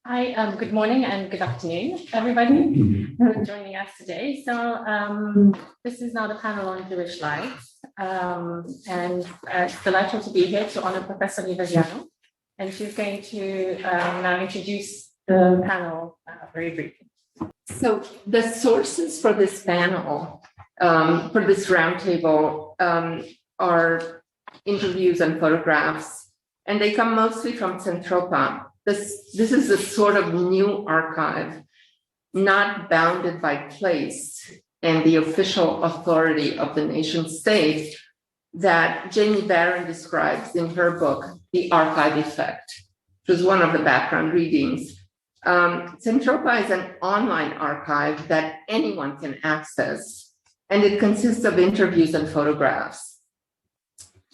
Hi, good morning and good afternoon, everybody joining us today. So this is now the panel on Jewish life, and it's delightful to be here to honor Professor Livaziano, and she's going to now introduce the panel very briefly. So the sources for this panel, for this roundtable, are interviews and photographs, and they come mostly from Centropa. This is a sort of new archive, not bounded by place and the official authority of the nation state, that Jamie Barron describes in her book, The Archive Effect, which was one of the background readings. Centropa is an online archive that anyone can access, and it consists of interviews and photographs.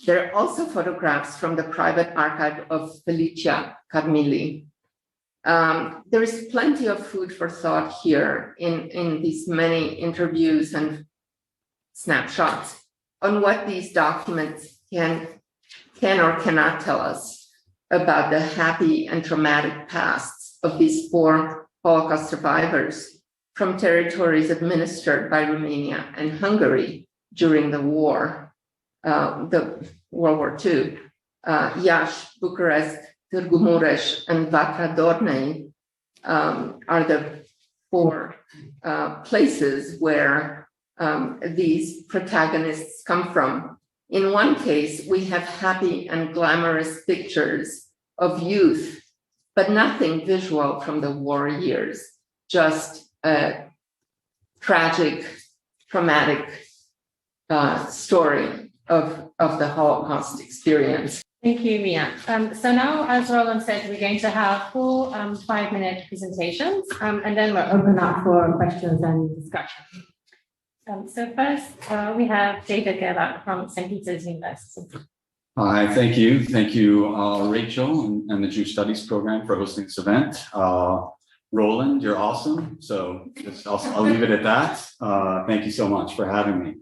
There are also photographs from the private archive of Felicia Carmilli. There is plenty of food for thought here in these many interviews and snapshots on what these documents can or cannot tell us about the happy and traumatic pasts of these 4 Holocaust survivors from territories administered by Romania and Hungary during the war. The World War II, Iași, Bucharest, Târgu Mureș, and Vatra Dornei are the 4 places where these protagonists come from. In one case, we have happy and glamorous pictures of youth, but nothing visual from the war years, just a tragic, traumatic story of the Holocaust experience. Thank you, Mia. So now, as Roland said, we're going to have 4 5-minute presentations, and then we'll open up for questions and discussion. So first, we have David Gerlach from St. Peter's University. Hi, thank you. Thank you, Rachel and the Jewish Studies program for hosting this event. Roland, you're awesome. So I'll leave it at that. Thank you so much for having me.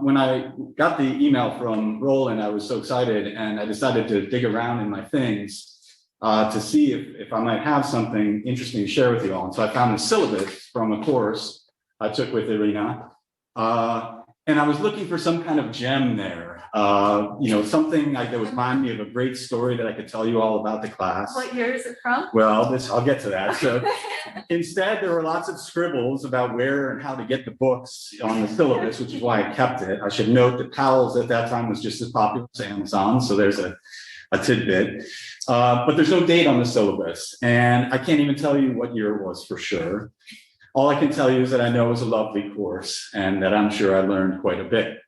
When I got the email from Roland, I was so excited, and I decided to dig around in my things to see if I might have something interesting to share with you all. And so I found the syllabus from a course I took with Irina, and I was looking for some kind of gem there, something like that would remind me of a great story that I could tell you all about the class. What year is it from? Well, I'll get to that. So instead, there were lots of scribbles about where and how to get the books on the syllabus, which is why I kept it. I should note that Powell's at that time was just as popular as Amazon, so there's a tidbit. But there's no date on the syllabus, and I can't even tell you what year it was for sure. All I can tell you is that I know it was a lovely course, and that I'm sure I learned quite a bit.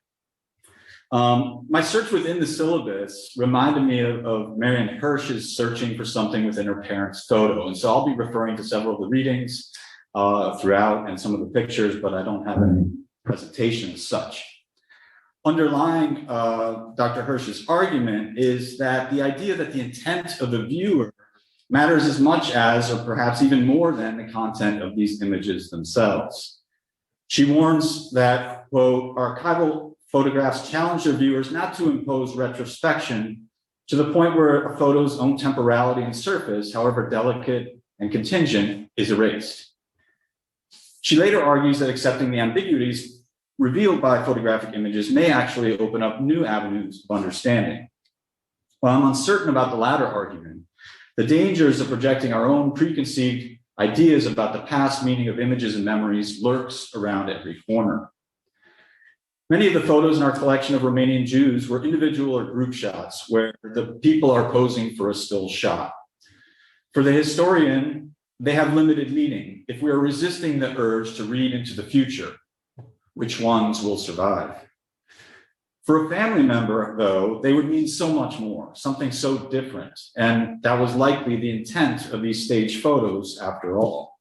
My search within the syllabus reminded me of Marion Hirsch's searching for something within her parents' photo. And so I'll be referring to several of the readings throughout and some of the pictures, but I don't have any presentation as such. Underlying Dr. Hirsch's argument is that the idea that the intent of the viewer matters as much as, or perhaps even more than, the content of these images themselves. She warns that, quote, archival photographs challenge their viewers not to impose retrospection to the point where a photo's own temporality and surface, however delicate and contingent, is erased. She later argues that accepting the ambiguities revealed by photographic images may actually open up new avenues of understanding. While I'm uncertain about the latter argument, the dangers of projecting our own preconceived ideas about the past meaning of images and memories lurks around every corner. Many of the photos in our collection of Romanian Jews were individual or group shots where the people are posing for a still shot. For the historian, they have limited meaning if we are resisting the urge to read into the future. Which ones will survive? For a family member, though, they would mean so much more, something so different, and that was likely the intent of these staged photos after all.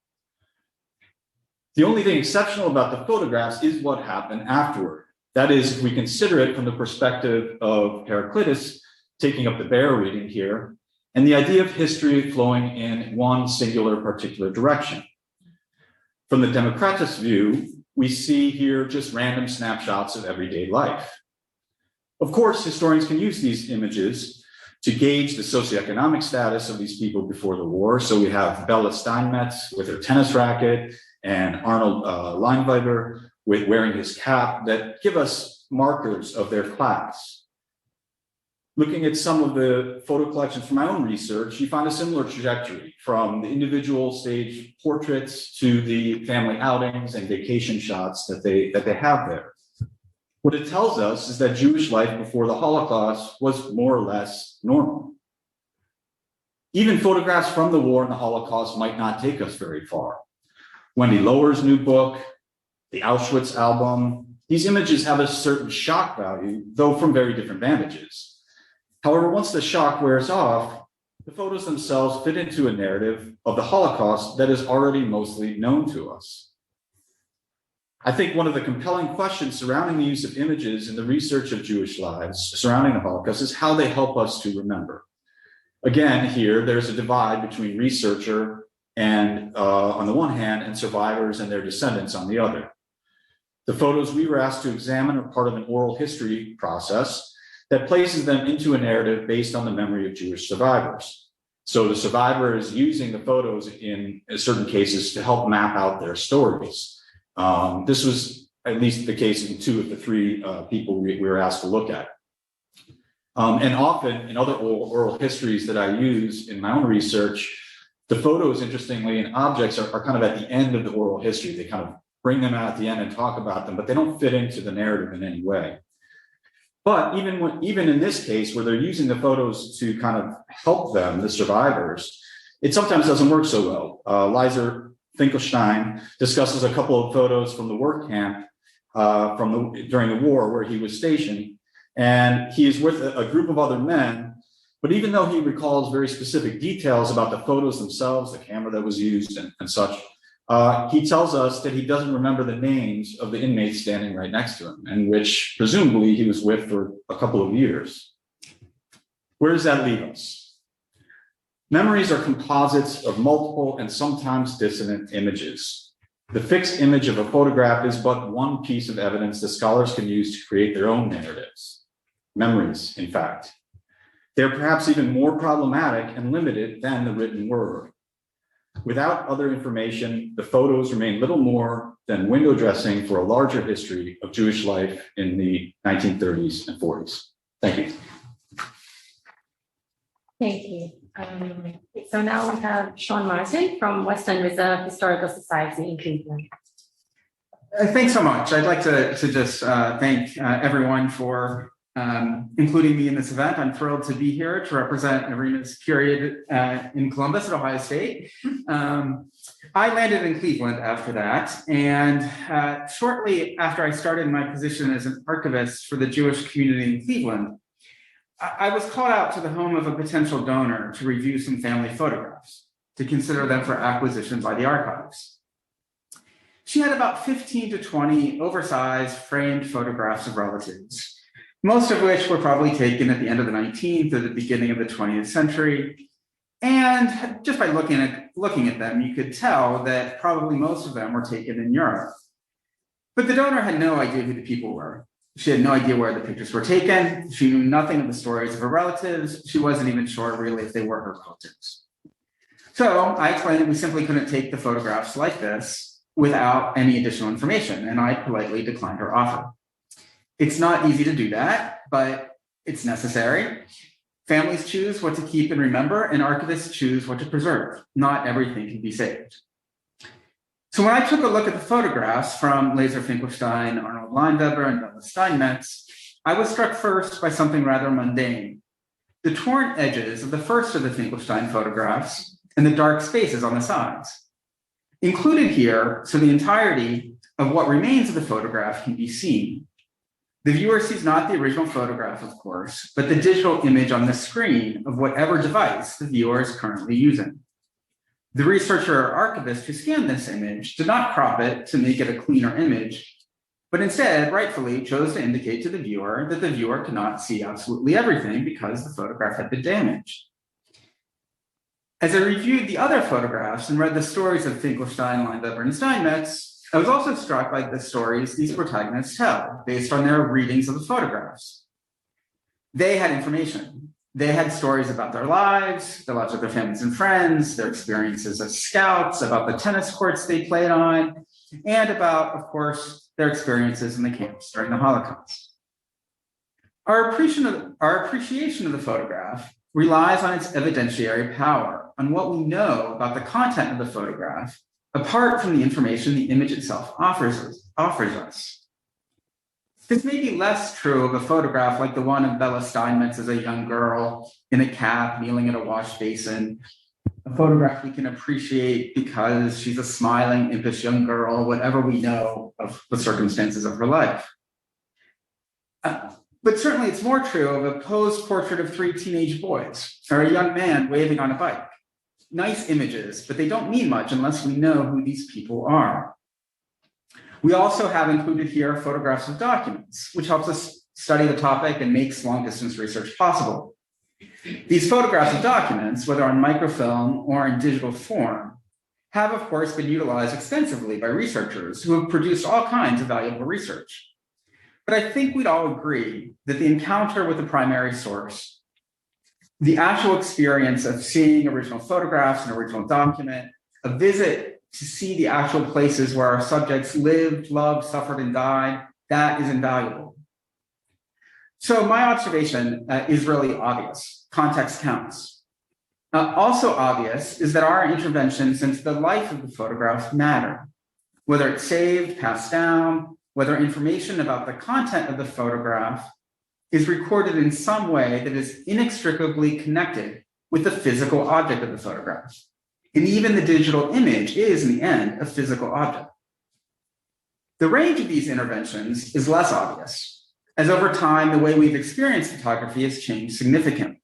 The only thing exceptional about the photographs is what happened afterward. That is, if we consider it from the perspective of Heraclitus, taking up the bear reading here, and the idea of history flowing in one singular particular direction. From the Democritus view, we see here just random snapshots of everyday life. Of course, historians can use these images to gauge the socioeconomic status of these people before the war. So we have Bella Steinmetz with her tennis racket and Arnold Leinweber with wearing his cap that give us markers of their class. Looking at some of the photo collections from my own research, you find a similar trajectory from the individual stage portraits to the family outings and vacation shots that they have there. What it tells us is that Jewish life before the Holocaust was more or less normal. Even photographs from the war and the Holocaust might not take us very far. Wendy Lower's new book, the Auschwitz album, these images have a certain shock value, though from very different vantages. However, once the shock wears off, the photos themselves fit into a narrative of the Holocaust that is already mostly known to us. I think one of the compelling questions surrounding the use of images in the research of Jewish lives surrounding the Holocaust is how they help us to remember. Again, here, there's a divide between researcher and on the one hand, and survivors and their descendants on the other. The photos we were asked to examine are part of an oral history process that places them into a narrative based on the memory of Jewish survivors. So the survivor is using the photos in certain cases to help map out their stories. This was at least the case in 2 of the 3 people we were asked to look at. And often in other oral histories that I use in my own research, the photos, interestingly, and objects are kind of at the end of the oral history. They kind of bring them out at the end and talk about them, but they don't fit into the narrative in any way. But even in this case, where they're using the photos to kind of help them, the survivors, it sometimes doesn't work so well. Liza Finkelstein discusses a couple of photos from the work camp during the war where he was stationed, and he is with a group of other men. But even though he recalls very specific details about the photos themselves, the camera that was used and such, he tells us that he doesn't remember the names of the inmates standing right next to him, and which presumably he was with for a couple of years. Where does that leave us? Memories are composites of multiple and sometimes dissonant images. The fixed image of a photograph is but one piece of evidence that scholars can use to create their own narratives. Memories, in fact. They're perhaps even more problematic and limited than the written word. Without other information, the photos remain little more than window dressing for a larger history of Jewish life in the 1930s and 40s. Thank you. Thank you. So now we have Sean Martin from Western Reserve Historical Society in Cleveland. Thanks so much. I'd like to just thank everyone for including me in this event. I'm thrilled to be here to represent Irina's period in Columbus at Ohio State. I landed in Cleveland after that, and shortly after I started my position as an archivist for the Jewish community in Cleveland, I was called out to the home of a potential donor to review some family photographs, to consider them for acquisition by the archives. She had about 15 to 20 oversized framed photographs of relatives, most of which were probably taken at the end of the 19th or the beginning of the 20th century. And just by looking at them, you could tell that probably most of them were taken in Europe. But the donor had no idea who the people were. She had no idea where the pictures were taken. She knew nothing of the stories of her relatives. She wasn't even sure really if they were her relatives. So I explained that we simply couldn't take the photographs like this without any additional information, and I politely declined her offer. It's not easy to do that, but it's necessary. Families choose what to keep and remember, and archivists choose what to preserve. Not everything can be saved. So when I took a look at the photographs from Liza Finkelstein, Arnold Leinweber, and Bella Steinmetz, I was struck first by something rather mundane. The torn edges of the first of the Finkelstein photographs and the dark spaces on the sides. Included here, so the entirety of what remains of the photograph can be seen. The viewer sees not the original photograph, of course, but the digital image on the screen of whatever device the viewer is currently using. The researcher or archivist who scanned this image did not crop it to make it a cleaner image, but instead rightfully chose to indicate to the viewer that the viewer could not see absolutely everything because the photograph had been damaged. As I reviewed the other photographs and read the stories of Finkelstein, Leinweber, and Steinmetz, I was also struck by the stories these protagonists tell based on their readings of the photographs. They had information. They had stories about their lives of their families and friends, their experiences as scouts, about the tennis courts they played on, and about, of course, their experiences in the camps during the Holocaust. Our appreciation of the photograph relies on its evidentiary power, on what we know about the content of the photograph, apart from the information the image itself offers us. This may be less true of a photograph like the one of Bella Steinmetz as a young girl in a cap, kneeling at a wash basin, a photograph we can appreciate because she's a smiling, impish young girl, whatever we know of the circumstances of her life. But certainly it's more true of a posed portrait of 3 teenage boys or a young man waving on a bike. Nice images, but they don't mean much unless we know who these people are. We also have included here photographs of documents, which helps us study the topic and makes long-distance research possible. These photographs of documents, whether on microfilm or in digital form, have of course been utilized extensively by researchers who have produced all kinds of valuable research. But I think we'd all agree that the encounter with the primary source, the actual experience of seeing original photographs, an original document, a visit to see the actual places where our subjects lived, loved, suffered, and died, that is invaluable. So my observation is really obvious. Context counts. Also obvious is that our interventions into the life of the photograph matter. Whether it's saved, passed down, whether information about the content of the photograph is recorded in some way that is inextricably connected with the physical object of the photograph. And even the digital image is, in the end, a physical object. The range of these interventions is less obvious, as over time, the way we've experienced photography has changed significantly.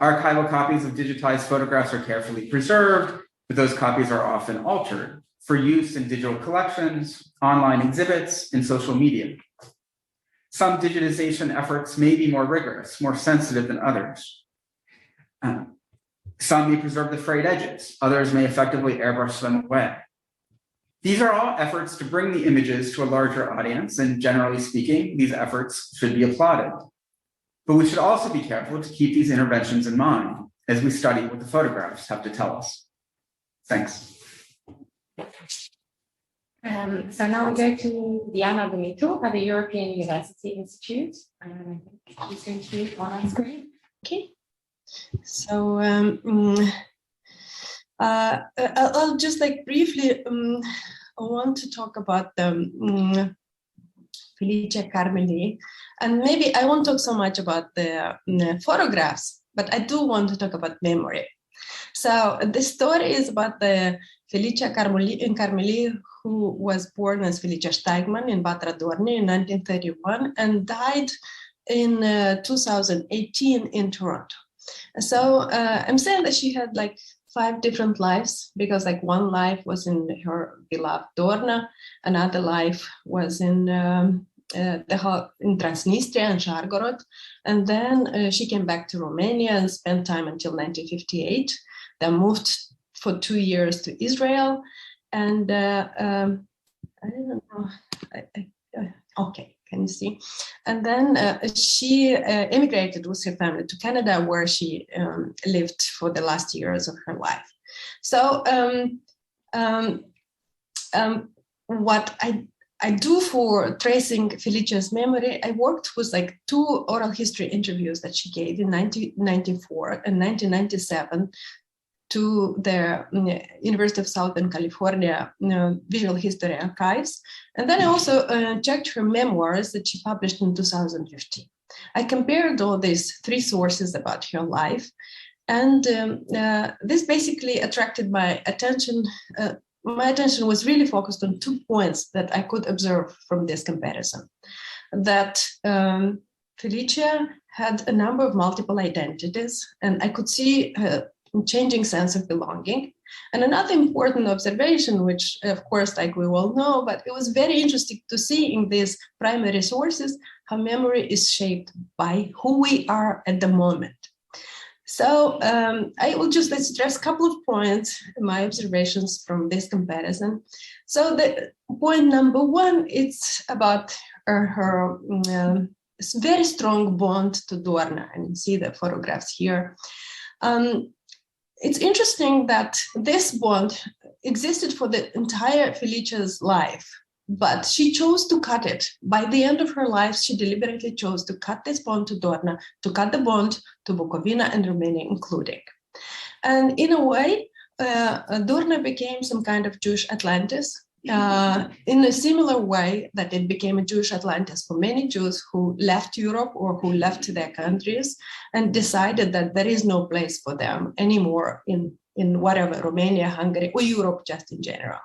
Archival copies of digitized photographs are carefully preserved, but those copies are often altered for use in digital collections, online exhibits, and social media. Some digitization efforts may be more rigorous, more sensitive than others. Some may preserve the frayed edges, others may effectively airbrush them away. These are all efforts to bring the images to a larger audience, and generally speaking, these efforts should be applauded. But we should also be careful to keep these interventions in mind as we study what the photographs have to tell us. Thanks. So now we go to Diana Dumitru at the European University Institute. She's going to be on our screen. Okay. So I'll just briefly, I want to talk about the Felicia Carmeli, and maybe I won't talk so much about the photographs, but I do want to talk about memory. So the story is about the Felicia Carmeli, who was born as Felicia Steigmann in Bad Radworny in 1931 and died in 2018 in Toronto. So I'm saying that she had 5 different lives, because one life was in her beloved Dorna, another life was in Transnistria and Shargorod, and then she came back to Romania and spent time until 1958. Then moved for 2 years to Israel, and I don't know. Okay, can you see? And then she immigrated with her family to Canada, where she lived for the last years of her life. So what I do for tracing Felicia's memory, I worked with 2 oral history interviews that she gave in 1994 and 1997 to the University of Southern California Visual History Archives. And then I also checked her memoirs that she published in 2015. I compared all these 3 sources about her life, and this basically attracted my attention. My attention was really focused on 2 points that I could observe from this comparison. That Felicia had a number of multiple identities, and I could see her changing sense of belonging. And another important observation, which of course, we all know, but it was very interesting to see in these primary sources how memory is shaped by who we are at the moment. So I will just stress a couple of points, my observations from this comparison. So the point number 1, it's about her very strong bond to Dorna, and you see the photographs here. It's interesting that this bond existed for the entire Felicia's life, but she chose to cut it. By the end of her life, she deliberately chose to cut this bond to Dorna, to cut the bond to Bukovina and Romania including. And in a way, Dorna became some kind of Jewish Atlantis, in a similar way that it became a Jewish Atlantis for many Jews who left Europe or who left their countries and decided that there is no place for them anymore in whatever, Romania, Hungary, or Europe just in general.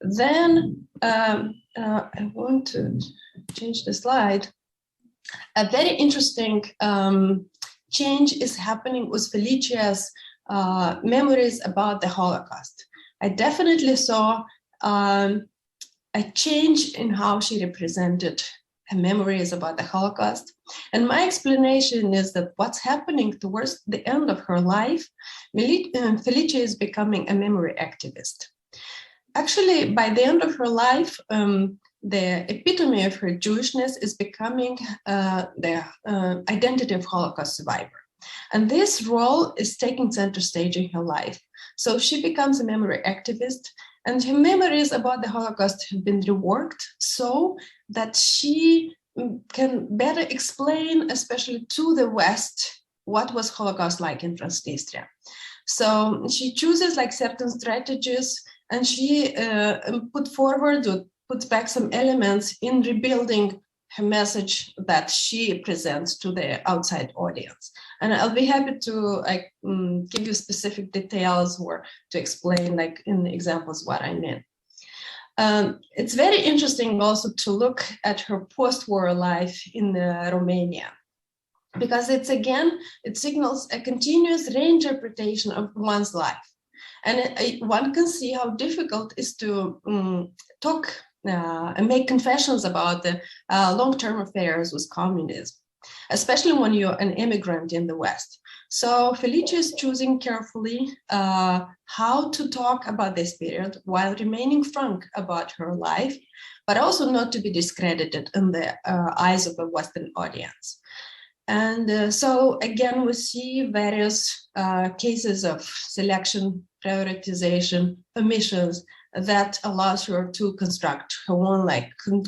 Then I want to change the slide. A very interesting change is happening with Felicia's memories about the Holocaust. I definitely saw a change in how she represented her memories about the Holocaust. And my explanation is that what's happening towards the end of her life, Felicia is becoming a memory activist. Actually, by the end of her life, the epitome of her Jewishness is becoming the identity of Holocaust survivor. And this role is taking center stage in her life. So she becomes a memory activist, and her memories about the Holocaust have been reworked so that she can better explain, especially to the West, what was Holocaust like in Transnistria. So she chooses like certain strategies, and she puts back some elements in rebuilding her message that she presents to the outside audience. And I'll be happy to give you specific details or to explain like in examples what I mean. It's very interesting also to look at her post-war life in Romania, because it signals a continuous reinterpretation of one's life. And one can see how difficult it is to talk and make confessions about the long-term affairs with communism, especially when you're an immigrant in the West. So Felicia is choosing carefully how to talk about this period while remaining frank about her life, but also not to be discredited in the eyes of a Western audience. And so again, we see various cases of selection, prioritization, omissions that allows her to construct her own,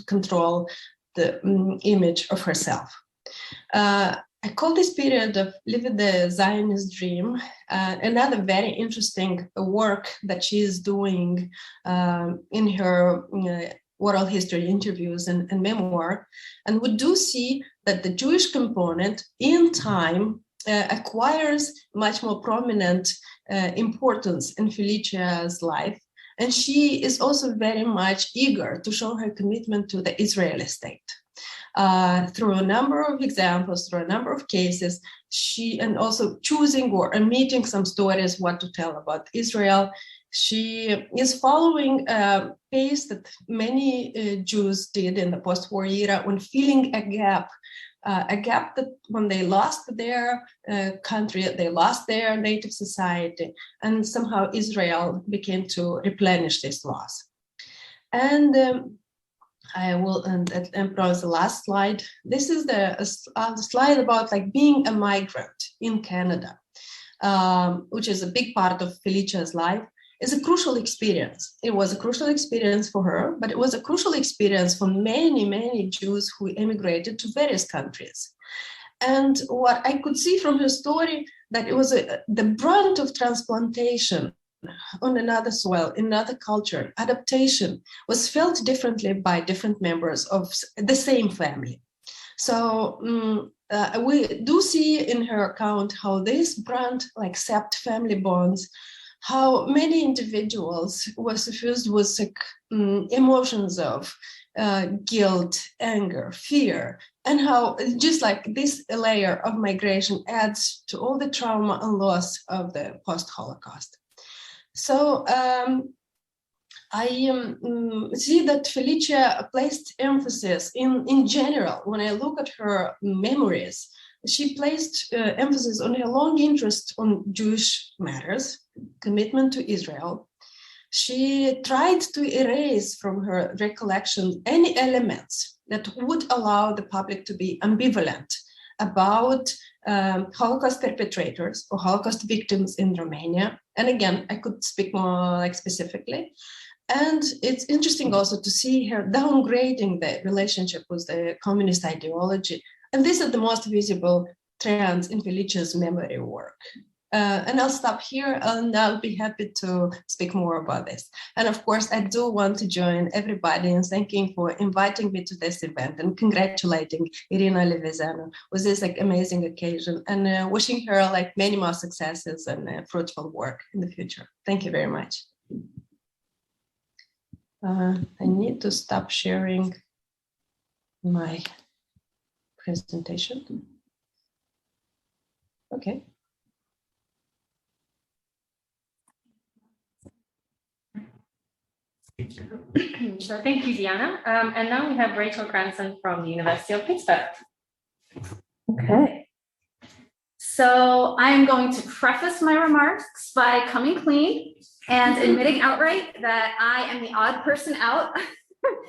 control the image of herself. I call this period of living the Zionist dream another very interesting work that she is doing in her oral history interviews and memoir. And we do see that the Jewish component in time acquires much more prominent importance in Felicia's life. And she is also very much eager to show her commitment to the Israeli state. Through a number of examples, through a number of cases, and also choosing or omitting some stories, what to tell about Israel. She is following a pace that many Jews did in the post-war era when filling a gap that when they lost their country, they lost their native society, and somehow Israel began to replenish this loss. And I will, and probably the last slide. This is the slide about being a migrant in Canada, which is a big part of Felicia's life. It's a crucial experience. It was a crucial experience for her, but it was a crucial experience for many, many Jews who immigrated to various countries. And what I could see from her story, that it was the brunt of transplantation on another soil, in another culture, adaptation was felt differently by different members of the same family. So we do see in her account how this brunt, sapped family bonds, how many individuals were suffused with emotions of guilt, anger, fear, and how just this layer of migration adds to all the trauma and loss of the post-Holocaust. So I see that Felicia placed emphasis in general. When I look at her memories, she placed emphasis on her long interest on Jewish matters, commitment to Israel. She tried to erase from her recollection any elements that would allow the public to be ambivalent about Holocaust perpetrators or Holocaust victims in Romania. And again, I could speak more like specifically. And it's interesting also to see her downgrading the relationship with the communist ideology. And these are the most visible trends in Felicia's memory work. And I'll stop here and I'll be happy to speak more about this. And of course, I do want to join everybody in thanking for inviting me to this event and congratulating Irina Levezanu with this like amazing occasion and wishing her like many more successes and fruitful work in the future. Thank you very much. I need to stop sharing my presentation. Okay. So thank you, Diana. And now we have Rachel Granson from the University of Pittsburgh. Okay. So I'm going to preface my remarks by coming clean and admitting outright that I am the odd person out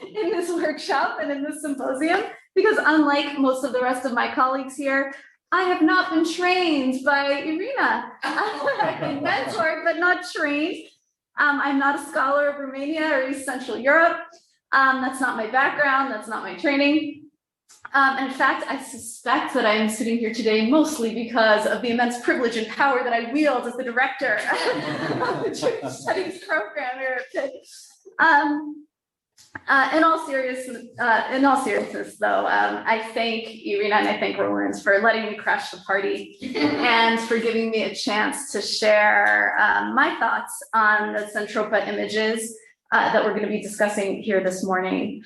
in this workshop and in this symposium, because unlike most of the rest of my colleagues here, I have not been trained by Irina. I've been mentored, but not trained. I'm not a scholar of Romania or East Central Europe. That's not my background, that's not my training. In fact, I suspect that I am sitting here today mostly because of the immense privilege and power that I wield as the director of the Jewish Studies program here at Pitt. In all seriousness, though, I thank Irina and I thank Roland for letting me crash the party and for giving me a chance to share my thoughts on the Centropa images that we're going to be discussing here this morning.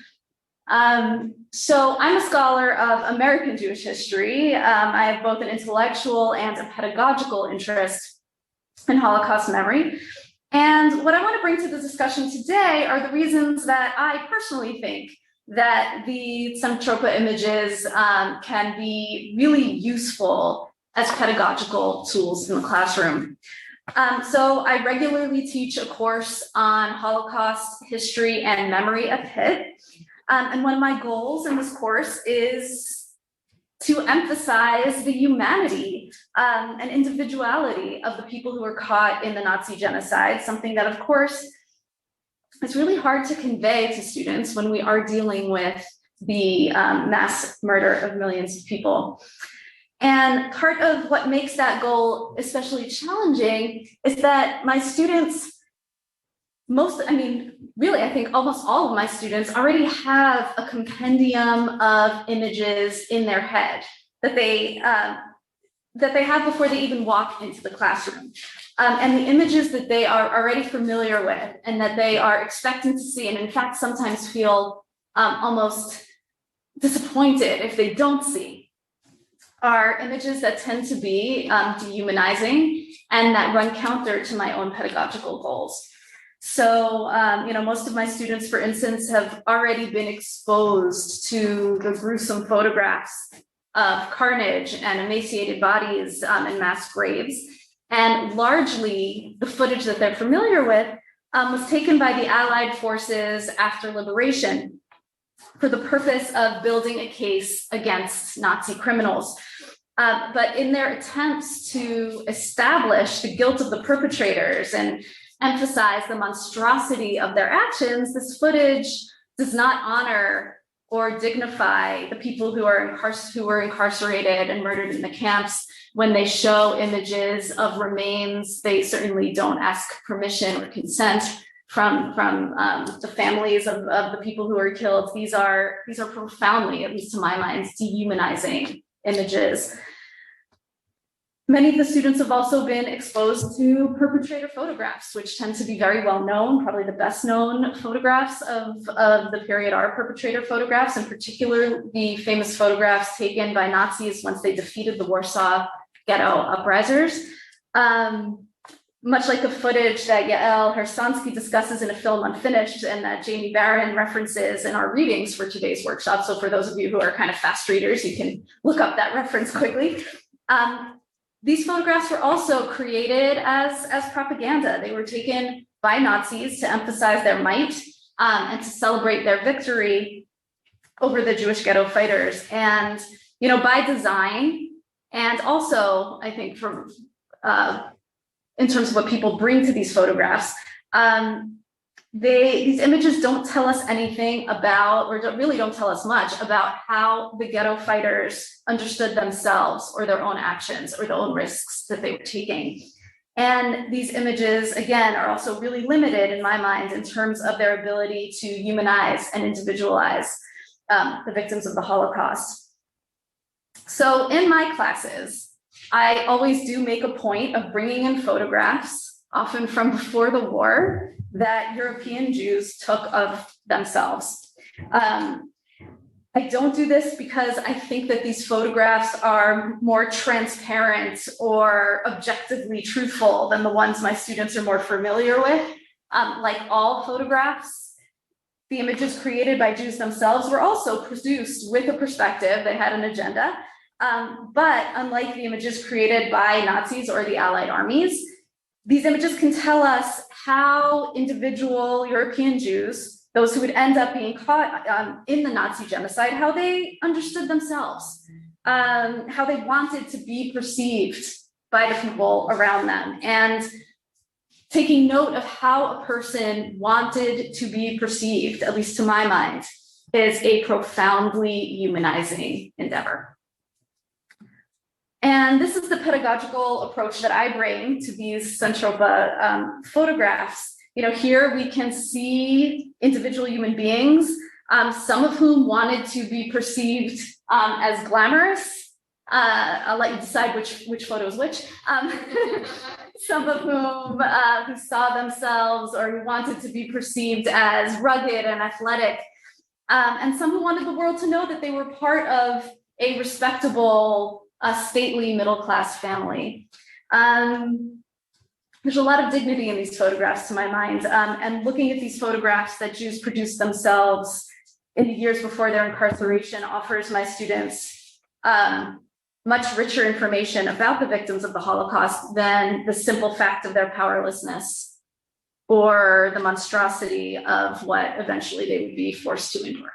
So I'm a scholar of American Jewish history. I have both an intellectual and a pedagogical interest in Holocaust memory. And what I want to bring to the discussion today are the reasons that I personally think that the Centropa images can be really useful as pedagogical tools in the classroom. So I regularly teach a course on Holocaust history and memory at Pitt. And one of my goals in this course is to emphasize the humanity and individuality of the people who were caught in the Nazi genocide, something that, of course, is really hard to convey to students when we are dealing with the mass murder of millions of people. And part of what makes that goal especially challenging is that my students, I think almost all of my students already have a compendium of images in their head that they have before they even walk into the classroom. And the images that they are already familiar with and that they are expecting to see, and in fact, sometimes feel almost disappointed if they don't see, are images that tend to be dehumanizing and that run counter to my own pedagogical goals. So, most of my students, for instance, have already been exposed to the gruesome photographs of carnage and emaciated bodies and mass graves. And largely, the footage that they're familiar with was taken by the Allied forces after liberation for the purpose of building a case against Nazi criminals. But in their attempts to establish the guilt of the perpetrators and emphasize the monstrosity of their actions, this footage does not honor or dignify the people who were incarcerated and murdered in the camps. When they show images of remains, they certainly don't ask permission or consent from the families of the people who were killed. These are profoundly, at least to my mind, dehumanizing images. Many of the students have also been exposed to perpetrator photographs, which tend to be very well known. Probably the best known photographs of the period are perpetrator photographs, in particular the famous photographs taken by Nazis once they defeated the Warsaw Ghetto uprisers. Much like the footage that Yael Hersansky discusses in a film Unfinished and that Jamie Barron references in our readings for today's workshop. So for those of you who are kind of fast readers, you can look up that reference quickly. These photographs were also created as propaganda. They were taken by Nazis to emphasize their might and to celebrate their victory. over the Jewish ghetto fighters. And, you know, by design, and also I think from, in terms of what people bring to these photographs, these images don't tell us anything about, or really don't tell us much about how the ghetto fighters understood themselves or their own actions or their own risks that they were taking. And these images, again, are also really limited in my mind in terms of their ability to humanize and individualize the victims of the Holocaust. So in my classes, I always do make a point of bringing in photographs, often from before the war, that European Jews took of themselves. I don't do this because I think that these photographs are more transparent or objectively truthful than the ones my students are more familiar with. Like all photographs, the images created by Jews themselves were also produced with a perspective. They had an agenda. But unlike the images created by Nazis or the Allied armies, these images can tell us how individual European Jews, those who would end up being caught in the Nazi genocide, how they understood themselves, how they wanted to be perceived by the people around them. And taking note of how a person wanted to be perceived, at least to my mind, is a profoundly humanizing endeavor. And this is the pedagogical approach that I bring to these Centropa photographs. You know, here we can see individual human beings, some of whom wanted to be perceived as glamorous. I'll let you decide which photo is which. Some of whom who saw themselves or who wanted to be perceived as rugged and athletic. And some who wanted the world to know that they were part of a respectable, stately middle-class family. There's a lot of dignity in these photographs to my mind. And looking at these photographs that Jews produced themselves in the years before their incarceration offers my students much richer information about the victims of the Holocaust than the simple fact of their powerlessness or the monstrosity of what eventually they would be forced to endure.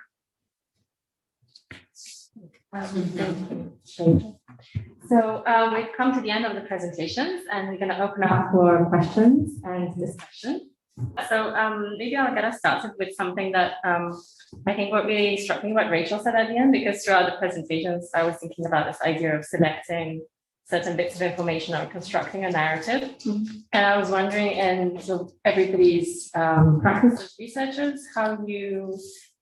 So we've come to the end of the presentations and we're going to open up for questions and discussion. So maybe I'll get us started with something that I think what really struck me, what Rachel said at the end, because throughout the presentations, I was thinking about this idea of selecting certain bits of information or constructing a narrative. And I was wondering, in sort of everybody's practice as researchers, how you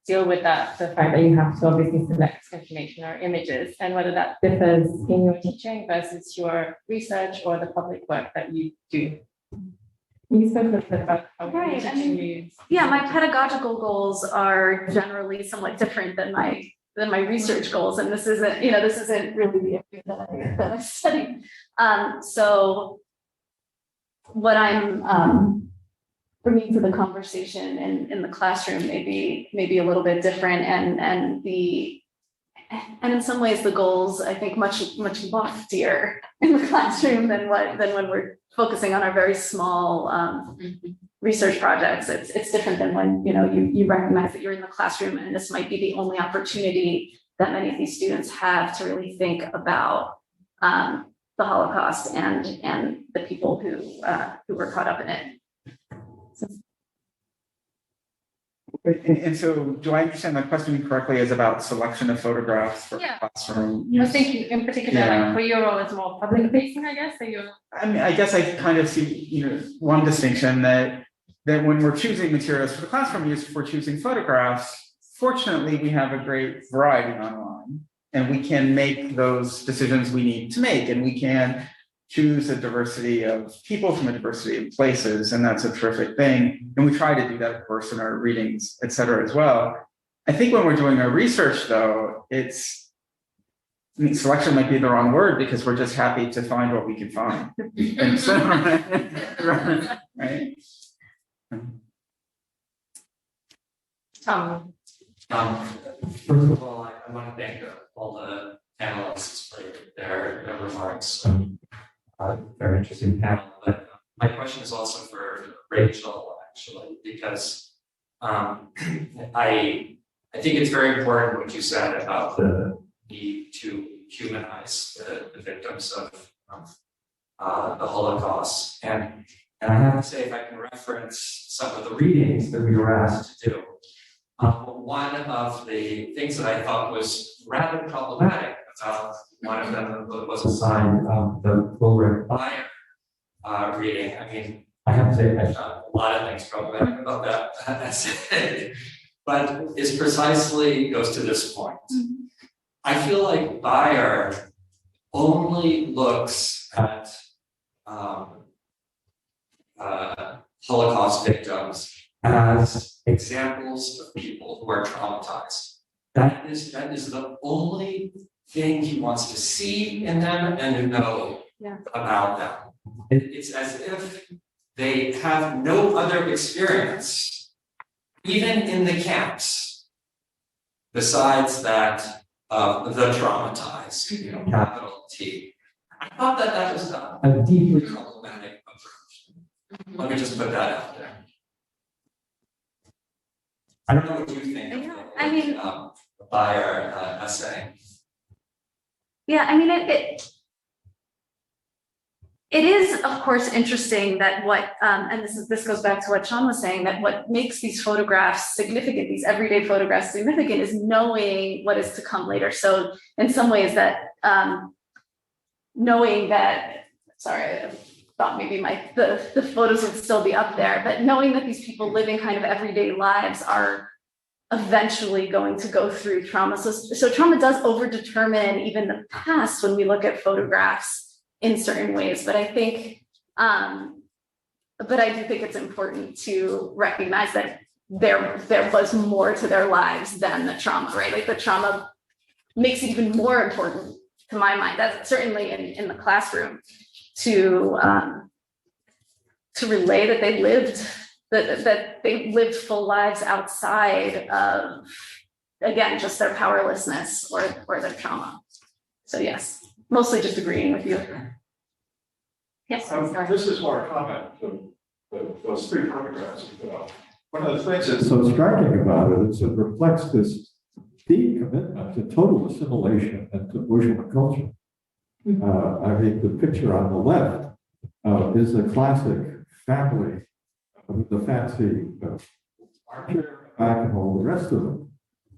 deal with that, the fact that you have to obviously select information or images, and whether that differs in your teaching versus your research or the public work that you do. You spoke a little bit about how Right, I mean, yeah, my pedagogical goals are generally somewhat different than my research goals, and this isn't really the area that I study. So what I'm bringing to the conversation in the classroom may be a little bit different, and in some ways the goals I think much loftier in the classroom than when we're focusing on our very small research projects. It's different than when you recognize that you're in the classroom and this might be the only opportunity that many of these students have to really think about the Holocaust and the people who were caught up in it. And so, do I understand the question correctly is about selection of photographs for classroom? I was thinking in particular, like for your role, it's more public facing, I guess. I mean, I guess I kind of see, one distinction that when we're choosing materials for the classroom use, if we're choosing photographs, fortunately, we have a great variety online, and we can make those decisions we need to make, and we can choose a diversity of people from a diversity of places, and that's a terrific thing. And we try to do that, of course, in our readings, et cetera, as well. I think when we're doing our research, though, selection might be the wrong word because we're just happy to find what we can find. And so, right? First of all, I want to thank all the panelists for their remarks. Very interesting panel. But my question is also for Rachel, actually, because I think it's very important what you said about the need to humanize the victims of the Holocaust. And I have to say, if I can reference some of the readings that we were asked to do, one of the things that I thought was rather problematic about one of them was assigned the Ulrich Beyer reading. I mean, I have to say, I found a lot of things problematic about that essay, but it precisely goes to this point. I feel like Beyer only looks at Holocaust victims as examples of people who are traumatized. That is the only thing he wants to see in them and to know about them. It's as if they have no other experience, even in the camps, besides that of the traumatized, capital T. I thought that was a deeply problematic approach. Let me just put that out there. I don't know what you think of the Beyer essay. Yeah, I mean, it is, of course, interesting that and this goes back to what Sean was saying, that what makes these photographs significant, these everyday photographs significant, is knowing what is to come later. So in some ways that, knowing that, sorry, I thought maybe the photos would still be up there, but knowing that these people living kind of everyday lives are eventually going to go through trauma. So trauma does overdetermine even the past when we look at photographs in certain ways. But I think, but I do think it's important to recognize that there was more to their lives than the trauma, right? Like the trauma makes it even more important, to my mind, that's certainly in the classroom, to relay that they lived, that they lived full lives outside of, again, just their powerlessness or their trauma. So yes, mostly just agreeing with you. Yes. This is more a comment to those three photographs you put up. One of the things that's so striking about it is it reflects this deep commitment to total assimilation and to bourgeois culture. I mean, the picture on the left is a classic family with the fancy armchair back and all the rest of them.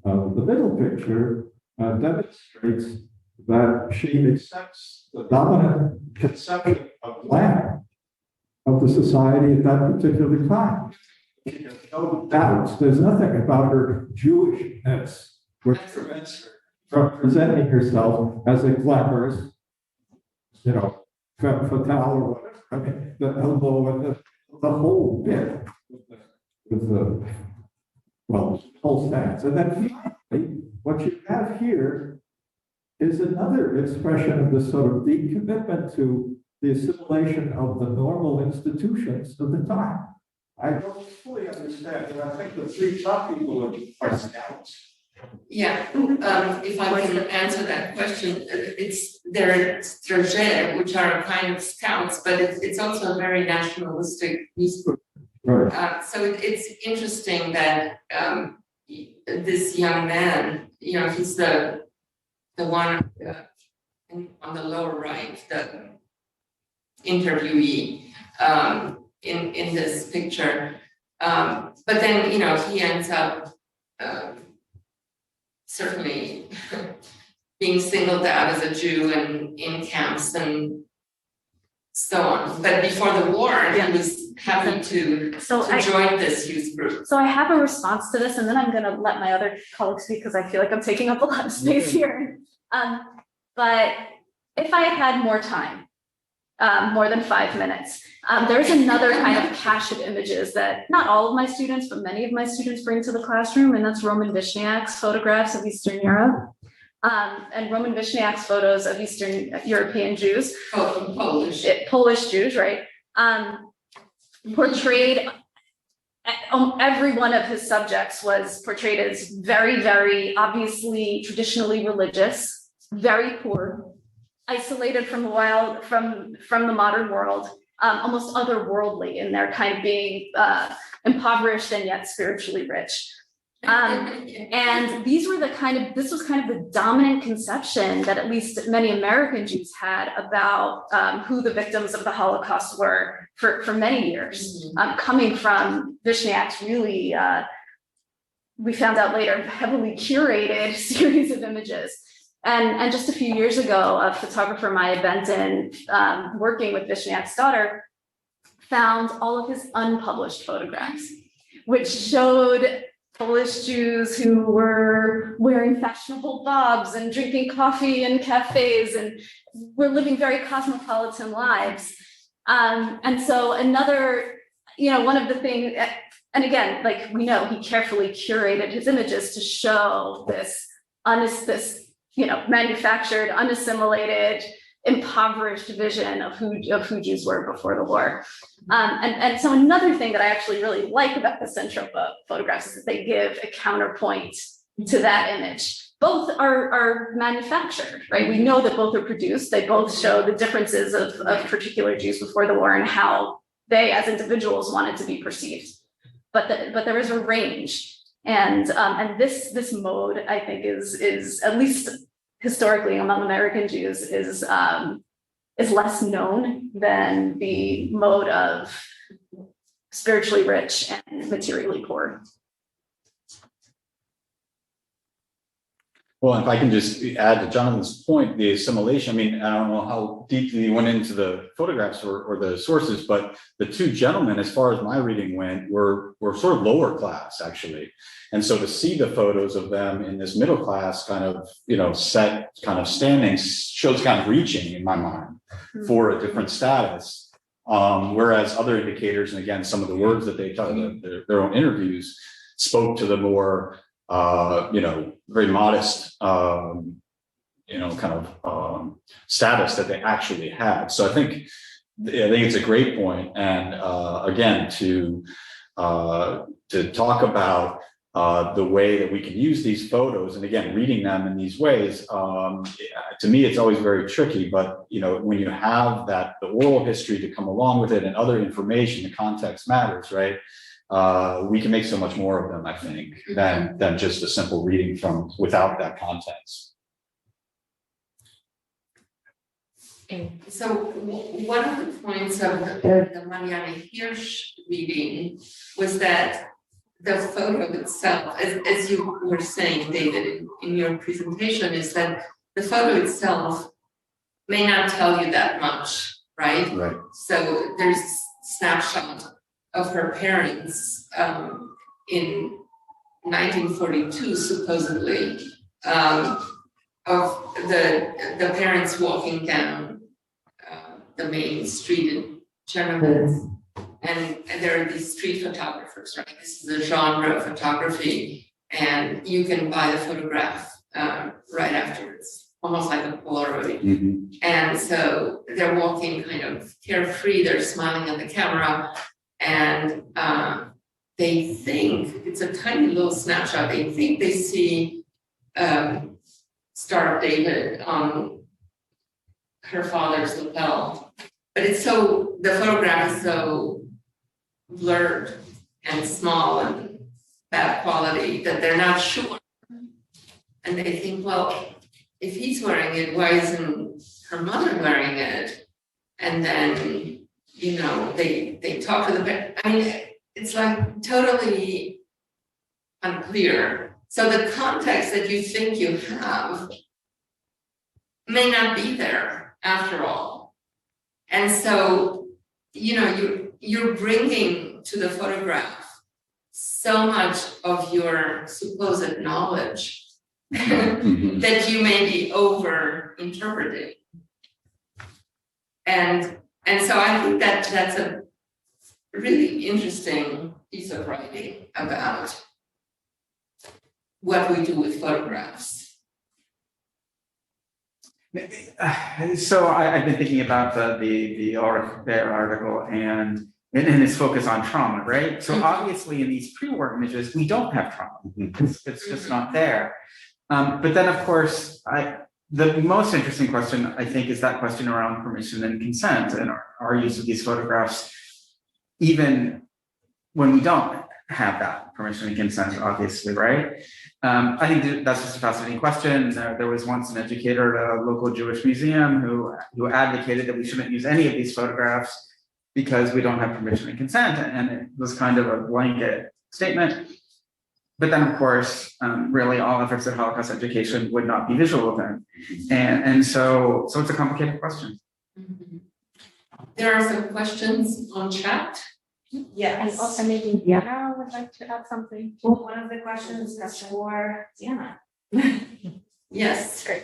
The middle picture demonstrates that she accepts the dominant conception of land of the society at that particular time. She has no doubts. There's nothing about her Jewishness which prevents her from presenting herself as a glamorous, femme fatale or whatever. I mean, the elbow and the whole bit with the whole stance. And then finally, what you have here is another expression of this sort of deep commitment to the assimilation of the normal institutions of the time. I don't fully understand, and I think the three top people are scouts. Yeah, if I can answer that question, they're Stragere, which are kind of scouts, but it's also a very nationalistic youth group. Right. So it's interesting that this young man, he's the one on the lower right, the interviewee in this picture. But then, he ends up certainly being singled out as a Jew and in camps and so on. But before the war, he was happy to join this youth group. So I have a response to this, and then I'm going to let my other colleagues speak because I feel like I'm taking up a lot of space here. But if I had more time, more than 5 minutes, there's another kind of cache of images that not all of my students, but many of my students bring to the classroom, and that's Roman Vishniak's photographs of Eastern Europe. And Roman Vishniak's photos of Eastern European Jews, Polish Jews, right? Portrayed, every one of his subjects was portrayed as very, very obviously traditionally religious, very poor, isolated from the modern world, almost otherworldly in their kind of being impoverished and yet spiritually rich. And this was kind of the dominant conception that at least many American Jews had about who the victims of the Holocaust were for many years, coming from Vishniak's really, we found out later, heavily curated series of images. And just a few years ago, a photographer, Maya Benton, working with Vishniak's daughter, found all of his unpublished photographs, which showed Polish Jews who were wearing fashionable bobs and drinking coffee in cafes and were living very cosmopolitan lives. And so another, one of the things, and again, like we know, he carefully curated his images to show this manufactured, unassimilated, impoverished vision of who Jews were before the war. And so another thing that I actually really like about the Centro photographs is that they give a counterpoint to that image. Both are manufactured, right? We know that both are produced. They both show the differences of particular Jews before the war and how they as individuals wanted to be perceived. But there is a range. And this mode, I think, is at least historically among American Jews is less known than the mode of spiritually rich and materially poor. Well, if I can just add to Jonathan's point, the assimilation, I mean, I don't know how deeply you went into the photographs or the sources, but the two gentlemen, as far as my reading went, were sort of lower class, actually. And so to see the photos of them in this middle class kind of, set kind of standing shows kind of reaching in my mind for a different status. Whereas other indicators, and again, some of the words that they tell their own interviews spoke to the more very modest, status that they actually had. So I think it's a great point. And again, to talk about the way that we can use these photos, and again, reading them in these ways, to me, it's always very tricky. But when you have the oral history to come along with it and other information, the context matters, right? We can make so much more of them, I think, than just a simple reading from without that context. So one of the points of the Marianne Hirsch reading was that the photo itself, as you were saying, David, in your presentation, is that the photo itself may not tell you that much, right? Right. So there's a snapshot of her parents in 1942, supposedly, of the parents walking down the main street in Chernobyl. And there are these street photographers, right? This is a genre of photography, and you can buy the photograph right afterwards, almost like a Polaroid. Mm-hmm. And so they're walking kind of carefree, they're smiling at the camera, and they think, it's a tiny little snapshot, they think they see Star of David on her father's lapel. But the photograph is so blurred and small and bad quality that they're not sure. And they think, well, if he's wearing it, why isn't her mother wearing it? And then, they talk to the parents. I mean, it's like totally unclear. So the context that you think you have may not be there after all. And so, you're bringing to the photograph so much of your supposed knowledge that you may be over interpreting. And so I think that that's a really interesting piece of writing about what we do with photographs. So I've been thinking about the article and its focus on trauma, right? So obviously in these pre-war images, we don't have trauma. It's just not there. But then of course, the most interesting question, I think, is that question around permission and consent and our use of these photographs, even when we don't have that. permission and consent, obviously, right? I think that's just a fascinating question. There was once an educator at a local Jewish museum who advocated that we shouldn't use any of these photographs because we don't have permission and consent, and it was kind of a blanket statement. But then, of course, really all efforts at Holocaust education would not be visual then, and so it's a complicated question. There are some questions on chat. And also maybe Diana would like to add something. Well, one of the questions is for Diana. Yes. Great.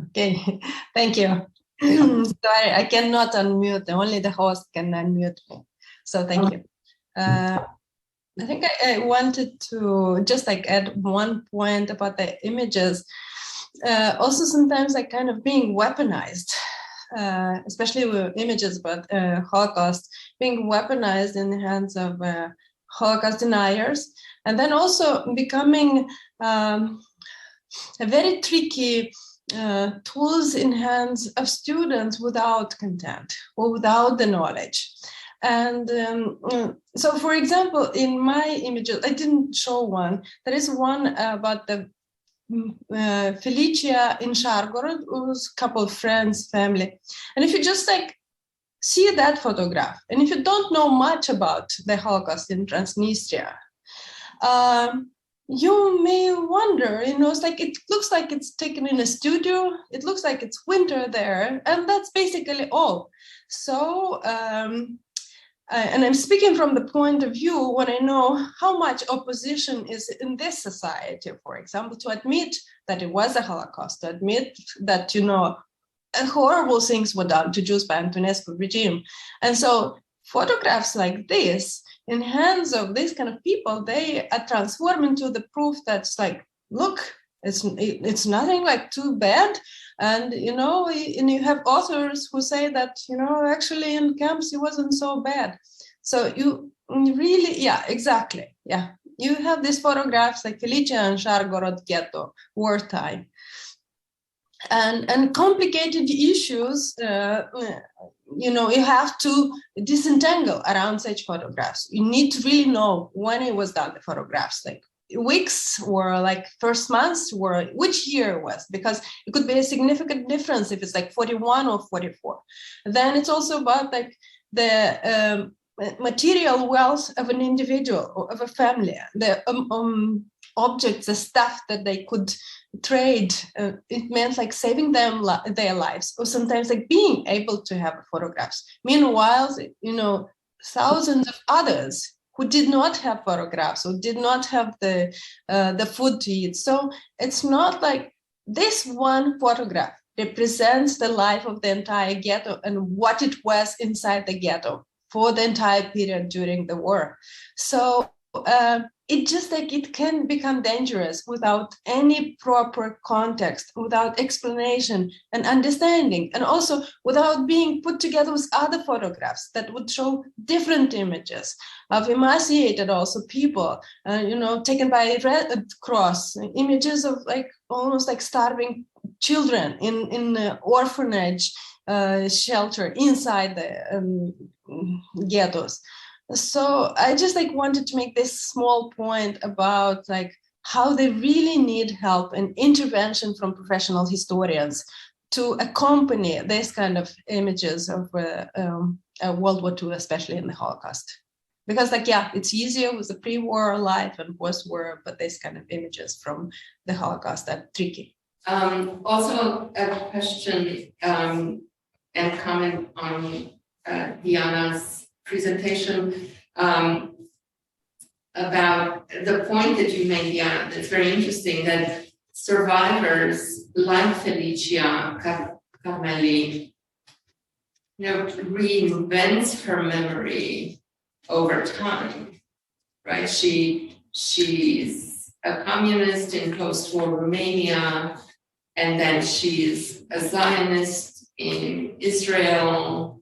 Okay, thank you. Sorry, I cannot unmute. Only the host can unmute me. So thank you. I think I wanted to just like add one point about the images. Also, sometimes like kind of being weaponized, especially with images about Holocaust being weaponized in the hands of Holocaust deniers, and then also becoming a very tricky tools in hands of students without content or without the knowledge. And so, for example, in my images, I didn't show one. There is one about the Felicia in Shargorod, who's a couple of friends, family. And if you just like see that photograph, and if you don't know much about the Holocaust in Transnistria, you may wonder, it's like it looks like it's taken in a studio. It looks like it's winter there, and that's basically all. So, and I'm speaking from the point of view when I know how much opposition is in this society, for example, to admit that it was a Holocaust, to admit that, horrible things were done to Jews by Antonescu regime. And so photographs like this in hands of these kind of people, they are transformed into the proof that's like, look, it's nothing like too bad. And, and you have authors who say that, actually in camps, it wasn't so bad. So you really, yeah, exactly. Yeah. You have these photographs like Felicia and Shargorod ghetto, wartime. And complicated issues, you have to disentangle around such photographs. You need to really know when it was done, the photographs, like weeks or like first months or which year it was, because it could be a significant difference if it's like 41 or 44. Then it's also about like the material wealth of an individual or of a family, the objects, the stuff that they could trade. It meant like saving them their lives, or sometimes like being able to have photographs. Meanwhile, thousands of others who did not have photographs or did not have the food to eat. So it's not like this one photograph represents the life of the entire ghetto and what it was inside the ghetto for the entire period during the war. So it just like it can become dangerous without any proper context, without explanation and understanding, and also without being put together with other photographs that would show different images of emaciated also people, taken by Red Cross, images of like almost like starving children in the orphanage shelter inside the ghettos. So I just like wanted to make this small point about like how they really need help and intervention from professional historians to accompany this kind of images of World War II, especially in the Holocaust. Because like, yeah, it's easier with the pre-war life and post-war, but this kind of images from the Holocaust are tricky. Also a question and comment on Diana's presentation about the point that you made, Diana, that's very interesting, that survivors like Felicia Carmelli, reinvents her memory over time, right? She's a communist in post-war Romania, and then she's a Zionist in Israel,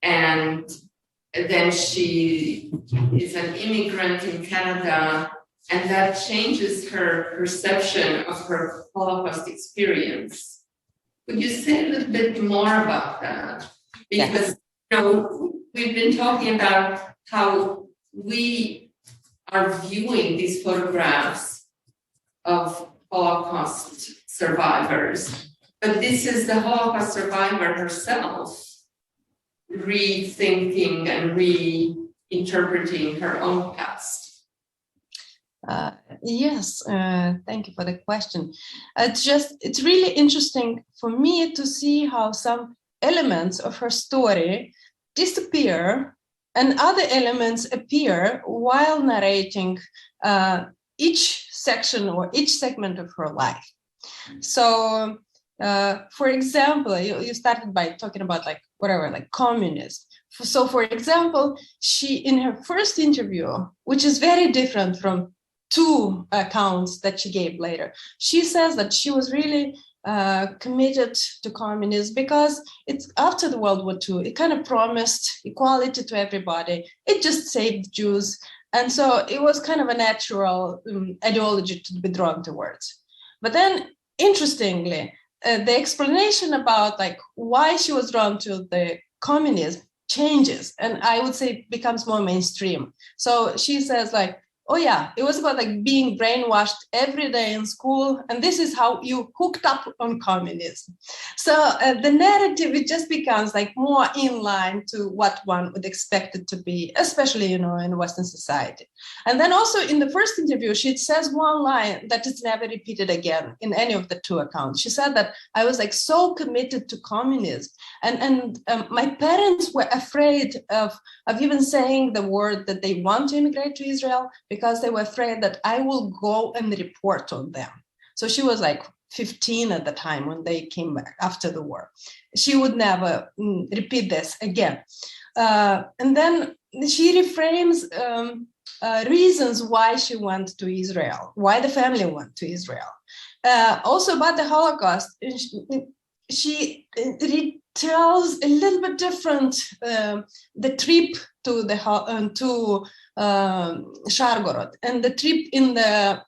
and then she is an immigrant in Canada, and that changes her perception of her Holocaust experience. Would you say a little bit more about that? Because, you know, we've been talking about how we are viewing these photographs of Holocaust survivors, but this is the Holocaust survivor herself rethinking and reinterpreting her own past. Yes, thank you for the question. It's really interesting for me to see how some elements of her story disappear and other elements appear while narrating each section or each segment of her life. So, for example, you started by talking about like communism. So, for example, she, in her first interview, which is very different from two accounts that she gave later, she says that she was really committed to communism because it's after the World War II, it kind of promised equality to everybody. It just saved Jews. And so it was kind of a natural ideology to be drawn towards. But then, interestingly, the explanation about like why she was drawn to the communism changes, and I would say becomes more mainstream. So she says like, oh yeah, it was about like being brainwashed every day in school, and this is how you hooked up on communism. So the narrative, it just becomes like more in line to what one would expect it to be, especially, you know, in Western society. And then also in the first interview, she says one line that is never repeated again in any of the two accounts. She said that I was like so committed to communism, and my parents were afraid of even saying the word that they want to immigrate to Israel, because they were afraid that I will go and report on them. So she was like 15 at the time when they came back after the war. She would never repeat this again. And then she reframes reasons why she went to Israel, why the family went to Israel. Also about the Holocaust, she retells a little bit different the trip to the Shargorod and the trip in the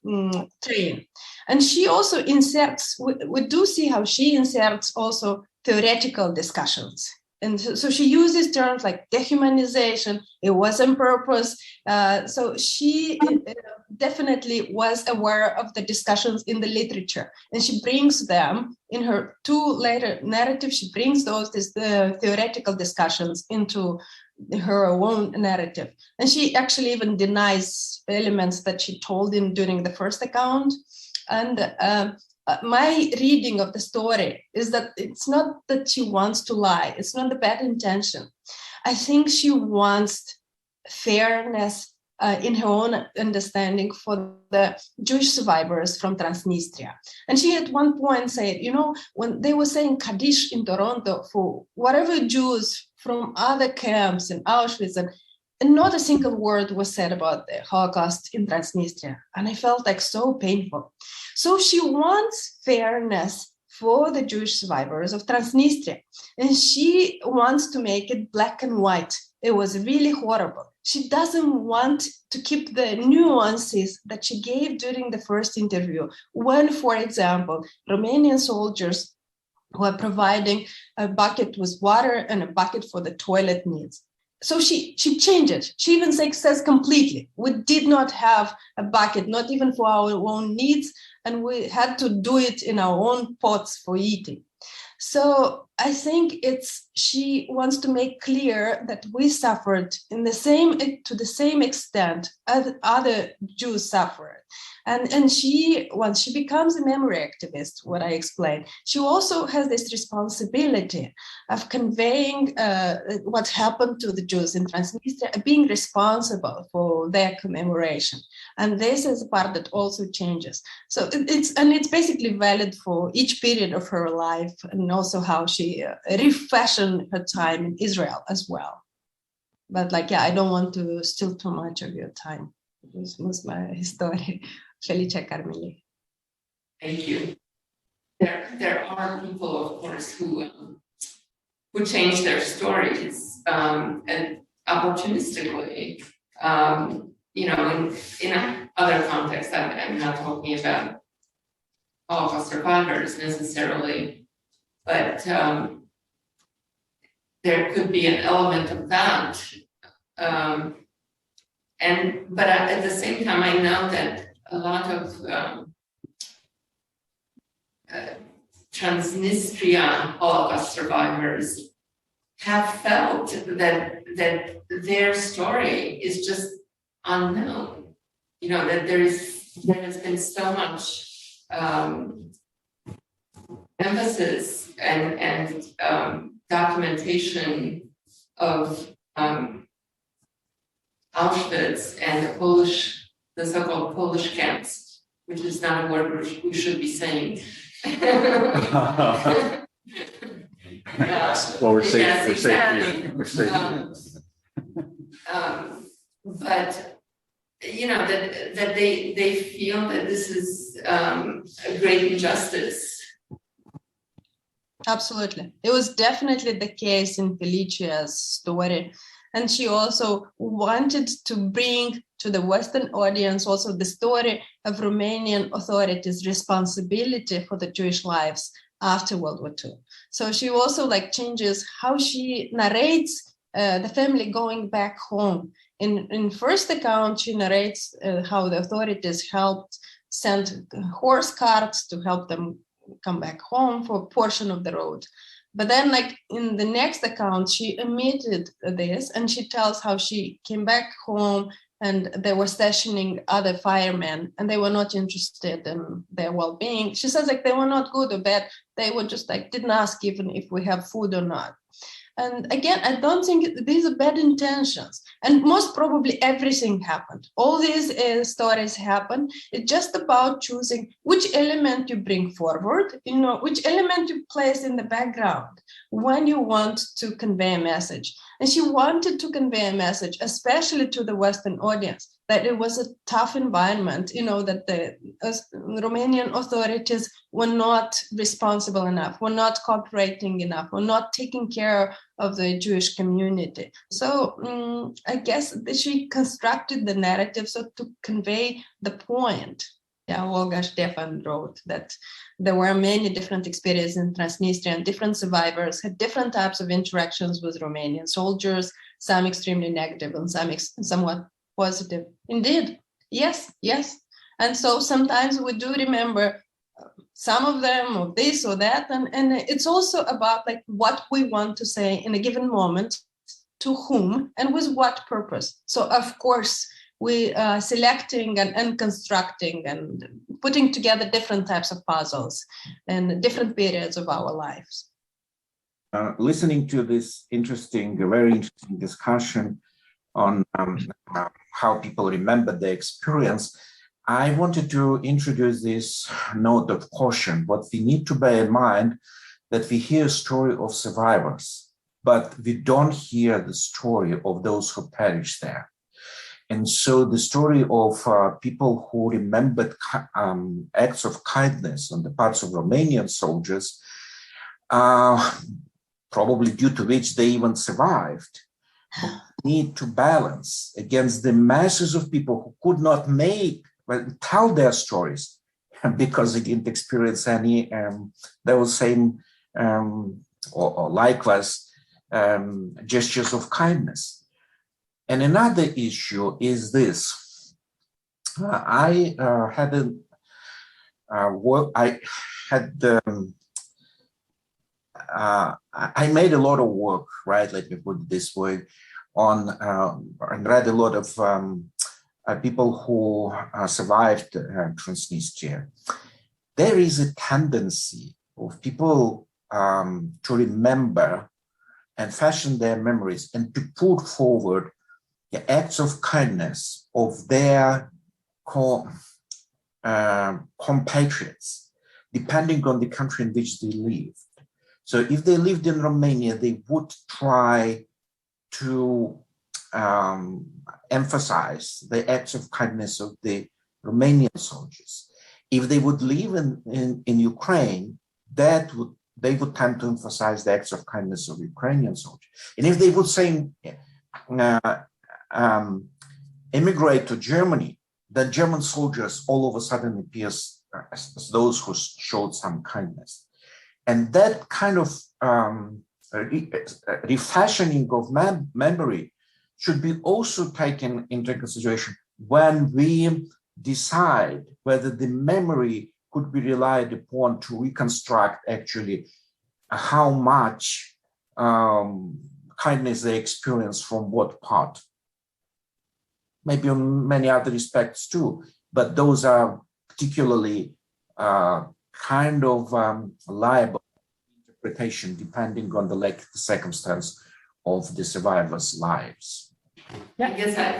train. And she also inserts, we do see how she inserts also theoretical discussions. And so she uses terms like dehumanization, it was on purpose. So she definitely was aware of the discussions in the literature, and she brings them in her two later narratives. She brings these theoretical discussions into her own narrative. And she actually even denies elements that she told in during the first account. And my reading of the story is that it's not that she wants to lie. It's not the bad intention. I think she wants fairness in her own understanding for the Jewish survivors from Transnistria. And she at one point said, you know, when they were saying Kaddish in Toronto for whatever Jews from other camps in Auschwitz, and not a single word was said about the Holocaust in Transnistria. And I felt like so painful. So she wants fairness for the Jewish survivors of Transnistria. And she wants to make it black and white. It was really horrible. She doesn't want to keep the nuances that she gave during the first interview, when, for example, Romanian soldiers were providing a bucket with water and a bucket for the toilet needs. So she changed it. She even says completely, we did not have a bucket, not even for our own needs, and we had to do it in our own pots for eating. So I think she wants to make clear that we suffered to the same extent as other Jews suffered. And she, once she becomes a memory activist, what I explained, she also has this responsibility of conveying what happened to the Jews in Transnistria, being responsible for their commemoration. And this is a part that also changes. So it's basically valid for each period of her life, and also how she refashioned her time in Israel as well. But I don't want to steal too much of your time. This was my story. Felicia Carmeli. Thank you. There are people, of course, who change their stories and opportunistically, in other contexts. I'm not talking about Holocaust survivors necessarily, but there could be an element of that. But at the same time, I know that a lot of Transnistria Holocaust survivors have felt that their story is just unknown. You know, that there has been so much emphasis and documentation of Auschwitz and the so-called Polish camps, which is not a word we should be saying. Well, we're safe. Yes, We're exactly. safe here. We're safe. But you know that they feel that this is a great injustice. Absolutely. It was definitely the case in Felicia's story. And she also wanted to bring to the Western audience also the story of Romanian authorities' responsibility for the Jewish lives after World War II. So she also changes how she narrates the family going back home. In first account, she narrates how the authorities helped send horse carts to help them come back home for a portion of the road. But then in the next account, she omitted this and she tells how she came back home and they were stationing other firemen and they were not interested in their well-being. She says they were not good or bad. They were just didn't ask even if we have food or not. And again, I don't think these are bad intentions. And most probably everything happened. All these stories happen. It's just about choosing which element you bring forward, which element you place in the background when you want to convey a message. And she wanted to convey a message, especially to the Western audience, that it was a tough environment, that the Romanian authorities were not responsible enough, were not cooperating enough, were not taking care of the Jewish community. So I guess that she constructed the narrative so to convey the point. Yeah, Olga Stefan wrote that there were many different experiences in Transnistria and different survivors had different types of interactions with Romanian soldiers, some extremely negative and some somewhat positive. Indeed, yes. And so sometimes we do remember some of them or this or that. And it's also about what we want to say in a given moment, to whom and with what purpose. So of course, we are selecting and constructing and putting together different types of puzzles and different periods of our lives. Listening to this very interesting discussion on how people remember their experience, I wanted to introduce this note of caution. What we need to bear in mind that we hear a story of survivors, but we don't hear the story of those who perished there. And so the story of people who remembered acts of kindness on the parts of Romanian soldiers, probably due to which they even survived, need to balance against the masses of people who could not tell their stories because they didn't experience any those same or likewise gestures of kindness. And another issue is this. I made a lot of work, right? Let me put it this way, on and read a lot of people who survived Transnistria. There is a tendency of people to remember and fashion their memories and to put forward the acts of kindness of their compatriots, depending on the country in which they lived. So if they lived in Romania, they would try to emphasize the acts of kindness of the Romanian soldiers. If they would live in Ukraine, they would tend to emphasize the acts of kindness of Ukrainian soldiers. And if they would say, immigrate to Germany, the German soldiers all of a sudden appears as those who showed some kindness. And that kind of refashioning of memory should be also taken into consideration when we decide whether the memory could be relied upon to reconstruct actually how much kindness they experience from what part. Maybe on many other respects too, but those are particularly kind of liable interpretation depending on the circumstance of the survivors' lives. I guess I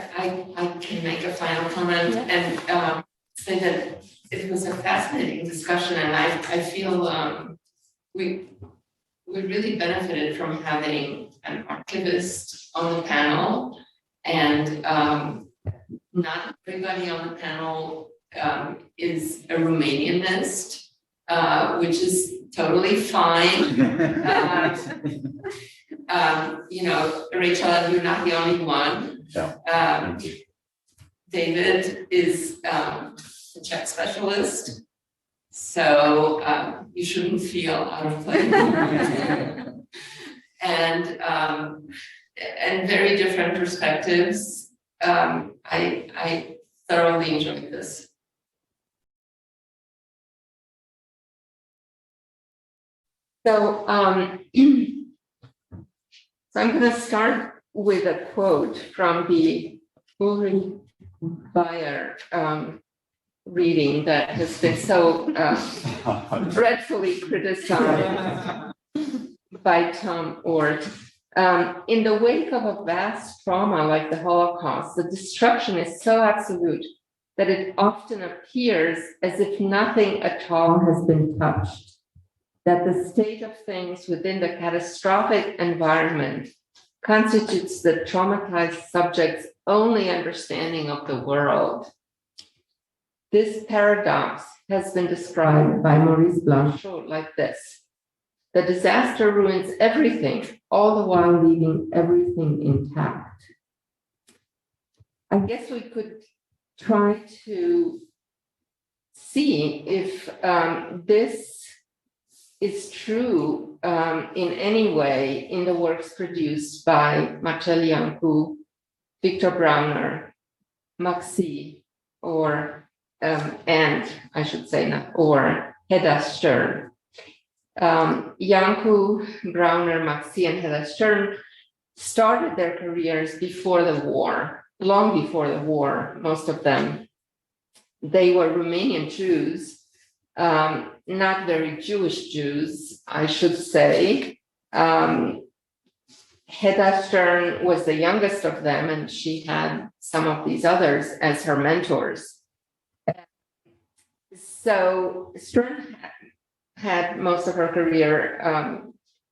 can make a final comment and say that it was a fascinating discussion, and I feel we really benefited from having an archivist on the panel, and not everybody on the panel is a Romanianist, which is totally fine. You know, Rachel, you're not the only one. No. David is a Czech specialist, so you shouldn't feel out of place. And very different perspectives. I thoroughly enjoyed this. So, so I'm going to start with a quote from the Ulrich Bayer reading that has been so dreadfully criticized by Tom Oort. In the wake of a vast trauma like the Holocaust, the destruction is so absolute that it often appears as if nothing at all has been touched, that the state of things within the catastrophic environment constitutes the traumatized subject's only understanding of the world. This paradox has been described by Maurice Blanchot like this: the disaster ruins everything, all the while leaving everything intact. I guess we could try to see if this is true in any way in the works produced by Marcel Janku, Victor Brauner, Maxi, or Hedda Stern. Janku, Brauner, Maxi, and Hedda Stern started their careers before the war, long before the war, most of them. They were Romanian Jews, not very Jewish Jews, I should say. Hedda Stern was the youngest of them, and she had some of these others as her mentors. So Stern had most of her career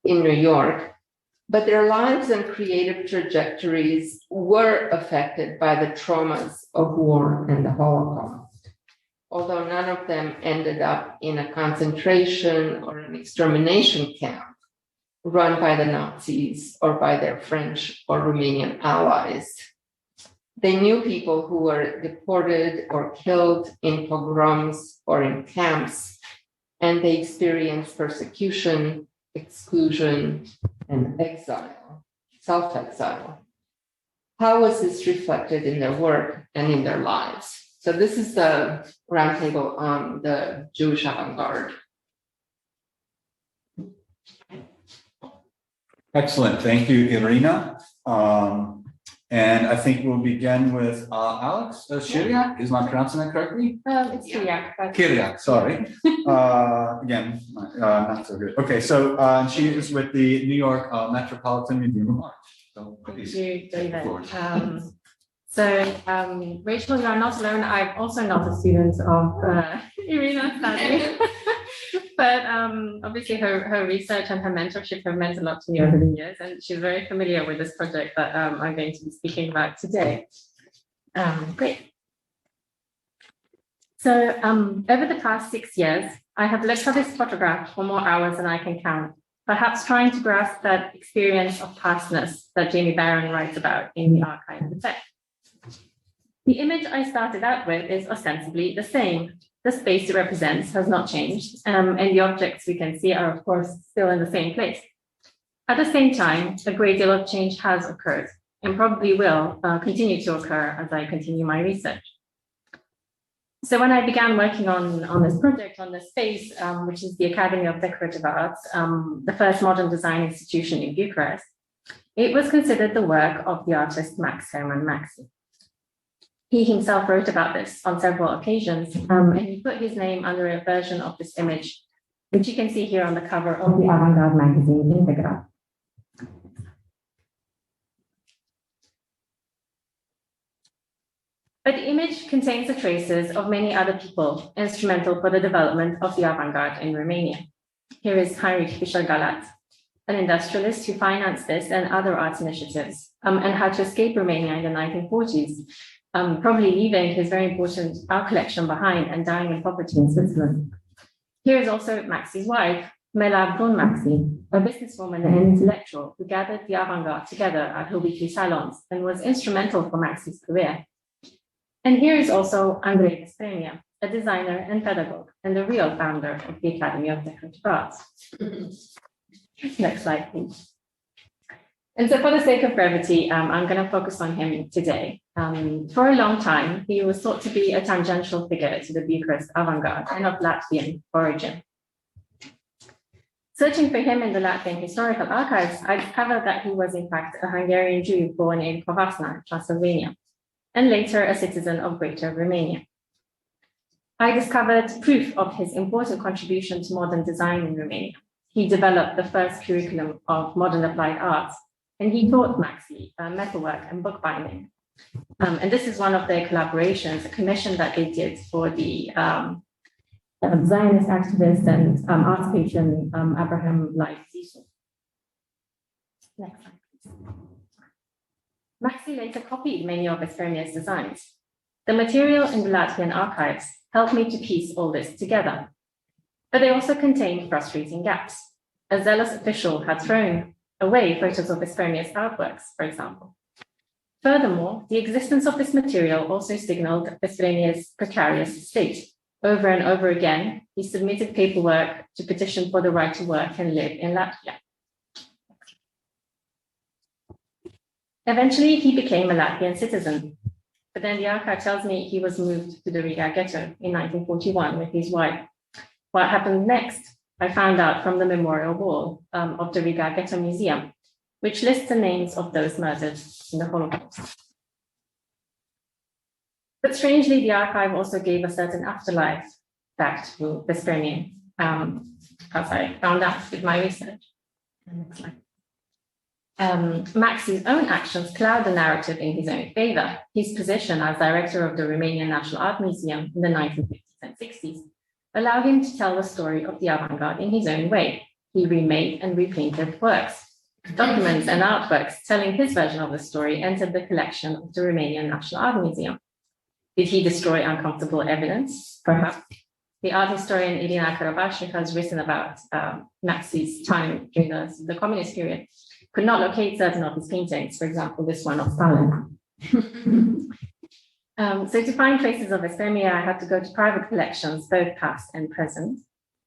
in New York, but their lives and creative trajectories were affected by the traumas of war and the Holocaust, although none of them ended up in a concentration or an extermination camp run by the Nazis or by their French or Romanian allies. They knew people who were deported or killed in pogroms or in camps, and they experienced persecution, exclusion, and exile, self-exile. How was this reflected in their work and in their lives? So this is the roundtable on the Jewish avant-garde. Excellent, thank you, Irina. And I think we'll begin with Alex Shiriak, is not pronouncing that correctly? It's Kiriak. Kiriak, sorry. Again, not so good. Okay, so she is with the New York Metropolitan Museum of Art. So please. Thank you, David. Rachel, you are not alone. I'm also not a student of Irina, sadly. But obviously her research and her mentorship have meant a lot to me over the years, and she's very familiar with this project that I'm going to be speaking about today. Great. So over the past 6 years, I have looked at this photograph for more hours than I can count, perhaps trying to grasp that experience of pastness that Jamie Barron writes about in The Archive of Effect. The image I started out with is ostensibly the same. The space it represents has not changed, and the objects we can see are, of course, still in the same place. At the same time, a great deal of change has occurred and probably will continue to occur as I continue my research. So when I began working on this project, on this space, which is the Academy of Decorative Arts, the first modern design institution in Bucharest, it was considered the work of the artist Max Hermann Maxi. He himself wrote about this on several occasions, and he put his name under a version of this image, which you can see here on the cover of the avant-garde magazine Integra. But the image contains the traces of many other people instrumental for the development of the avant-garde in Romania. Here is Heinrich Fischer-Galat, an industrialist who financed this and other arts initiatives, and had to escape Romania in the 1940s, probably leaving his very important art collection behind and dying in poverty in Switzerland. Here is also Maxi's wife, Mela Brun-Maxi, a businesswoman and intellectual who gathered the avant-garde together at her weekly salons and was instrumental for Maxi's career. And here is also Andrei Vespremia, a designer and pedagogue and the real founder of the Academy of Decorative Arts. Next slide, please. And so for the sake of brevity, I'm going to focus on him today. For a long time, he was thought to be a tangential figure to the Bucharest avant-garde and of Latvian origin. Searching for him in the Latvian historical archives, I discovered that he was in fact a Hungarian Jew born in Covasna, Transylvania, and later a citizen of Greater Romania. I discovered proof of his important contribution to modern design in Romania. He developed the first curriculum of modern applied arts, and he taught Maxi metalwork and bookbinding. And this is one of their collaborations, a commission that they did for the Zionist activist and arts patron Abraham Leib Ziesel. Next slide, please. Maxi later copied many of Vespremia's designs. The material in the Latvian archives helped me to piece all this together, but they also contained frustrating gaps. A zealous official had thrown away photos of Vespremia's artworks, for example. Furthermore, the existence of this material also signaled Vespremia's precarious state. Over and over again, he submitted paperwork to petition for the right to work and live in Latvia. Eventually, he became a Latvian citizen, but then the archive tells me he was moved to the Riga ghetto in 1941 with his wife. What happened next? I found out from the memorial wall of the Riga Ghetto Museum, which lists the names of those murdered in the Holocaust. But strangely, the archive also gave a certain afterlife back to Vespremia, as I found out with my research. Next slide. Maxi's own actions cloud the narrative in his own favor. His position as director of the Romanian National Art Museum in the 1950s and 60s allowed him to tell the story of the avant-garde in his own way. He remade and repainted works. Documents and artworks telling his version of the story entered the collection of the Romanian National Art Museum. Did he destroy uncomfortable evidence? Perhaps. The art historian Irina Karabashi has written about Maxi's time during the communist period. Could not locate certain of his paintings, for example, this one of Stalin. So to find traces of Vespremia, I had to go to private collections, both past and present.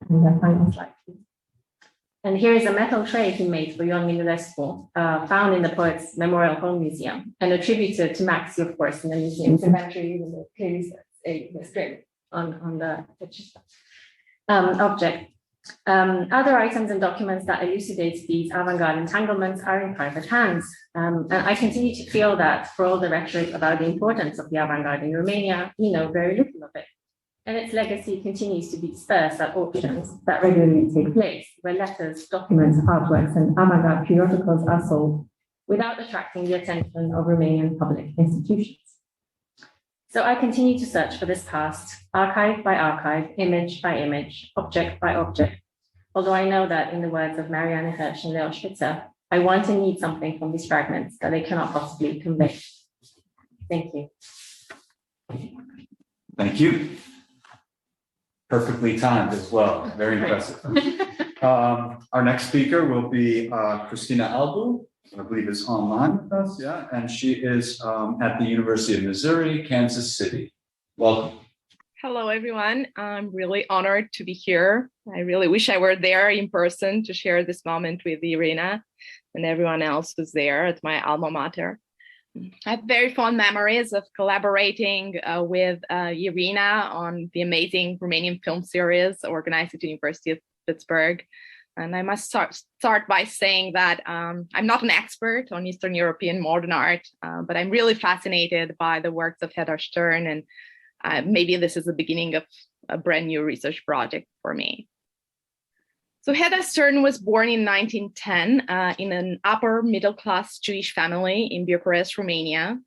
And the final slide, please. And here is a metal tray he made for Ion Minulescu, found in the Poets Memorial Home Museum, and attributed to Maxi, of course, in the museum's inventory, even though clearly says a Vespremia on the object. Other items and documents that elucidate these avant-garde entanglements are in private hands. And I continue to feel that for all the rhetoric about the importance of the avant-garde in Romania, we know very little of it. And its legacy continues to be dispersed at auctions that regularly take place, where letters, documents, artworks, and avant-garde periodicals are sold without attracting the attention of Romanian public institutions. So I continue to search for this past, archive by archive, image by image, object by object. Although I know that, in the words of Marianne Hirsch and Leo Spitzer, I want and need something from these fragments that they cannot possibly convey. Thank you. Thank you. Perfectly timed as well. Very impressive. Our next speaker will be Christina Albu. I believe is online with us, yeah, and she is at the University of Missouri, Kansas City. Welcome. Hello, everyone. I'm really honored to be here. I really wish I were there in person to share this moment with Irina and everyone else who's there at my alma mater. I have very fond memories of collaborating with Irina on the amazing Romanian film series organized at the University of Pittsburgh. And I must start by saying that I'm not an expert on Eastern European modern art, but I'm really fascinated by the works of Hedda Stern, and maybe this is the beginning of a brand new research project for me. So Hedda Stern was born in 1910 in an upper middle class Jewish family in Bucharest, Romania.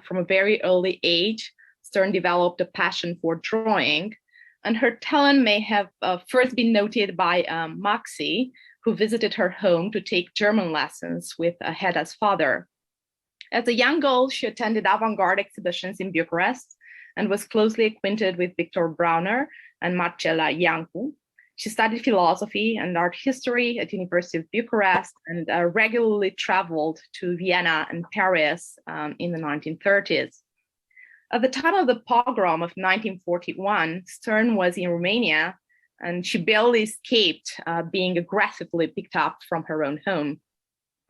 From a very early age, Stern developed a passion for drawing, and her talent may have first been noted by Maxi, who visited her home to take German lessons with Hedda's father. As a young girl, she attended avant-garde exhibitions in Bucharest and was closely acquainted with Victor Brauner and Marcela Iancu. She studied philosophy and art history at the University of Bucharest and regularly traveled to Vienna and Paris in the 1930s. At the time of the pogrom of 1941, Stern was in Romania, and she barely escaped being aggressively picked up from her own home.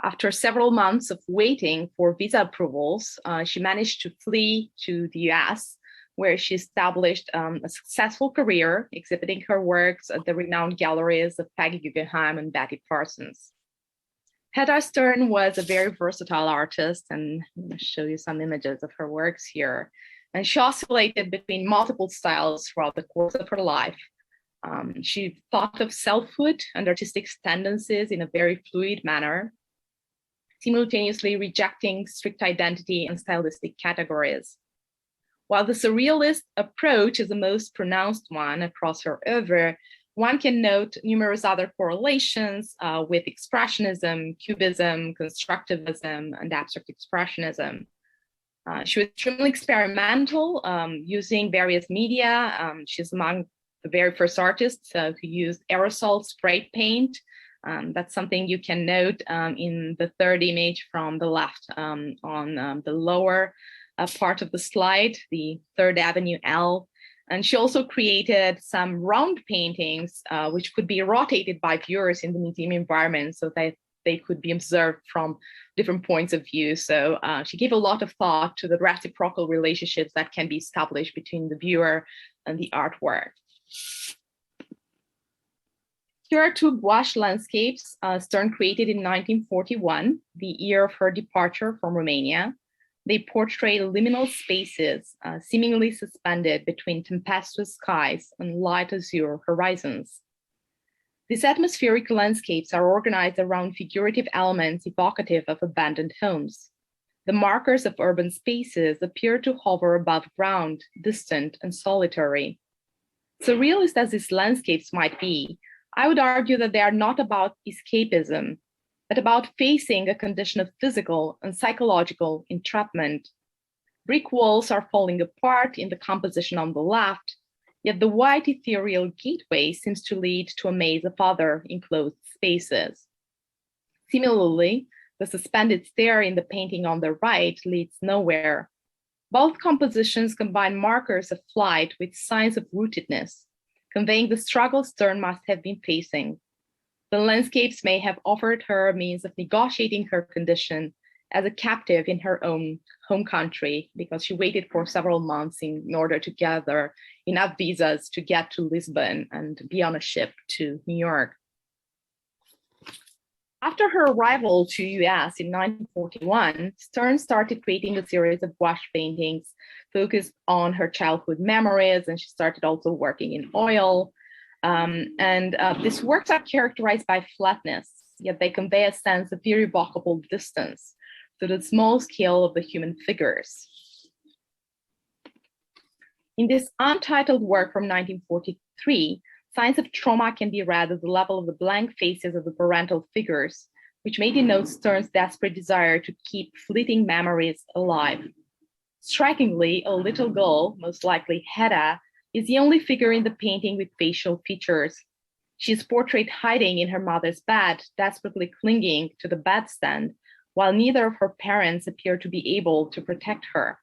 After several months of waiting for visa approvals, she managed to flee to the US, where she established a successful career exhibiting her works at the renowned galleries of Peggy Guggenheim and Betty Parsons. Hedda Stern was a very versatile artist, and I'm going to show you some images of her works here. And she oscillated between multiple styles throughout the course of her life. She thought of selfhood and artistic tendencies in a very fluid manner, simultaneously rejecting strict identity and stylistic categories. While the surrealist approach is the most pronounced one across her oeuvre, one can note numerous other correlations with Expressionism, Cubism, Constructivism, and Abstract Expressionism. She was extremely experimental, using various media. She's among the very first artists who used aerosol spray paint. That's something you can note in the third image from the left on the lower part of the slide, the Third Avenue L. And she also created some round paintings, which could be rotated by viewers in the museum environment so that they could be observed from different points of view. So she gave a lot of thought to the reciprocal relationships that can be established between the viewer and the artwork. Here are two gouache landscapes Stern created in 1941, the year of her departure from Romania. They portray liminal spaces seemingly suspended between tempestuous skies and light azure horizons. These atmospheric landscapes are organized around figurative elements evocative of abandoned homes. The markers of urban spaces appear to hover above ground, distant and solitary. Surrealist as these landscapes might be, I would argue that they are not about escapism, but about facing a condition of physical and psychological entrapment. Brick walls are falling apart in the composition on the left, yet the white ethereal gateway seems to lead to a maze of other enclosed spaces. Similarly, the suspended stair in the painting on the right leads nowhere. Both compositions combine markers of flight with signs of rootedness, conveying the struggle Stern must have been facing. The landscapes may have offered her a means of negotiating her condition as a captive in her own home country, because she waited for several months in order to gather enough visas to get to Lisbon and be on a ship to New York. After her arrival to US in 1941, Stern started creating a series of gouache paintings focused on her childhood memories, and she started also working in oil. These works are characterized by flatness, yet they convey a sense of irrevocable distance to the small scale of the human figures. In this untitled work from 1943, signs of trauma can be read at the level of the blank faces of the parental figures, which may denote Stern's desperate desire to keep fleeting memories alive. Strikingly, a little girl, most likely Hedda, is the only figure in the painting with facial features. She is portrayed hiding in her mother's bed, desperately clinging to the bedstand, while neither of her parents appear to be able to protect her.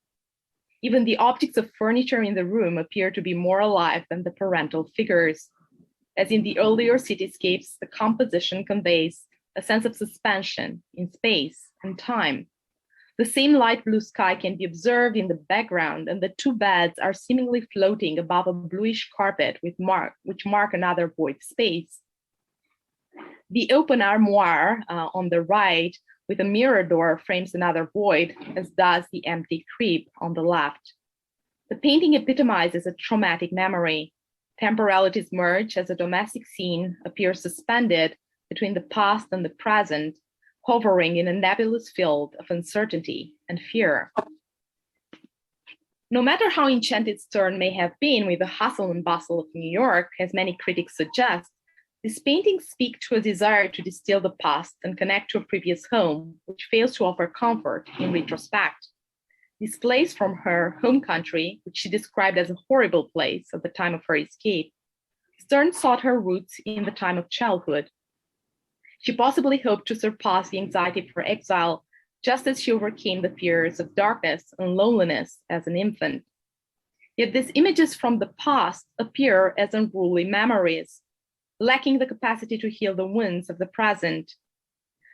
Even the objects of furniture in the room appear to be more alive than the parental figures. As in the earlier cityscapes, the composition conveys a sense of suspension in space and time. The same light blue sky can be observed in the background, and the two beds are seemingly floating above a bluish carpet which mark another void space. The open armoire on the right with a mirror door frames another void, as does the empty crib on the left. The painting epitomizes a traumatic memory. Temporalities merge as a domestic scene appears suspended between the past and the present, hovering in a nebulous field of uncertainty and fear. No matter how enchanted Stern may have been with the hustle and bustle of New York, as many critics suggest, these paintings speak to a desire to distill the past and connect to a previous home, which fails to offer comfort in retrospect. Displays from her home country, which she described as a horrible place at the time of her escape, Stern sought her roots in the time of childhood. She possibly hoped to surpass the anxiety of her exile, just as she overcame the fears of darkness and loneliness as an infant. Yet these images from the past appear as unruly memories, lacking the capacity to heal the wounds of the present.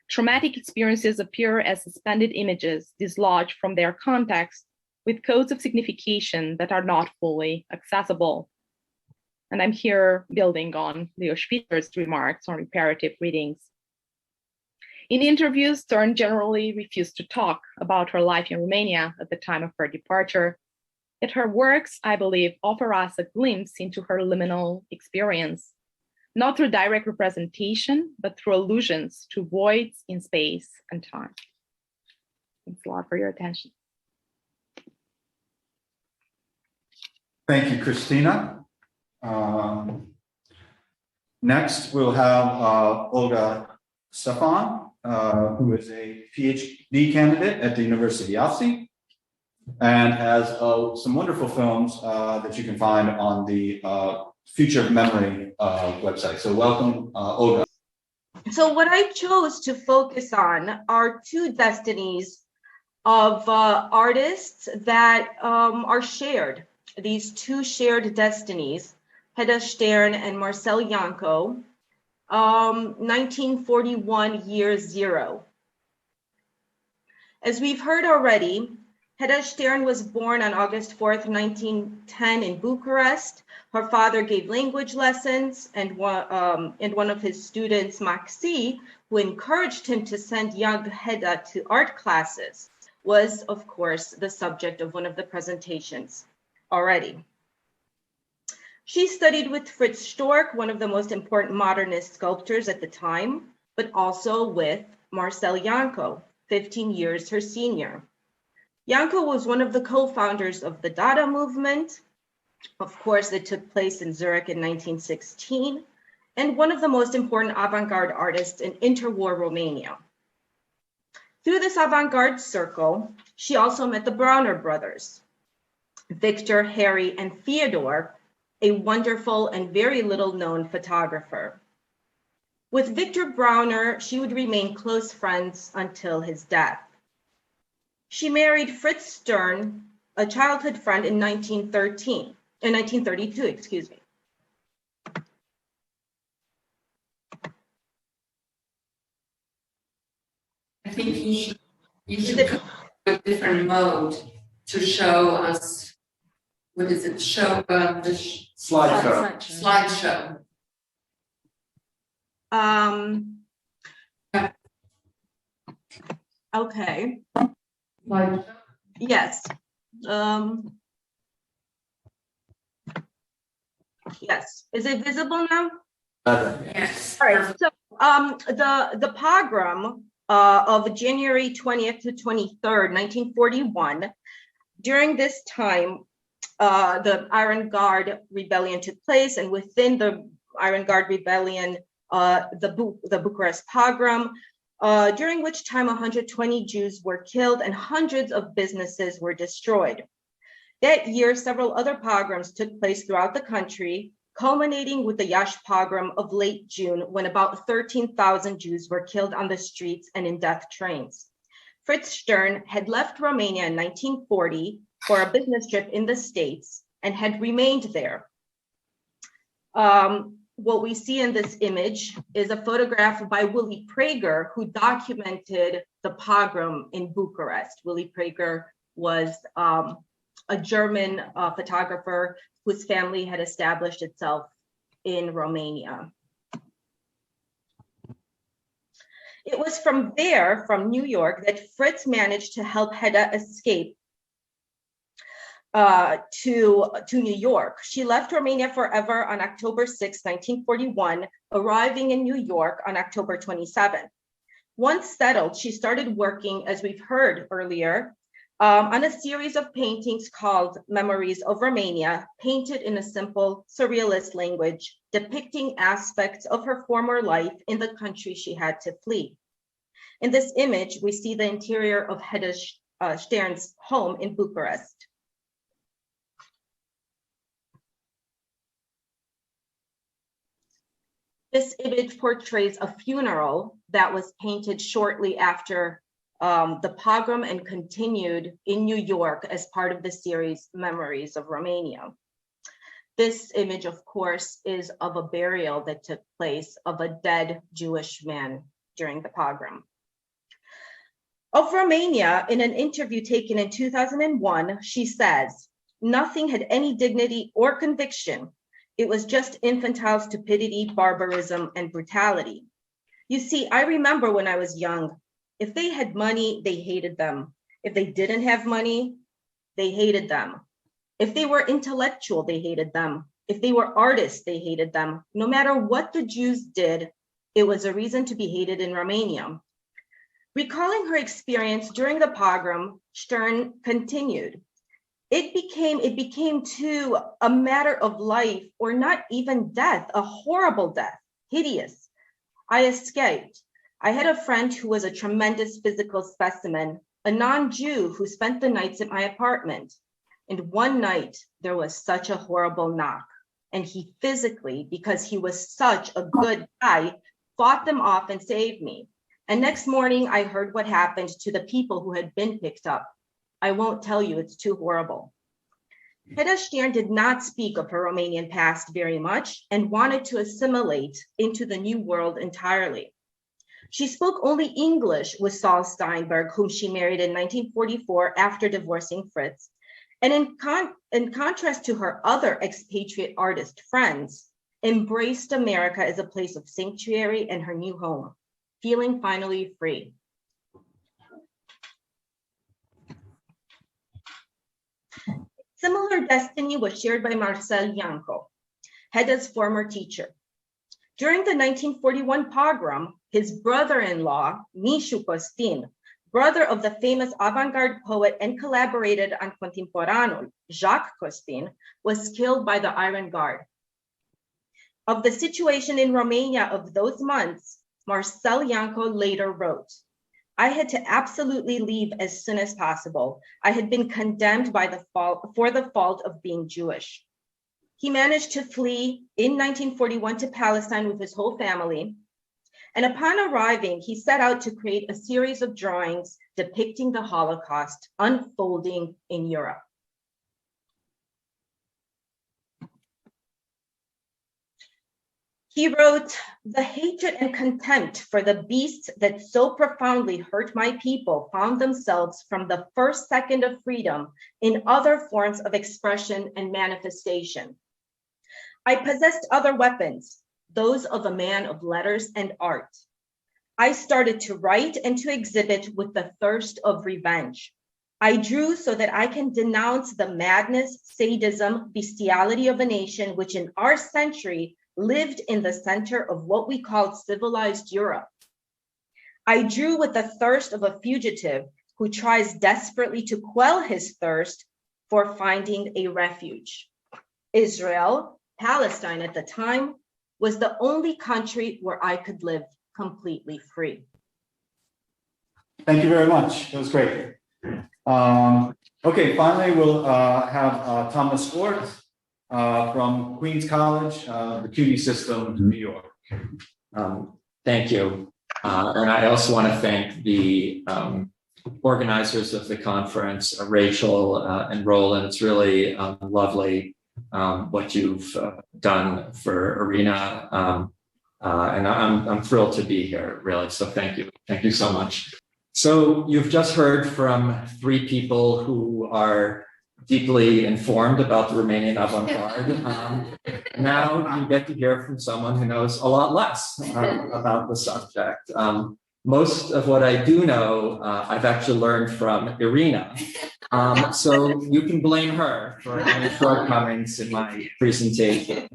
Traumatic experiences appear as suspended images dislodged from their context, with codes of signification that are not fully accessible. And I'm here building on Leo Spitter's remarks on reparative readings. In interviews, Stern generally refused to talk about her life in Romania at the time of her departure. Yet her works, I believe, offer us a glimpse into her liminal experience, not through direct representation, but through allusions to voids in space and time. Thanks a lot for your attention. Thank you, Christina. Next, we'll have Olga Stefan, who is a PhD candidate at the University of Iași and has some wonderful films that you can find on the Future of Memory website. So welcome, Olga. So what I chose to focus on are two destinies of artists that are shared. These two shared destinies, Hedda Stern and Marcel Janco, 1941 year zero. As we've heard already, Hedda Stern was born on August 4th, 1910 in Bucharest. Her father gave language lessons, and one of his students, Maxi, who encouraged him to send young Hedda to art classes, was, of course, the subject of one of the presentations already. She studied with Fritz Storck, one of the most important modernist sculptors at the time, but also with Marcel Janco, 15 years her senior. Janco was one of the co-founders of the Dada movement, of course, that took place in Zurich in 1916, and one of the most important avant-garde artists in interwar Romania. Through this avant-garde circle, she also met the Brauner brothers, Victor, Harry, and Theodore, a wonderful and very little known photographer. With Victor Brauner, she would remain close friends until his death. She married Fritz Stern, a childhood friend, in 1932, excuse me. I think you should go to a different mode to show us, what is it, show the slideshow. Okay. Yes. Yes. Is it visible now? Yes. All right. So the pogrom of January 20th to 23rd, 1941, during this time, the Iron Guard rebellion took place, and within the Iron Guard rebellion, the Bucharest pogrom, during which time 120 Jews were killed and hundreds of businesses were destroyed. That year, several other pogroms took place throughout the country, culminating with the Iași pogrom of late June, when about 13,000 Jews were killed on the streets and in death trains. Fritz Stern had left Romania in 1940 for a business trip in the States and had remained there. What we see in this image is a photograph by Willy Prager, who documented the pogrom in Bucharest. Willy Prager was a German photographer whose family had established itself in Romania. It was from there, from New York, that Fritz managed to help Hedda escape to New York. She left Romania forever on October 6, 1941, arriving in New York on October 27. Once settled, she started working, as we've heard earlier, on a series of paintings called Memories of Romania, painted in a simple surrealist language, depicting aspects of her former life in the country she had to flee. In this image, we see the interior of Hedda Stern's home in Bucharest. This image portrays a funeral that was painted shortly after the pogrom and continued in New York as part of the series Memories of Romania. This image, of course, is of a burial that took place of a dead Jewish man during the pogrom. Of Romania, in an interview taken in 2001, she says, "Nothing had any dignity or conviction. It was just infantile stupidity, barbarism, and brutality. You see, I remember when I was young, if they had money, they hated them. If they didn't have money, they hated them. If they were intellectual, they hated them. If they were artists, they hated them. No matter what the Jews did, it was a reason to be hated in Romania." Recalling her experience during the pogrom, Stern continued, It became too a matter of life or not even death, a horrible death, hideous. I escaped. I had a friend who was a tremendous physical specimen, a non-Jew who spent the nights at my apartment. And one night there was such a horrible knock, and he physically, because he was such a good guy, fought them off and saved me. And next morning I heard what happened to the people who had been picked up. I won't tell you, it's too horrible. Hedda Stern did not speak of her Romanian past very much and wanted to assimilate into the new world entirely. She spoke only English with Saul Steinberg, whom she married in 1944 after divorcing Fritz. And in contrast to her other expatriate artist friends, embraced America as a place of sanctuary and her new home, feeling finally free. Similar destiny was shared by Marcel Iancu, Hedda's former teacher. During the 1941 pogrom, his brother-in-law, Mișu Costin, brother of the famous avant-garde poet and collaborated on Contemporanul, Jacques Costin, was killed by the Iron Guard. Of the situation in Romania of those months, Marcel Iancu later wrote, I had to absolutely leave as soon as possible. I had been condemned for the fault of being Jewish. He managed to flee in 1941 to Palestine with his whole family. And upon arriving, he set out to create a series of drawings depicting the Holocaust unfolding in Europe. He wrote, the hatred and contempt for the beasts that so profoundly hurt my people found themselves from the first second of freedom in other forms of expression and manifestation. I possessed other weapons, those of a man of letters and art. I started to write and to exhibit with the thirst of revenge. I drew so that I can denounce the madness, sadism, bestiality of a nation which in our century lived in the center of what we called civilized Europe. I drew with the thirst of a fugitive who tries desperately to quell his thirst for finding a refuge. Israel, Palestine at the time, was the only country where I could live completely free. Thank you very much. That was great. Okay, finally, we'll have Thomas Ford from Queens College, the CUNY system, New York. Thank you. And I also want to thank the organizers of the conference, Rachel and Roland. It's really lovely what you've done for Arena. And I'm thrilled to be here, really. So thank you. Thank you so much. So you've just heard from three people who are deeply informed about the Romanian avant-garde. Now you get to hear from someone who knows a lot less about the subject. Most of what I do know, I've actually learned from Irina. So you can blame her for any shortcomings in my presentation.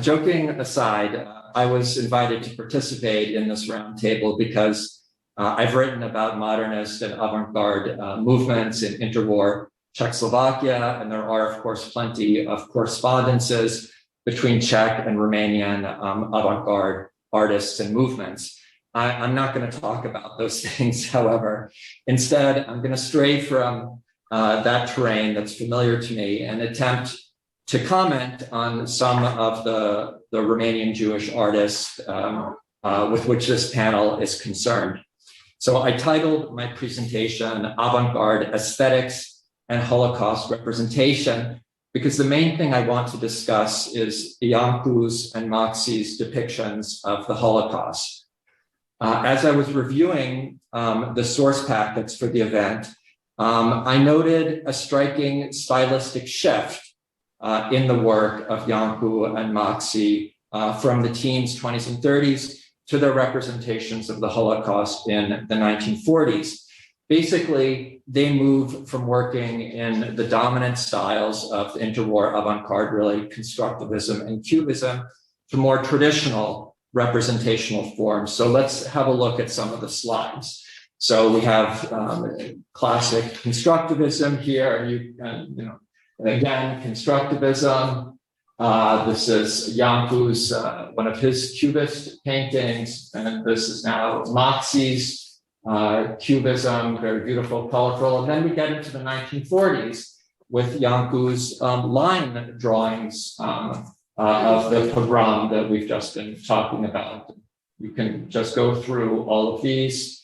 Joking aside, I was invited to participate in this roundtable because I've written about modernist and avant-garde movements in interwar Czechoslovakia, and there are, of course, plenty of correspondences between Czech and Romanian avant-garde artists and movements. I'm not going to talk about those things, however. Instead, I'm going to stray from that terrain that's familiar to me and attempt to comment on some of the Romanian Jewish artists with which this panel is concerned. So I titled my presentation Avant-Garde Aesthetics and Holocaust Representation, because the main thing I want to discuss is Iancu's and Maxi's depictions of the Holocaust. As I was reviewing the source packets for the event, I noted a striking stylistic shift in the work of Iancu and Maxi from the teens, 20s, and 30s to their representations of the Holocaust in the 1940s. Basically, they move from working in the dominant styles of the interwar avant-garde, really constructivism and cubism, to more traditional representational forms. So let's have a look at some of the slides. So we have classic constructivism here, again, constructivism. This is Iancu's, one of his cubist paintings, and this is now Maxi's cubism, very beautiful, colorful. And then we get into the 1940s with Iancu's line drawings of the pogrom that we've just been talking about. You can just go through all of these.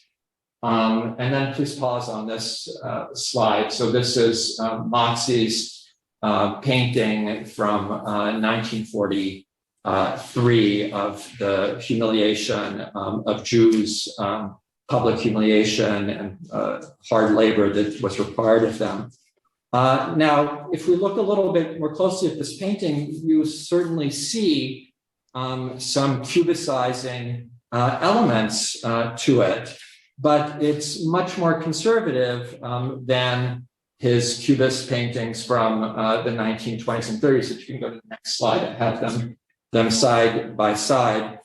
And then please pause on this slide. So this is Maxi's painting from 1943 of the humiliation of Jews, public humiliation and hard labor that was required of them. Now, if we look a little bit more closely at this painting, you certainly see some cubicizing elements to it, but it's much more conservative than his cubist paintings from the 1920s and 30s. If you can go to the next slide, I have them side by side.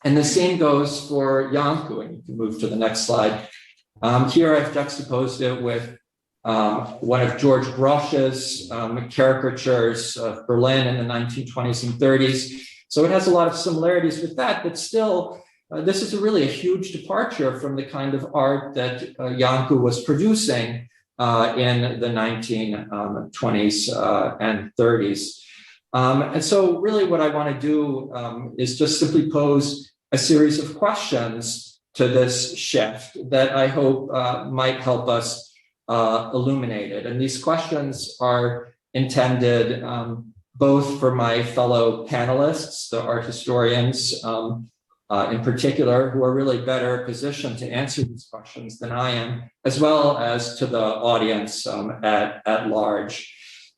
And the same goes for Iancu, and you can move to the next slide. Here I've juxtaposed it with one of George Grosch's caricatures of Berlin in the 1920s and 30s. So it has a lot of similarities with that, but still, this is really a huge departure from the kind of art that Iancu was producing in the 1920s and 30s. And so really what I want to do is just simply pose a series of questions to this shift that I hope might help us illuminate it. And these questions are intended both for my fellow panelists, the art historians in particular, who are really better positioned to answer these questions than I am, as well as to the audience at large.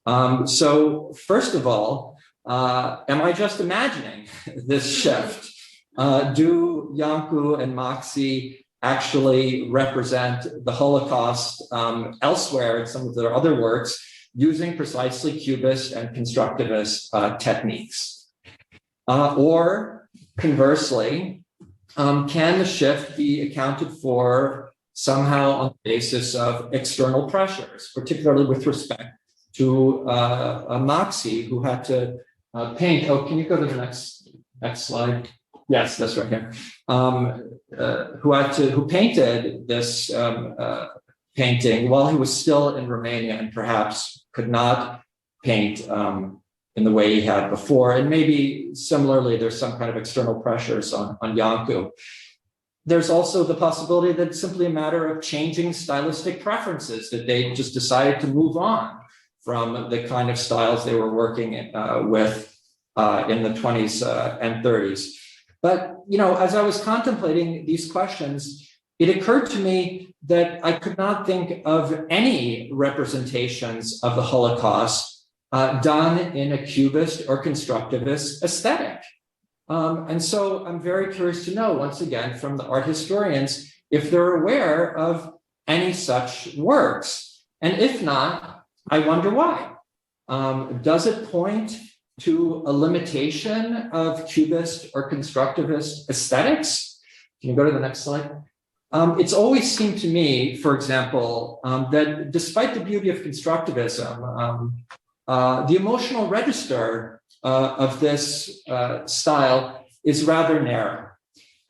So first of all, am I just imagining this shift? Do Iancu and Maxi actually represent the Holocaust elsewhere in some of their other works using precisely Cubist and constructivist techniques? Or conversely, can the shift be accounted for somehow on the basis of external pressures, particularly with respect to Maxi, who had to paint? Oh, can you go to the next slide? Yes, that's right here. Who painted this painting while he was still in Romania and perhaps could not paint in the way he had before. And maybe similarly, there's some kind of external pressures on Iancu. there's also the possibility that it's simply a matter of changing stylistic preferences, that they just decided to move on from the kind of styles they were working with in the 20s and 30s. But, you know, as I was contemplating these questions, it occurred to me that I could not think of any representations of the Holocaust done in a Cubist or constructivist aesthetic. And so I'm very curious to know, once again, from the art historians, if they're aware of any such works. And if not, I wonder why. Does it point to a limitation of Cubist or constructivist aesthetics? Can you go to the next slide? It's always seemed to me, for example, that despite the beauty of constructivism, the emotional register of this style is rather narrow.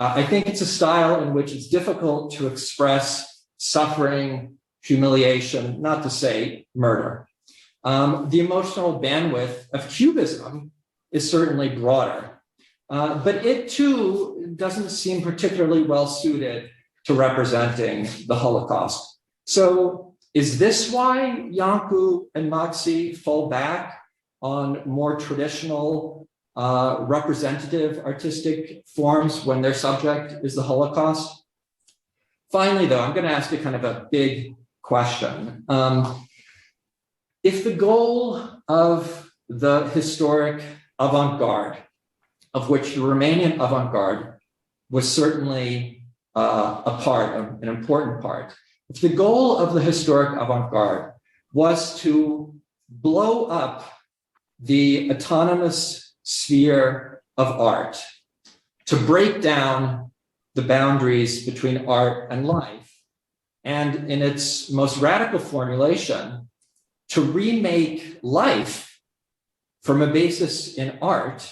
I think it's a style in which it's difficult to express suffering, humiliation, not to say murder. The emotional bandwidth of Cubism is certainly broader, but it too doesn't seem particularly well suited to representing the Holocaust. So is this why Iancu and Maxi fall back on more traditional representative artistic forms when their subject is the Holocaust? Finally, though, I'm going to ask you kind of a big question. If the goal of the historic avant-garde, of which the Romanian avant-garde was certainly a part, an important part, if the goal of the historic avant-garde was to blow up the autonomous sphere of art, to break down the boundaries between art and life, and in its most radical formulation, to remake life from a basis in art,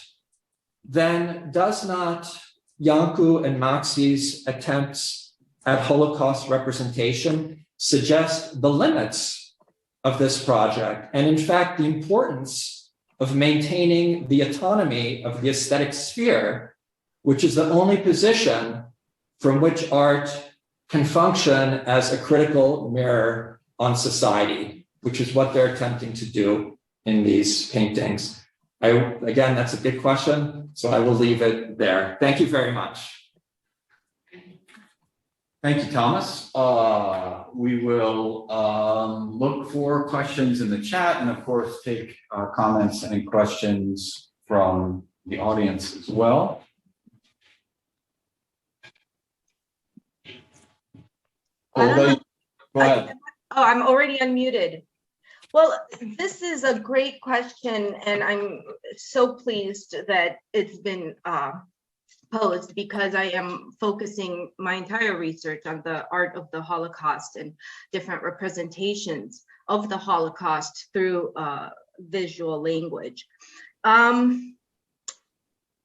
then does not Iancu and Maxi's attempts at Holocaust representation suggest the limits of this project, and in fact, the importance of maintaining the autonomy of the aesthetic sphere, which is the only position from which art can function as a critical mirror on society, which is what they're attempting to do in these paintings. Again, that's a big question, so I will leave it there. Thank you very much. Thank you, Thomas. We will look for questions in the chat and of course take comments and questions from the audience as well. Go ahead. Oh, I'm already unmuted. Well, this is a great question, and I'm so pleased that it's been posed, because I am focusing my entire research on the art of the Holocaust and different representations of the Holocaust through visual language. And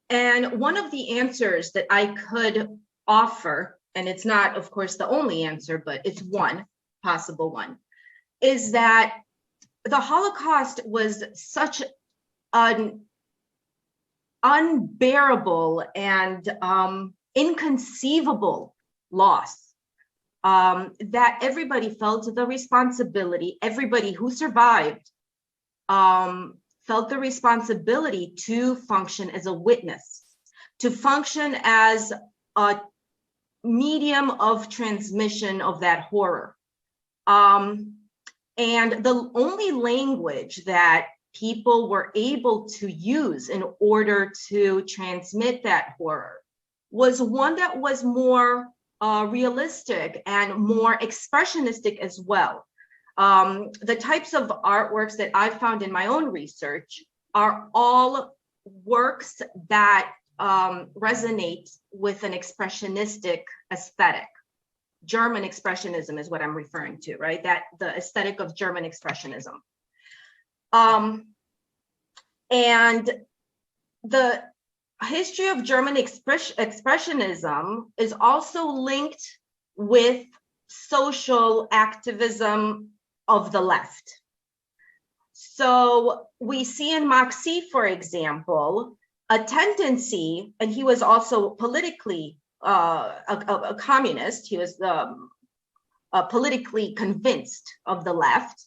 one of the answers that I could offer, and it's not, of course, the only answer, but it's one possible one, is that the Holocaust was such an unbearable and inconceivable loss that everybody felt the responsibility, everybody who survived felt the responsibility to function as a witness, to function as a medium of transmission of that horror. And the only language that people were able to use in order to transmit that horror was one that was more realistic and more expressionistic as well. The types of artworks that I found in my own research are all works that resonate with an expressionistic aesthetic. German expressionism is what I'm referring to, right? That the aesthetic of German expressionism. And the history of German expressionism is also linked with social activism of the left. So we see in Maxi, for example, a tendency, and he was also politically a communist. He was politically convinced of the left.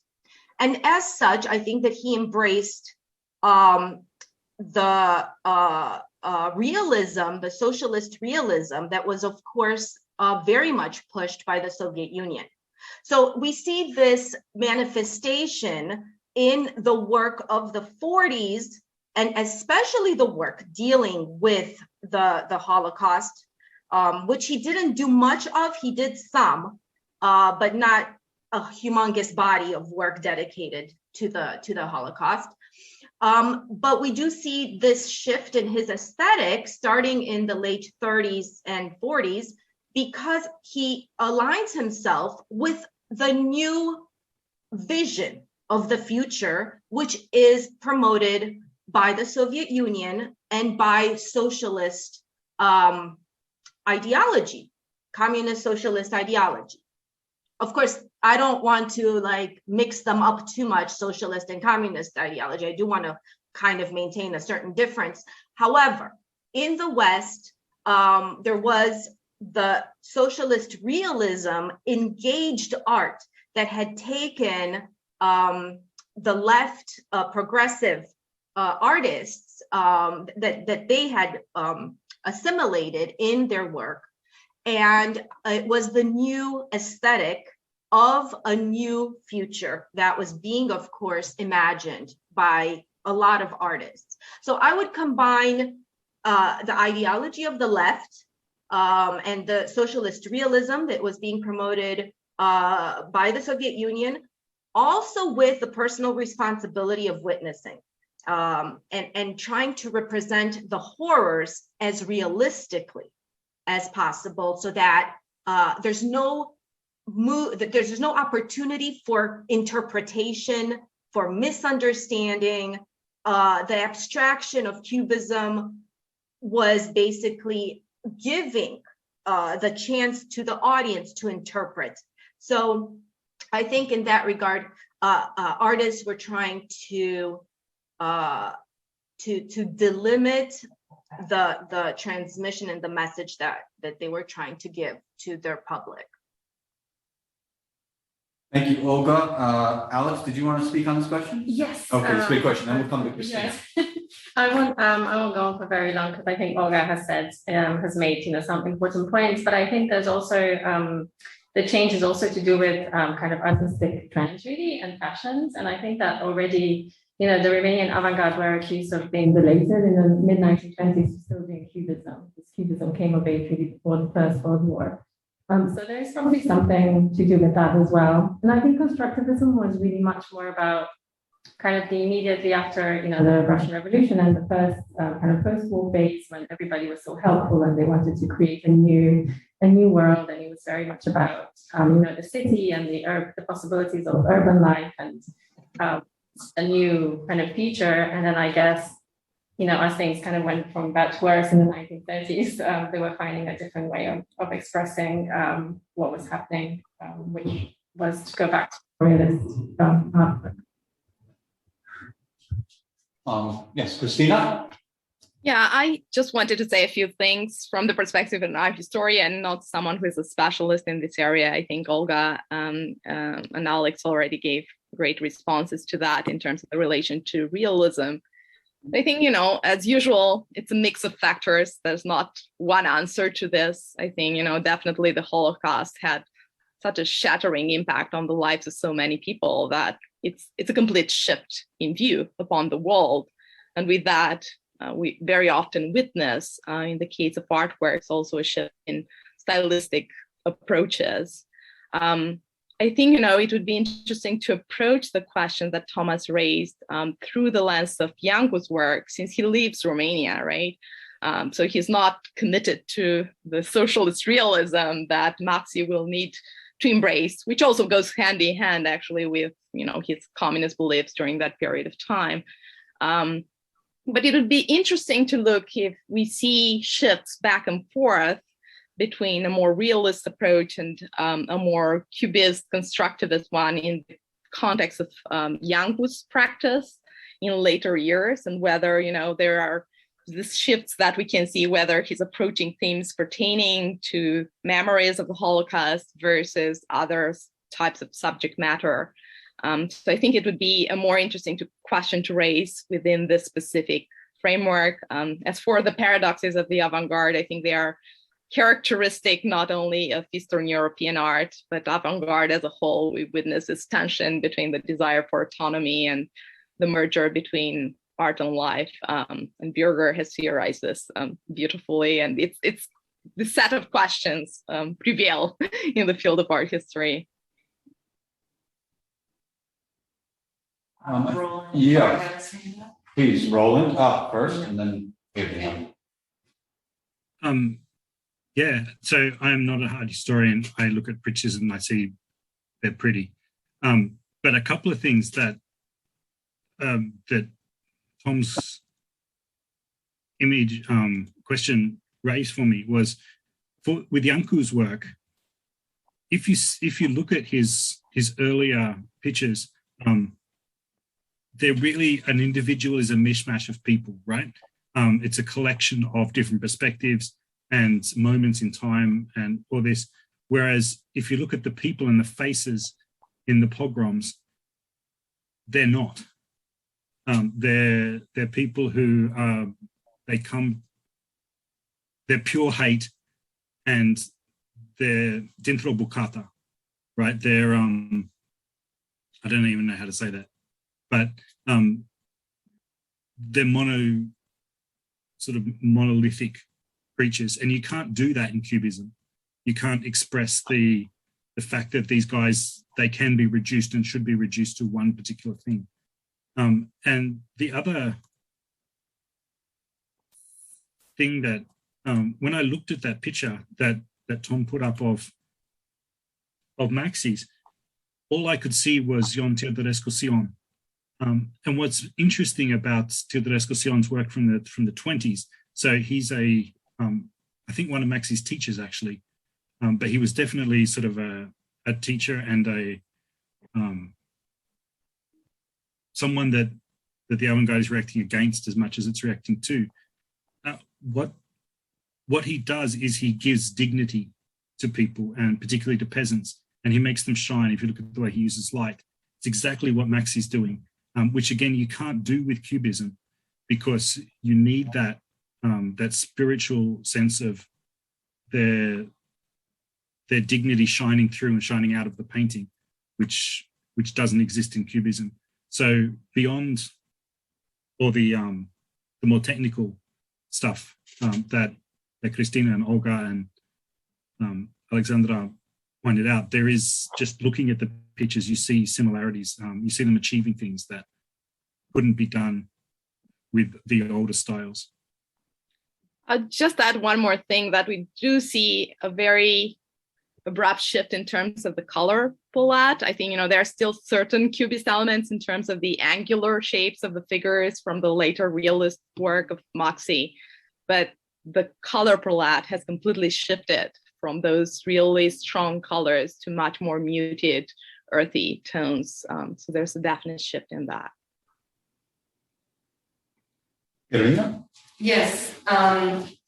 And as such, I think that he embraced the realism, the socialist realism that was, of course, very much pushed by the Soviet Union. So we see this manifestation in the work of the 40s, and especially the work dealing with the Holocaust, which he didn't do much of. He did some, but not a humongous body of work dedicated to the Holocaust. But we do see this shift in his aesthetic starting in the late 30s and 40s, because he aligns himself with the new vision of the future, which is promoted by the Soviet Union and by socialist ideology, communist socialist ideology. Of course, I don't want to mix them up too much, socialist and communist ideology. I do want to kind of maintain a certain difference. However, in the West, there was the socialist realism engaged art that had taken the left progressive artists that they had assimilated in their work. And it was the new aesthetic of a new future that was being, of course, imagined by a lot of artists. So I would combine the ideology of the left and the socialist realism that was being promoted by the Soviet Union, also with the personal responsibility of witnessing and trying to represent the horrors as realistically as possible, so that there's no opportunity for interpretation, for misunderstanding. The abstraction of Cubism was basically giving the chance to the audience to interpret. So I think in that regard, artists were trying to delimit the transmission and the message that they were trying to give to their public. Thank you, Olga. Alex, did you want to speak on this question? Yes. Okay, it's a great question. Then we'll come to Christina. Yes. I won't go on for very long, because I think Olga has made some important points. But I think there's also the change is also to do with kind of artistic trends, really, and fashions. And I think that already, the Romanian avant-garde were accused of being belated in the mid-1920s to still doing Cubism. This Cubism came of age really before the First World War. So there's probably something to do with that as well. And I think constructivism was really much more about kind of the immediately after, the Russian Revolution and the first kind of post-war phase, when everybody was so helpful and they wanted to create a new world. And it was very much about, the city and the possibilities of urban life and a new kind of future. And then I guess, as things kind of went from bad to worse in the 1930s, they were finding a different way of expressing what was happening, which was to go back to realist artwork. Yes, Christina? Yeah, I just wanted to say a few things from the perspective of an art historian, not someone who is a specialist in this area. I think Olga and Alex already gave great responses to that in terms of the relation to realism. I think, as usual, it's a mix of factors. There's not one answer to this. I think, definitely the Holocaust had such a shattering impact on the lives of so many people that it's a complete shift in view upon the world. And with that, we very often witness, in the case of artworks, also a shift in stylistic approaches. I think, it would be interesting to approach the question that Thomas raised through the lens of Iancu's work, since he leaves Romania, right? So he's not committed to the socialist realism that Maxi will need to embrace, which also goes hand in hand, actually, with, his communist beliefs during that period of time. But it would be interesting to look if we see shifts back and forth between a more realist approach and a more cubist constructivist one in the context of Iancu's practice in later years, and whether there are shifts that we can see, whether he's approaching themes pertaining to memories of the Holocaust versus other types of subject matter. So I think it would be a more interesting question to raise within this specific framework. As for the paradoxes of the avant-garde, I think they are characteristic not only of Eastern European art, but avant-garde as a whole. We witness this tension between the desire for autonomy and the merger between art and life. And Bürger has theorized this beautifully, and it's the set of questions prevail in the field of art history. Yeah, please, Roland, first, and then Vivian. Yeah, so I'm not a art historian. I look at pictures and I see they're pretty. But a couple of things that that Tom's image question raised for me was with Janku's work. If you look at his earlier pictures, they're really an individual is a mishmash of people, right? It's a collection of different perspectives and moments in time and all this. Whereas if you look at the people and the faces in the pogroms, they're not. They're people who they're pure hate, and they're dentro bucata, right? They're I don't even know how to say that, but they're sort of monolithic creatures, and you can't do that in Cubism. You can't express the fact that these guys, they can be reduced and should be reduced to one particular thing. And the other thing that when I looked at that picture that Tom put up of Maxis, all I could see was Ion Teodorescu Sion. And what's interesting about Teodorescu Sion's work from the 20s, so he's I think one of Maxi's teachers actually, but he was definitely sort of a teacher and someone that the avant-garde is reacting against as much as it's reacting to. What he does is he gives dignity to people, and particularly to peasants, and he makes them shine. If you look at the way he uses light, it's exactly what Maxi's doing, which again, you can't do with Cubism, because you need that spiritual sense of their dignity shining through and shining out of the painting, which doesn't exist in Cubism. So beyond all the more technical stuff that Christina and Olga and Alexandra pointed out, there is, just looking at the pictures, you see similarities. You see them achieving things that couldn't be done with the older styles. I'll just add one more thing, that we do see a very abrupt shift in terms of the color palette. I think, there are still certain Cubist elements in terms of the angular shapes of the figures from the later realist work of Maxi, but the color palette has completely shifted from those really strong colors to much more muted, earthy tones. So there's a definite shift in that. Irina? Yes, thank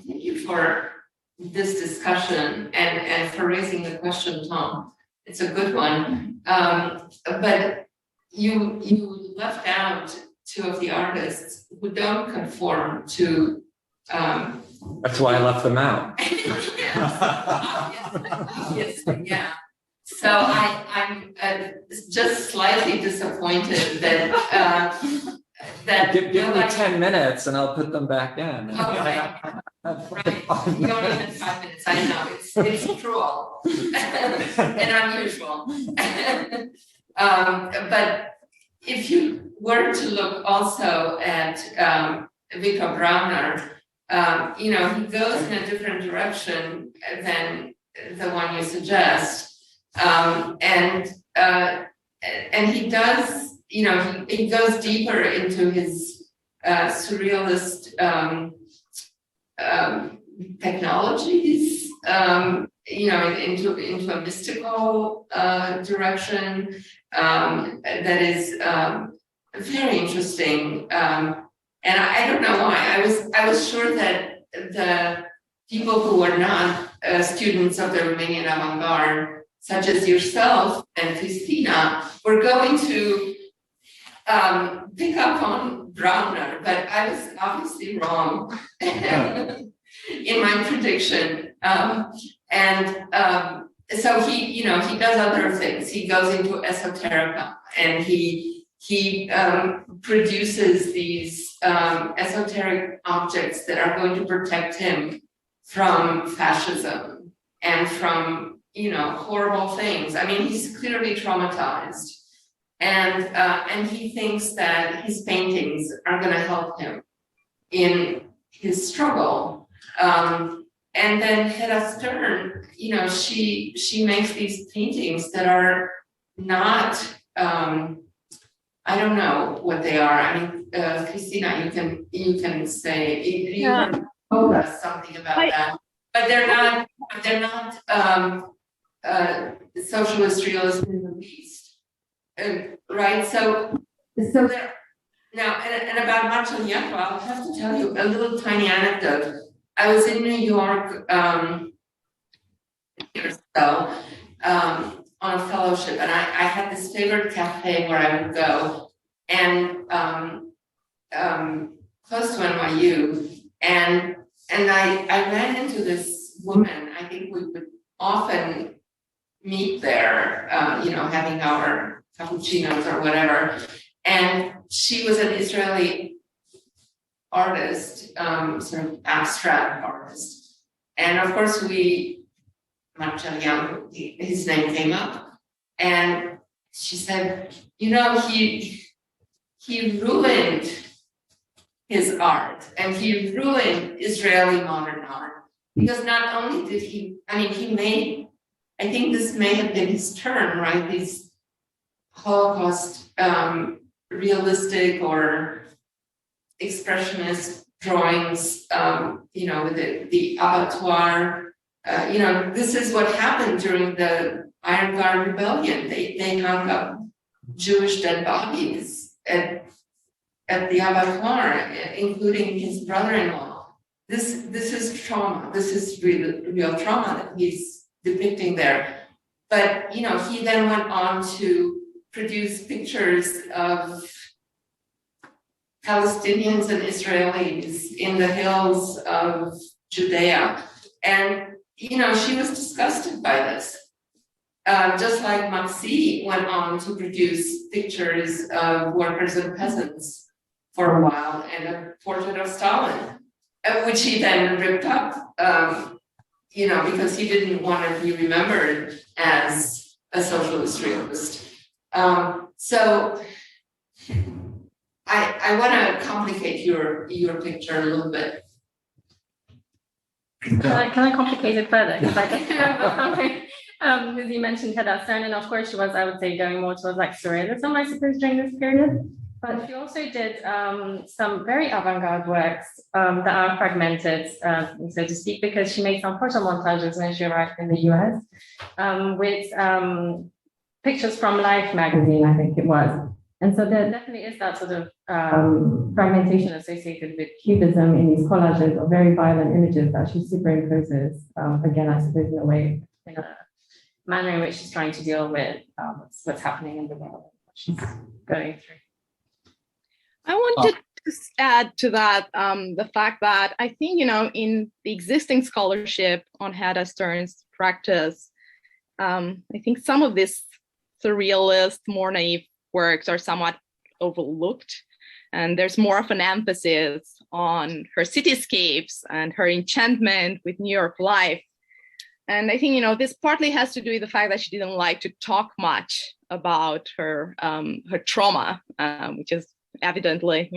you for this discussion and for raising the question, Tom. It's a good one. But you left out two of the artists who don't conform to That's why I left them out. Obviously, yeah. So I'm just slightly disappointed that Give me 10 minutes and I'll put them back in. Okay. Right. You don't even 5 minutes. I know it's cruel and unusual. But if you were to look also at Victor Brauner, he goes in a different direction than the one you suggest, and he does. He goes deeper into his surrealist technologies, into a mystical direction that is very interesting. And I don't know why. I was sure that the people who were not students of the Romanian avant-garde, such as yourself and Christina, were going to pick up on Browner, but I was obviously wrong in my prediction. So he does other things. He goes into esoterica, and he produces these esoteric objects that are going to protect him from fascism and from horrible things. I mean, he's clearly traumatized, and he thinks that his paintings are going to help him in his struggle. And then Hedda Stern, she makes these paintings that are not, I don't know what they are. I mean, Christina, you can say, you can told us something about that. But they're not socialist realism in the least, right? So there. Now, and about Marceliako, I'll have to tell you a little tiny anecdote. I was in New York years ago on a fellowship, and I had this favorite cafe where I would go, and close to NYU, and I ran into this woman. I think we would often meet there, having our cappuccinos or whatever, and she was an Israeli artist, sort of abstract artist. And of course Marcelian, his name came up, and she said, he ruined his art, and he ruined Israeli modern art, because not only did he made, I think this may have been his turn, right? These Holocaust realistic or expressionist drawings, with the abattoir. This is what happened during the Iron Guard rebellion. They hung up Jewish dead bodies at the abattoir, including his brother-in-law. This is trauma. This is real trauma that he's depicting there. But he then went on to produce pictures of Palestinians and Israelis in the hills of Judea. And, she was disgusted by this. Just like Maxi went on to produce pictures of workers and peasants for a while, and a portrait of Stalin, which he then ripped up, because he didn't want to be remembered as a socialist realist. So I want to complicate your picture a little bit. Can I complicate it further? Because I think because you mentioned Hedda Stern, and of course she was, I would say, going more towards like surrealism, I suppose, during this period. But she also did some very avant-garde works that are fragmented, so to speak, because she made some photo montages when she arrived in the US with pictures from Life magazine, I think it was. And so there definitely is that sort of fragmentation associated with Cubism in these collages of very violent images that she superimposes, again, I suppose, in a manner in which she's trying to deal with what's happening in the world, what she's going through. I wanted to add to that the fact that I think, in the existing scholarship on Hedda Stern's practice, I think some of these surrealist, more naive works are somewhat overlooked. And there's more of an emphasis on her cityscapes and her enchantment with New York life. And I think, this partly has to do with the fact that she didn't like to talk much about her trauma, which is evidently,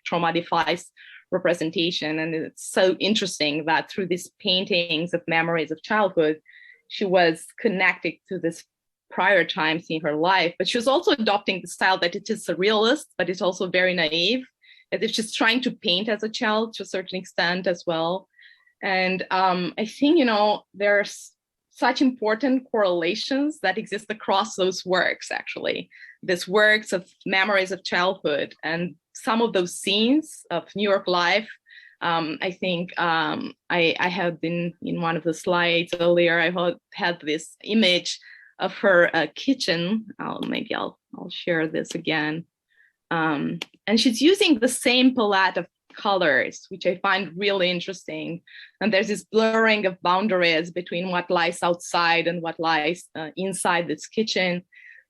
trauma defies representation. And it's so interesting that through these paintings of memories of childhood, she was connected to this prior times in her life, but she was also adopting the style that it is surrealist, but it's also very naive, as if she's trying to paint as a child to a certain extent as well. And I think, there's such important correlations that exist across those works, actually. These works of memories of childhood and some of those scenes of New York life. I think I had been in one of the slides earlier. I had this image of her kitchen. Maybe I'll share this again. And she's using the same palette of colors, which I find really interesting. And there's this blurring of boundaries between what lies outside and what lies inside this kitchen.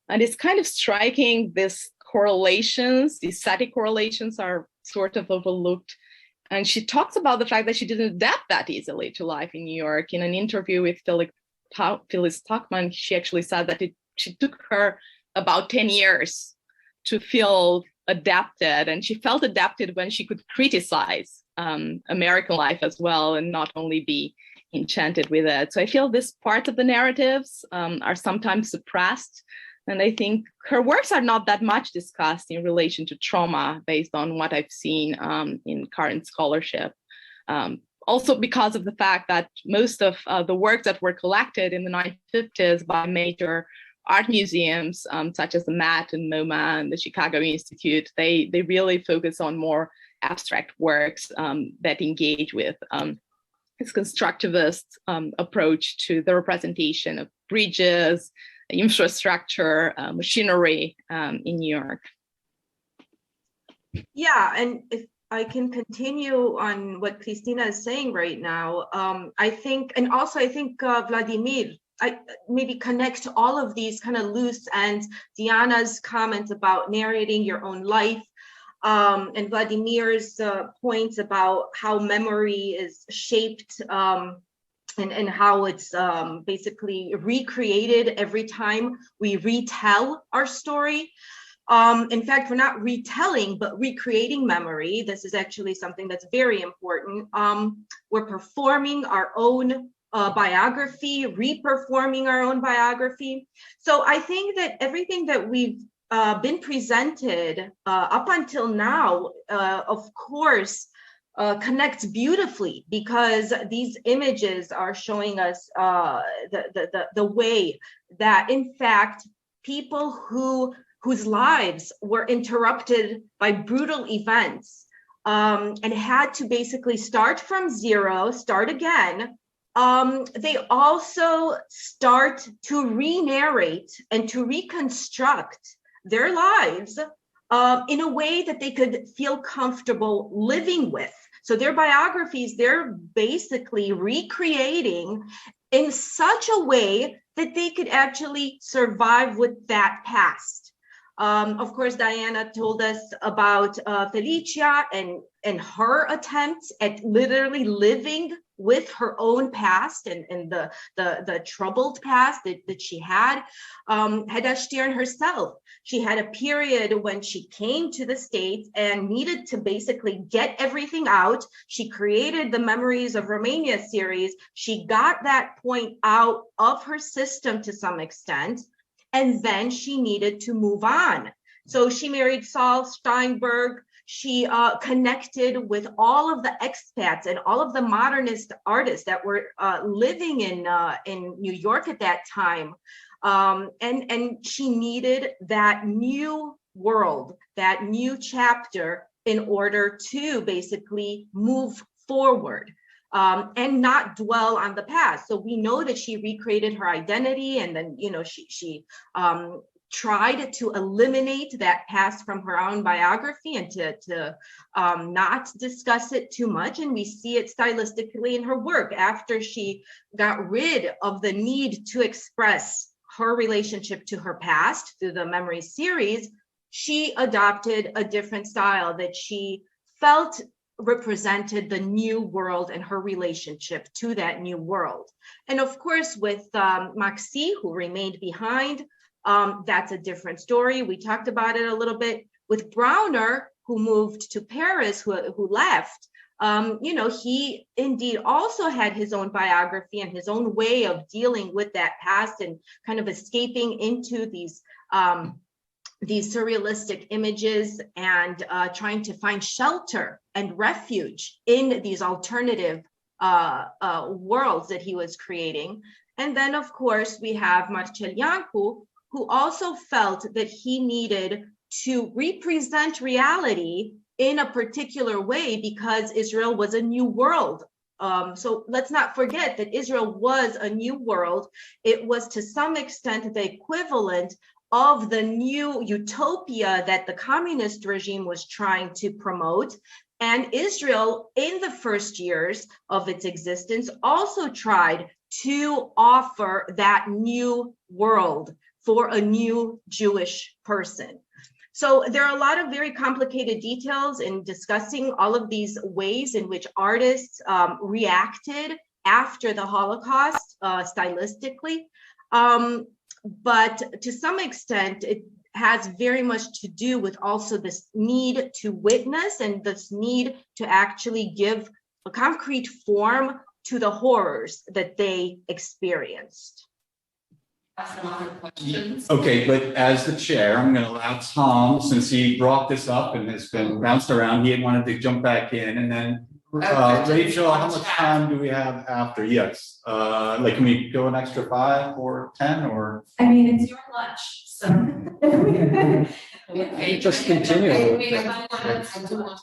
And it's kind of striking. These correlations, these static correlations are sort of overlooked. And she talks about the fact that she didn't adapt that easily to life in New York. In an interview with Phyllis Tuchman, she actually said that she took her about 10 years to feel adapted, and she felt adapted when she could criticize American life as well and not only be enchanted with it. So I feel this part of the narratives are sometimes suppressed, and I think her works are not that much discussed in relation to trauma based on what I've seen in current scholarship. Also because of the fact that most of the works that were collected in the 1950s by major art museums, such as the Met and MoMA and the Chicago Institute, they really focus on more abstract works that engage with this constructivist approach to the representation of bridges, infrastructure, machinery in New York. Yeah, and if I can continue on what Christina is saying right now, I think Vladimir, I maybe connect all of these kind of loose ends. Diana's comment about narrating your own life, and Vladimir's points about how memory is shaped and how it's basically recreated every time we retell our story. In fact, we're not retelling, but recreating memory. This is actually something that's very important. We're performing our own biography, reperforming our own biography. So I think that everything that we've been presented up until now, of course, connects beautifully, because these images are showing us the way that, in fact, people whose lives were interrupted by brutal events and had to basically start from zero, start again, they also start to re-narrate and to reconstruct their lives in a way that they could feel comfortable living with. So their biographies, they're basically recreating in such a way that they could actually survive with that past. Of course, Diana told us about Felicia and her attempts at literally living with her own past and the troubled past that she had. Hedda Stirn herself, she had a period when she came to the States and needed to basically get everything out. She created the Memories of Romania series. She got that point out of her system to some extent, and then she needed to move on. So she married Saul Steinberg. She connected with all of the expats and all of the modernist artists that were living in New York at that time. And she needed that new world, that new chapter in order to basically move forward. And not dwell on the past. So we know that she recreated her identity, and then she tried to eliminate that past from her own biography and to not discuss it too much. And we see it stylistically in her work. After she got rid of the need to express her relationship to her past through the Memory series, she adopted a different style that she felt represented the new world and her relationship to that new world. And of course, with Maxi, who remained behind, that's a different story. We talked about it a little bit. With Brauner, who moved to Paris, who left, he indeed also had his own biography and his own way of dealing with that past and kind of escaping into these surrealistic images and trying to find shelter and refuge in these alternative worlds that he was creating. And then, of course, we have Marcel Iancu, who also felt that he needed to represent reality in a particular way because Israel was a new world. So let's not forget that Israel was a new world. It was to some extent the equivalent of the new utopia that the communist regime was trying to promote. And Israel, in the first years of its existence, also tried to offer that new world for a new Jewish person. So there are a lot of very complicated details in discussing all of these ways in which artists reacted after the Holocaust stylistically. But to some extent, it has very much to do with also this need to witness and this need to actually give a concrete form to the horrors that they experienced. Okay, but as the chair, I'm going to allow Tom, since he brought this up and has been bounced around, he had wanted to jump back in, and then Rachel, how much time do we have after? Yes, like, can we go an extra 5 or 10 or? I mean, it's your lunch, so. Just continue. I do want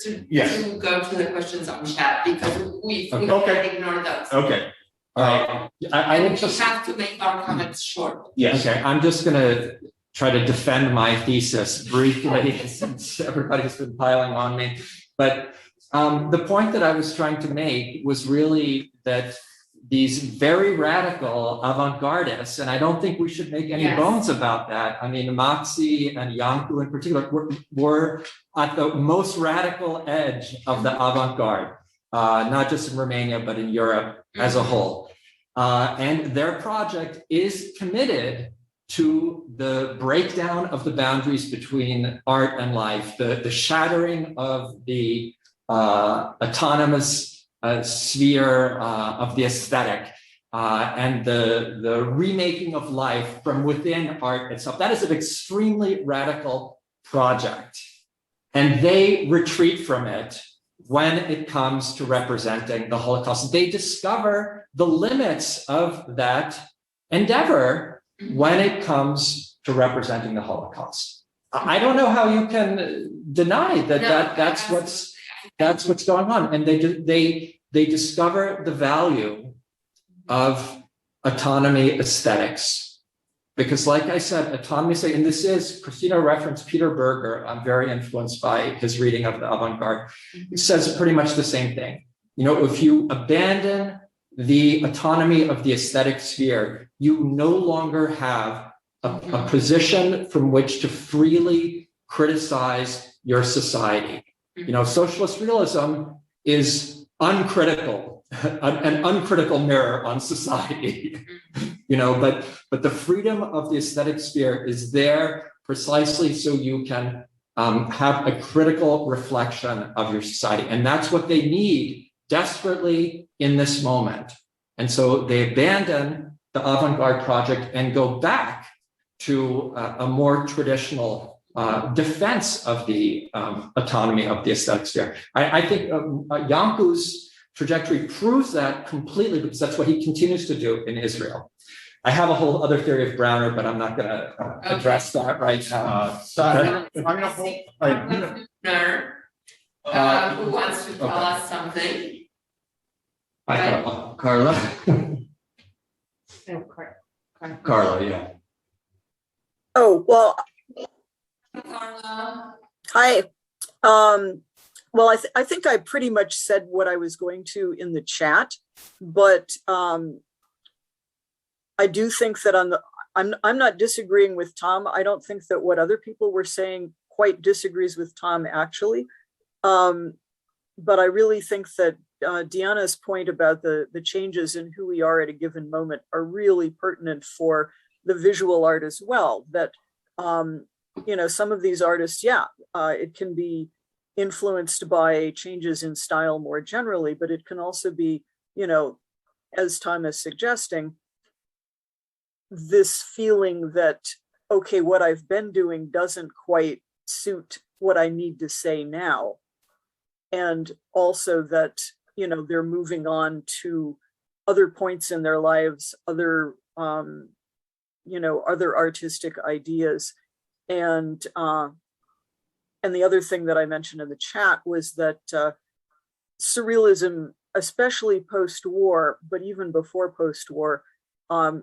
to go to the questions on chat because we ignore those. Okay. All right. I would just have to make our comments short. Yes. Okay, I'm just gonna try to defend my thesis briefly since everybody's been piling on me. But the point that I was trying to make was really that these very radical avant-gardists, and I don't think we should make any bones about that. I mean, Maxi and Iancu in particular were at the most radical edge of the avant-garde, not just in Romania, but in Europe as a whole. And their project is committed to the breakdown of the boundaries between art and life, the shattering of the autonomous sphere of the aesthetic, and the remaking of life from within art itself. That is an extremely radical project. And they retreat from it when it comes to representing the Holocaust. They discover the limits of that endeavor when it comes to representing the Holocaust. I don't know how you can deny that that's what's going on. And they discover the value of autonomy aesthetics. Because like I said, autonomy, and this is, Christina referenced Peter Berger. I'm very influenced by his reading of the avant-garde. He says pretty much the same thing. You know, if you abandon the autonomy of the aesthetic sphere, you no longer have a position from which to freely criticize your society. You know, socialist realism is uncritical, an uncritical mirror on society. You know, but the freedom of the aesthetic sphere is there precisely so you can have a critical reflection of your society. And that's what they need desperately in this moment. And so they abandon the avant-garde project and go back to a more traditional defense of the autonomy of the aesthetic sphere. I think Iancu's trajectory proves that completely because that's what he continues to do in Israel. I have a whole other theory of Browner, but I'm not going to address that right now. Who wants to tell us something? Carla. Carla, yeah. Oh, well. Carla. Hi. Well, I think I pretty much said what I was going to in the chat, but I do think that I'm not disagreeing with Tom. I don't think that what other people were saying quite disagrees with Tom actually. But I really think that Diana's point about the changes in who we are at a given moment are really pertinent for the visual art as well. That, you know, some of these artists, it can be influenced by changes in style more generally, but it can also be, you know, as Tom is suggesting, this feeling that, okay, what I've been doing doesn't quite suit what I need to say now. And also that, you know, they're moving on to other points in their lives, other other artistic ideas. And the other thing that I mentioned in the chat was that surrealism, especially post-war, but even before post-war,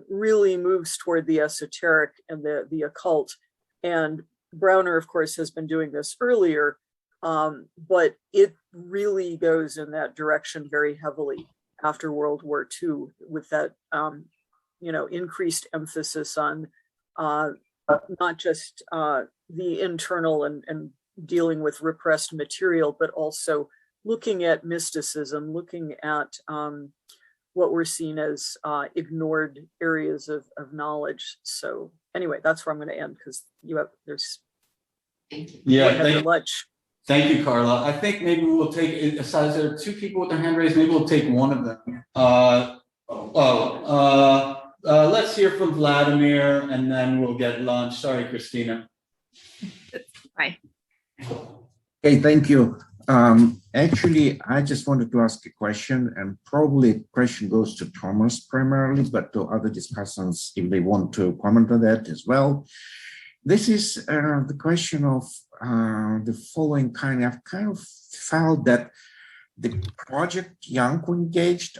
really moves toward the esoteric and the occult. And Brauner, of course, has been doing this earlier, but it really goes in that direction very heavily after World War II, with that increased emphasis on not just the internal and dealing with repressed material, but also looking at mysticism, looking at what we're seeing as ignored areas of knowledge. So anyway, that's where I'm going to end, because Thank you, Carla. I think maybe we'll take, besides there are two people with their hand raised, maybe we'll take one of them. Let's hear from Vladimir, and then we'll get lunch. Sorry, Christina. Hi. Hey, thank you. Actually, I just wanted to ask a question, and probably the question goes to Thomas primarily, but to other discussants if they want to comment on that as well. This is the question of the following kind. I've kind of felt that the project Yanko engaged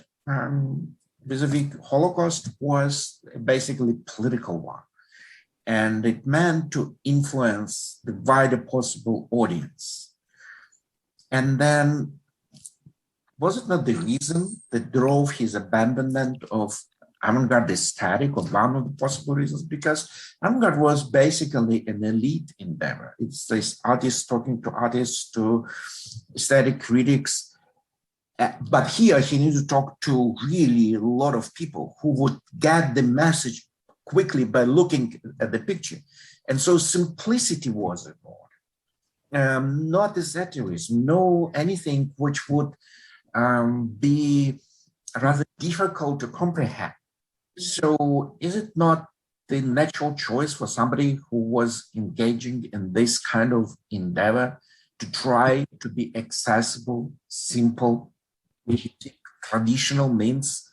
vis-a-vis Holocaust was basically a political one, and it meant to influence the wider possible audience. And then, was it not the reason that drove his abandonment of avant-garde aesthetic, or one of the possible reasons? Because avant-garde was basically an elite endeavor. It's this artists talking to artists, to aesthetic critics. But here he needed to talk to really a lot of people who would get the message quickly by looking at the picture. And so simplicity was involved. Not esotericism, no anything which would be rather difficult to comprehend. So is it not the natural choice for somebody who was engaging in this kind of endeavor to try to be accessible, simple, traditional means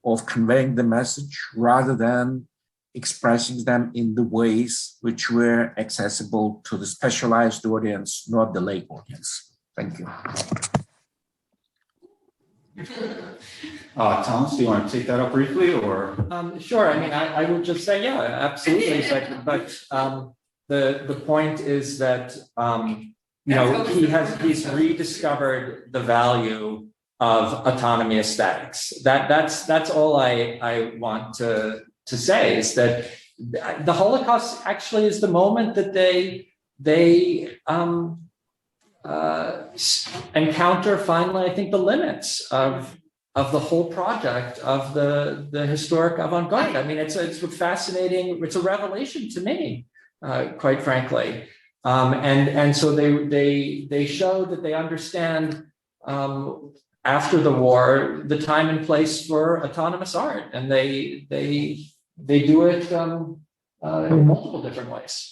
of conveying the message, rather than expressing them in the ways which were accessible to the specialized audience, not the lay audience? Thank you. Thomas, do you want to take that up briefly, or? Sure. I mean, I would just say, yeah, absolutely. But the point is that he's rediscovered the value of autonomy aesthetics. That's all I want to say, is that the Holocaust actually is the moment that they encounter finally, I think, the limits of the whole project of the historic avant-garde. I mean, it's fascinating. It's a revelation to me, quite frankly. And so they show that they understand after the war the time and place for autonomous art, and they do it in multiple different ways.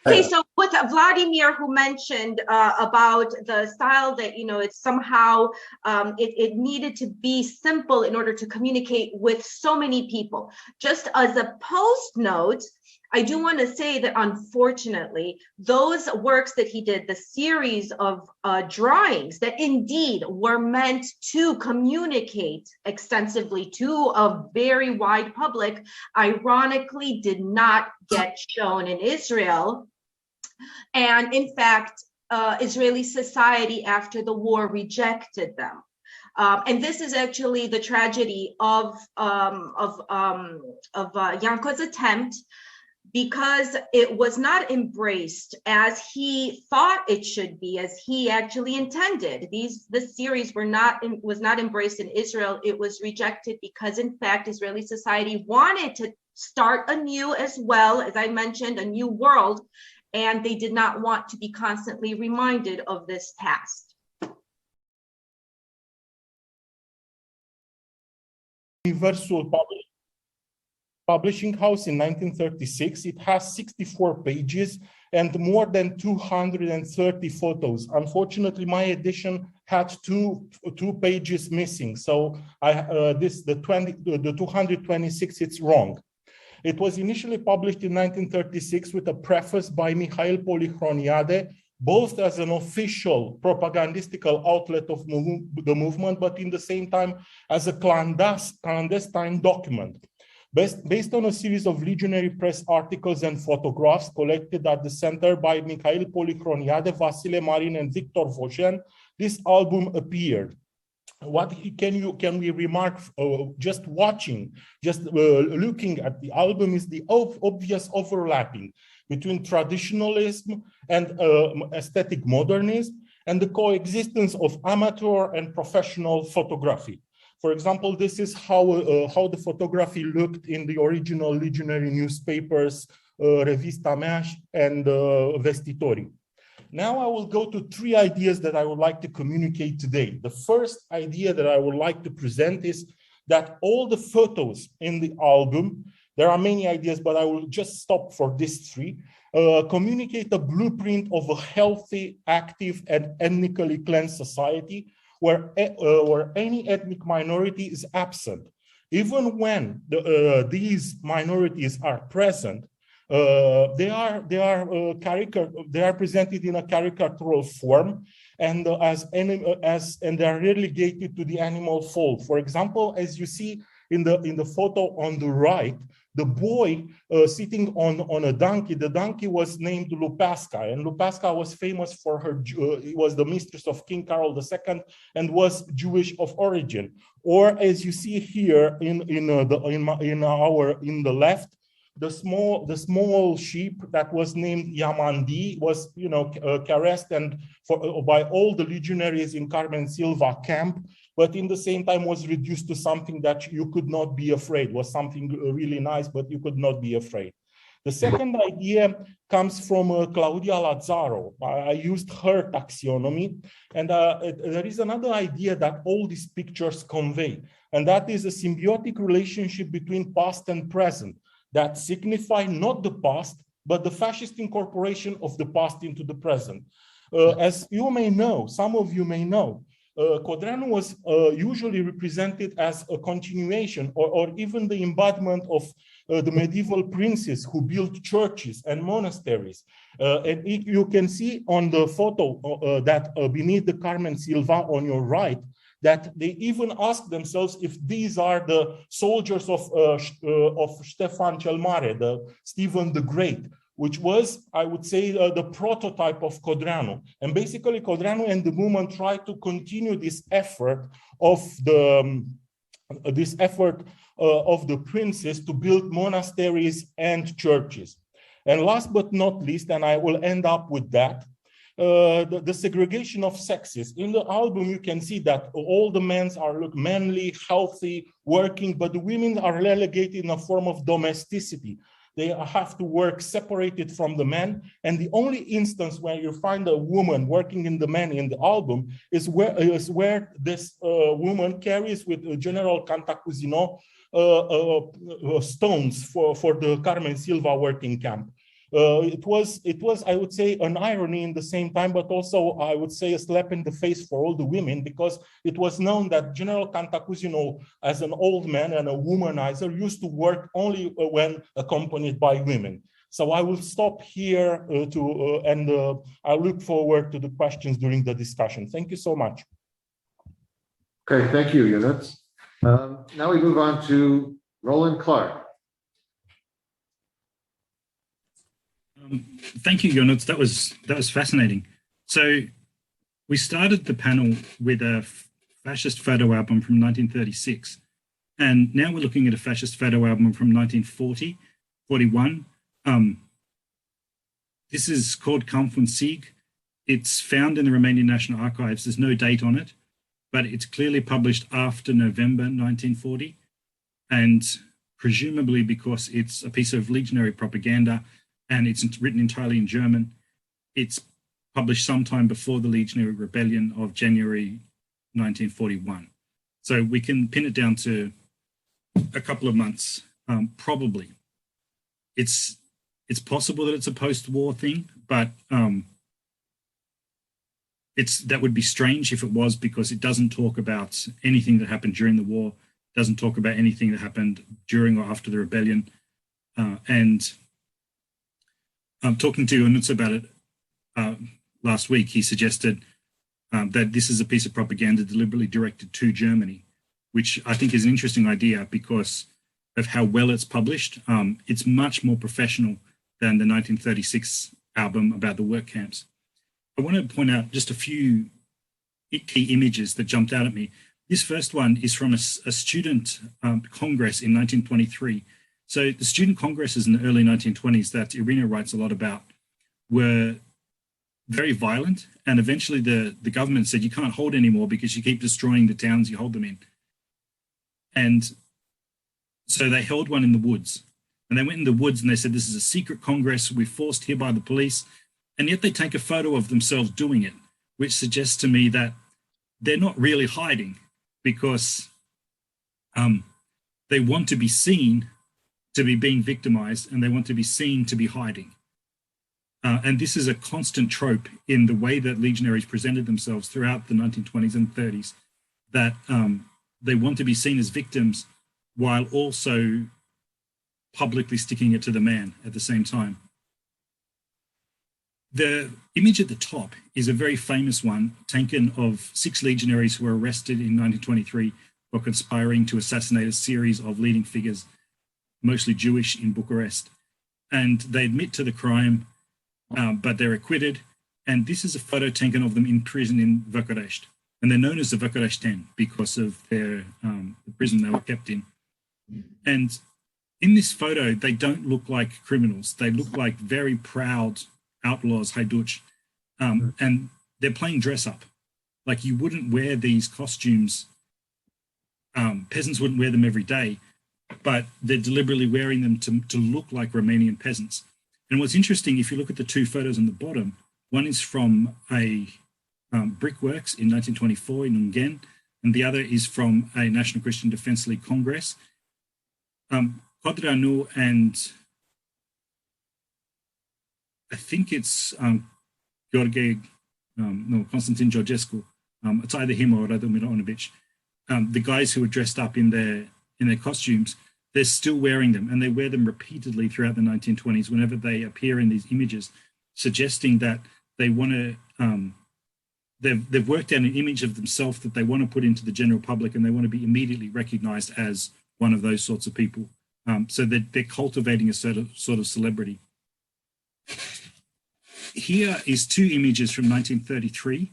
Okay, so with Vladimir, who mentioned about the style that, it's somehow, it needed to be simple in order to communicate with so many people. Just as a post note, I do want to say that unfortunately, those works that he did, the series of drawings that indeed were meant to communicate extensively to a very wide public, ironically did not get shown in Israel. And in fact, Israeli society after the war rejected them. And this is actually the tragedy of Yanko's attempt, because it was not embraced as he thought it should be, as he actually intended. This series was not embraced in Israel. It was rejected because, in fact, Israeli society wanted to start anew, as well, as I mentioned, a new world, and they did not want to be constantly reminded of this past. Universal Publishing House in 1936. It has 64 pages and more than 230 photos. Unfortunately, my edition had two pages missing, so the 226, it's wrong. It was initially published in 1936 with a preface by Mikhail Polychroniade, both as an official propagandistical outlet of the movement, but in the same time as a clandestine document. Based on a series of legionary press articles and photographs collected at the center by Mikhail Polychroniade, Vasile Marin, and Victor Voșan, this album appeared. What can we remark just watching, looking at the album is the obvious overlapping between traditionalism and aesthetic modernism and the coexistence of amateur and professional photography. For example, this is how the photography looked in the original legionary newspapers, Revista Mea and Vestitori. Now I will go to three ideas that I would like to communicate today. The first idea that I would like to present is that all the photos in the album, there are many ideas, but I will just stop for these three, communicate a blueprint of a healthy, active, and ethnically cleansed society where any ethnic minority is absent. Even when these minorities are present, they are presented in a caricatural form, and and they are relegated to the animal fold. For example, as you see in the photo on the right, the boy sitting on a donkey. The donkey was named Lupeasca, and Lupeasca was famous for her. Was the mistress of King Carol II and was Jewish of origin. Or as you see here in the left, the small sheep that was named Yamandi was caressed and by all the legionaries in Carmen Silva camp, but in the same time was reduced to something that you could not be afraid, was something really nice, but you could not be afraid. The second idea comes from Claudia Lazzaro. I used her taxonomy, and there is another idea that all these pictures convey, and that is a symbiotic relationship between past and present that signify not the past, but the fascist incorporation of the past into the present. As you may know, some of you may know, Codreanu was usually represented as a continuation or even the embodiment of the medieval princes who built churches and monasteries. And you can see on the photo that beneath the Carmen Silva on your right, that they even ask themselves if these are the soldiers of Ștefan cel Mare, the Stephen the Great, which was, I would say, the prototype of Codreanu. And basically, Codreanu and the movement tried to continue this effort of the princes to build monasteries and churches. And last but not least, and I will end up with that, the segregation of sexes. In the album, you can see that all the men are manly, healthy, working, but the women are relegated in a form of domesticity. They have to work separated from the men. And the only instance where you find a woman working in the men in the album is where this woman carries with General Cantacuzino stones for the Carmen Silva working camp. It was, I would say, an irony in the same time, but also, I would say, a slap in the face for all the women, because it was known that General Cantacuzino, as an old man and a womanizer, used to work only when accompanied by women. So I will stop here and I look forward to the questions during the discussion. Thank you so much. Okay, thank you, Ionuț. Now we move on to Roland Clark. Thank you, Ionuț. That was fascinating. So we started the panel with a fascist photo album from 1936, and now we're looking at a fascist photo album from 1940, 41. This is called Kampf und Sieg. It's found in the Romanian National Archives. There's no date on it, but it's clearly published after November 1940, and presumably because it's a piece of legionary propaganda and it's written entirely in German, it's published sometime before the Legionary Rebellion of January 1941. So we can pin it down to a couple of months, probably. It's possible that it's a post-war thing, but that would be strange if it was, because it doesn't talk about anything that happened during the war, doesn't talk about anything that happened during or after the rebellion. And I'm talking to Onutz about it last week. He suggested that this is a piece of propaganda deliberately directed to Germany, which I think is an interesting idea because of how well it's published. It's much more professional than the 1936 album about the work camps. I want to point out just a few key images that jumped out at me. This first one is from a student congress in 1923. So the student congresses in the early 1920s that Irina writes a lot about were very violent, and eventually the government said you can't hold anymore because you keep destroying the towns you hold them in. And so they held one in the woods, and they went in the woods and they said, this is a secret congress, we're forced here by the police, and yet they take a photo of themselves doing it, which suggests to me that they're not really hiding because they want to be seen to be being victimized, and they want to be seen to be hiding. And this is a constant trope in the way that legionaries presented themselves throughout the 1920s and 30s, that they want to be seen as victims while also publicly sticking it to the man at the same time. The image at the top is a very famous one taken of 6 legionaries who were arrested in 1923 for conspiring to assassinate a series of leading figures, mostly Jewish, in Bucharest. And they admit to the crime, but they're acquitted. And this is a photo taken of them in prison in Bucharest. And they're known as the Bucharest 10 because of their the prison they were kept in. And in this photo, they don't look like criminals. They look like very proud outlaws, haiduch, and they're playing dress up. Like, you wouldn't wear these costumes. Peasants wouldn't wear them every day, but they're deliberately wearing them to look like Romanian peasants. And what's interesting, if you look at the 2 photos on the bottom, one is from a brickworks in 1924 in Ungen, and the other is from a National Christian Defence League Congress. Codreanu and I think it's Constantin Georgescu. It's either him or Radu Mironovic. The guys who are dressed up in their costumes, they're still wearing them, and they wear them repeatedly throughout the 1920s whenever they appear in these images, suggesting that they want to, they've worked out an image of themselves that they want to put into the general public, and they want to be immediately recognized as one of those sorts of people. So they're cultivating a sort of celebrity. Here is 2 images from 1933.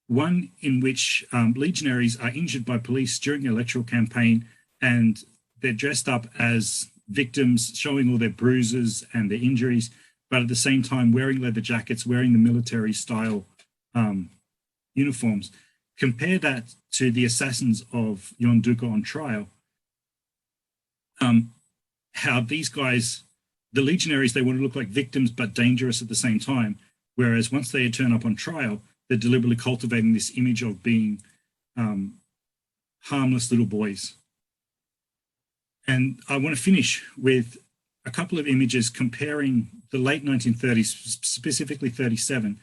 One in which legionaries are injured by police during an electoral campaign, and they're dressed up as victims, showing all their bruises and their injuries, but at the same time wearing leather jackets, wearing the military style uniforms. Compare that to the assassins of Ion Duca on trial. How these guys, the legionaries, they want to look like victims but dangerous at the same time, whereas once they turn up on trial, they're deliberately cultivating this image of being harmless little boys. And I want to finish with a couple of images comparing the late 1930s, specifically 37,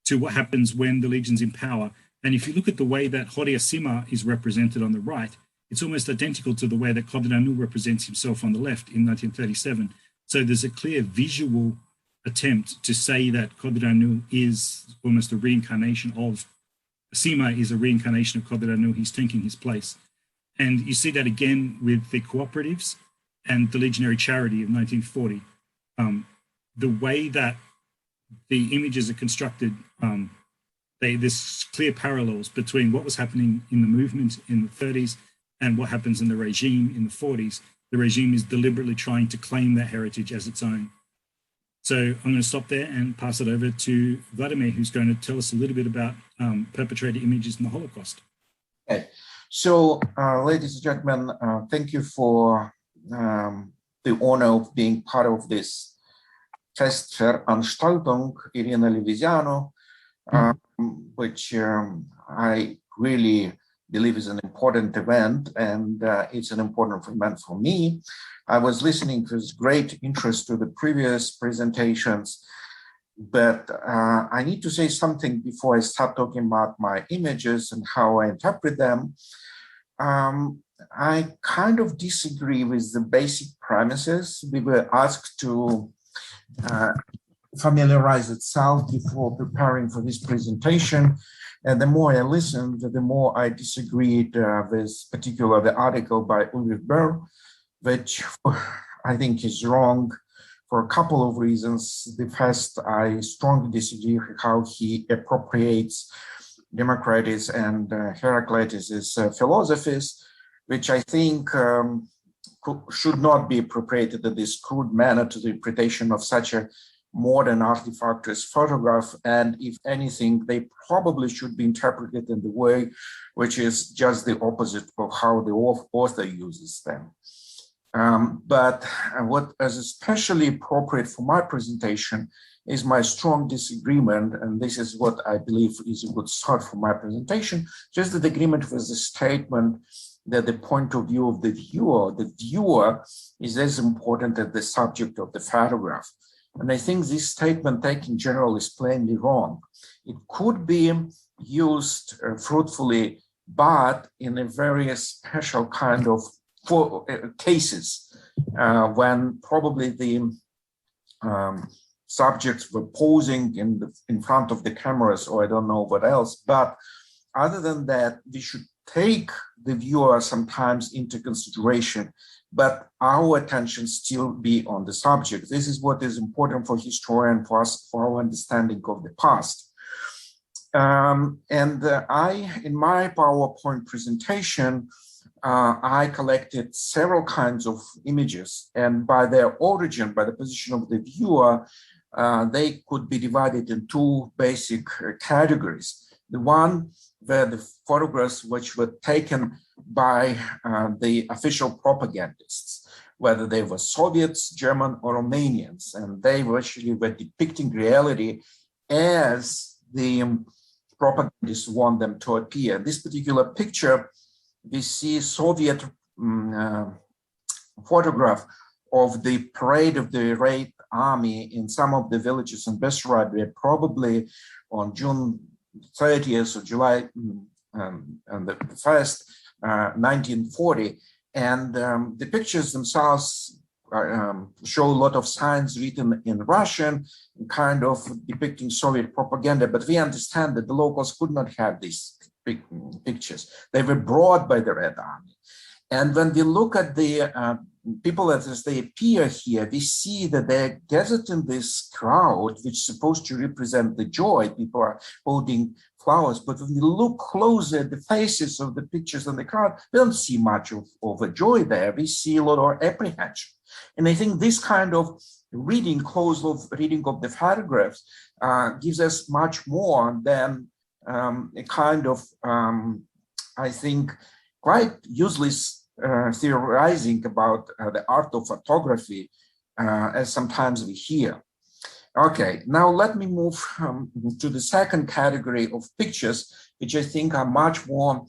to what happens when the legion's in power. And if you look at the way that Horia Sima is represented on the right, it's almost identical to the way that Codreanu represents himself on the left in 1937. So there's a clear visual attempt to say that Codreanu is almost a reincarnation of, Sima is a reincarnation of Codreanu. He's taking his place. And you see that again with the cooperatives and the Legionary Charity of 1940. The way that the images are constructed, there's clear parallels between what was happening in the movement in the 30s and what happens in the regime in the 40s. The regime is deliberately trying to claim that heritage as its own. So I'm going to stop there and pass it over to Vladimir, who's going to tell us a little bit about perpetrator images in the Holocaust. Okay. So, ladies and gentlemen, thank you for the honor of being part of this Festveranstaltung Irina Leviziano, which I really believe is an important event, and it's an important event for me. I was listening with great interest to the previous presentations, but I need to say something before I start talking about my images and how I interpret them. I kind of disagree with the basic premises. We were asked to familiarize itself before preparing for this presentation. And the more I listened, the more I disagreed with particularly the article by Ulrich Böll, which I think is wrong for a couple of reasons. The first, I strongly disagree how he appropriates Democritus and Heraclitus' philosophies, which I think should not be appropriated in this crude manner to the interpretation of such a modern artifact as photograph. And if anything, they probably should be interpreted in the way which is just the opposite of how the author uses them. But what is especially appropriate for my presentation is my strong disagreement, and this is what I believe is a good start for my presentation, just the agreement with the statement that the point of view of the viewer is as important as the subject of the photograph. And I think this statement taken in general is plainly wrong. It could be used fruitfully, but in a very special kind of cases when probably the subjects were posing in front of the cameras, or I don't know what else. But other than that, we should take the viewer sometimes into consideration, but our attention still be on the subject. This is what is important for historian, for us, for our understanding of the past. In my PowerPoint presentation, I collected several kinds of images, and by their origin, by the position of the viewer, they could be divided in two basic categories. The one were the photographs which were taken by the official propagandists, whether they were Soviets, German, or Romanians, and they actually were depicting reality as the propagandists want them to appear. This particular picture, we see Soviet photograph of the parade of the Red Army in some of the villages in Bessarabia, probably on June 30th or July and the 1st, 1940. And the pictures themselves show a lot of signs written in Russian, kind of depicting Soviet propaganda, but we understand that the locals could not have these pictures. They were brought by the Red Army. And when we look at the people as they appear here, we see that they're gathered in this crowd, which is supposed to represent the joy. People are holding flowers, but when you look closer at the faces of the pictures in the crowd, we don't see much of a joy there. We see a lot of apprehension. And I think this kind of reading, close of reading of the photographs gives us much more than a kind of, I think, quite useless theorizing about the art of photography, as sometimes we hear. Okay, now let me move to the second category of pictures, which I think are much more,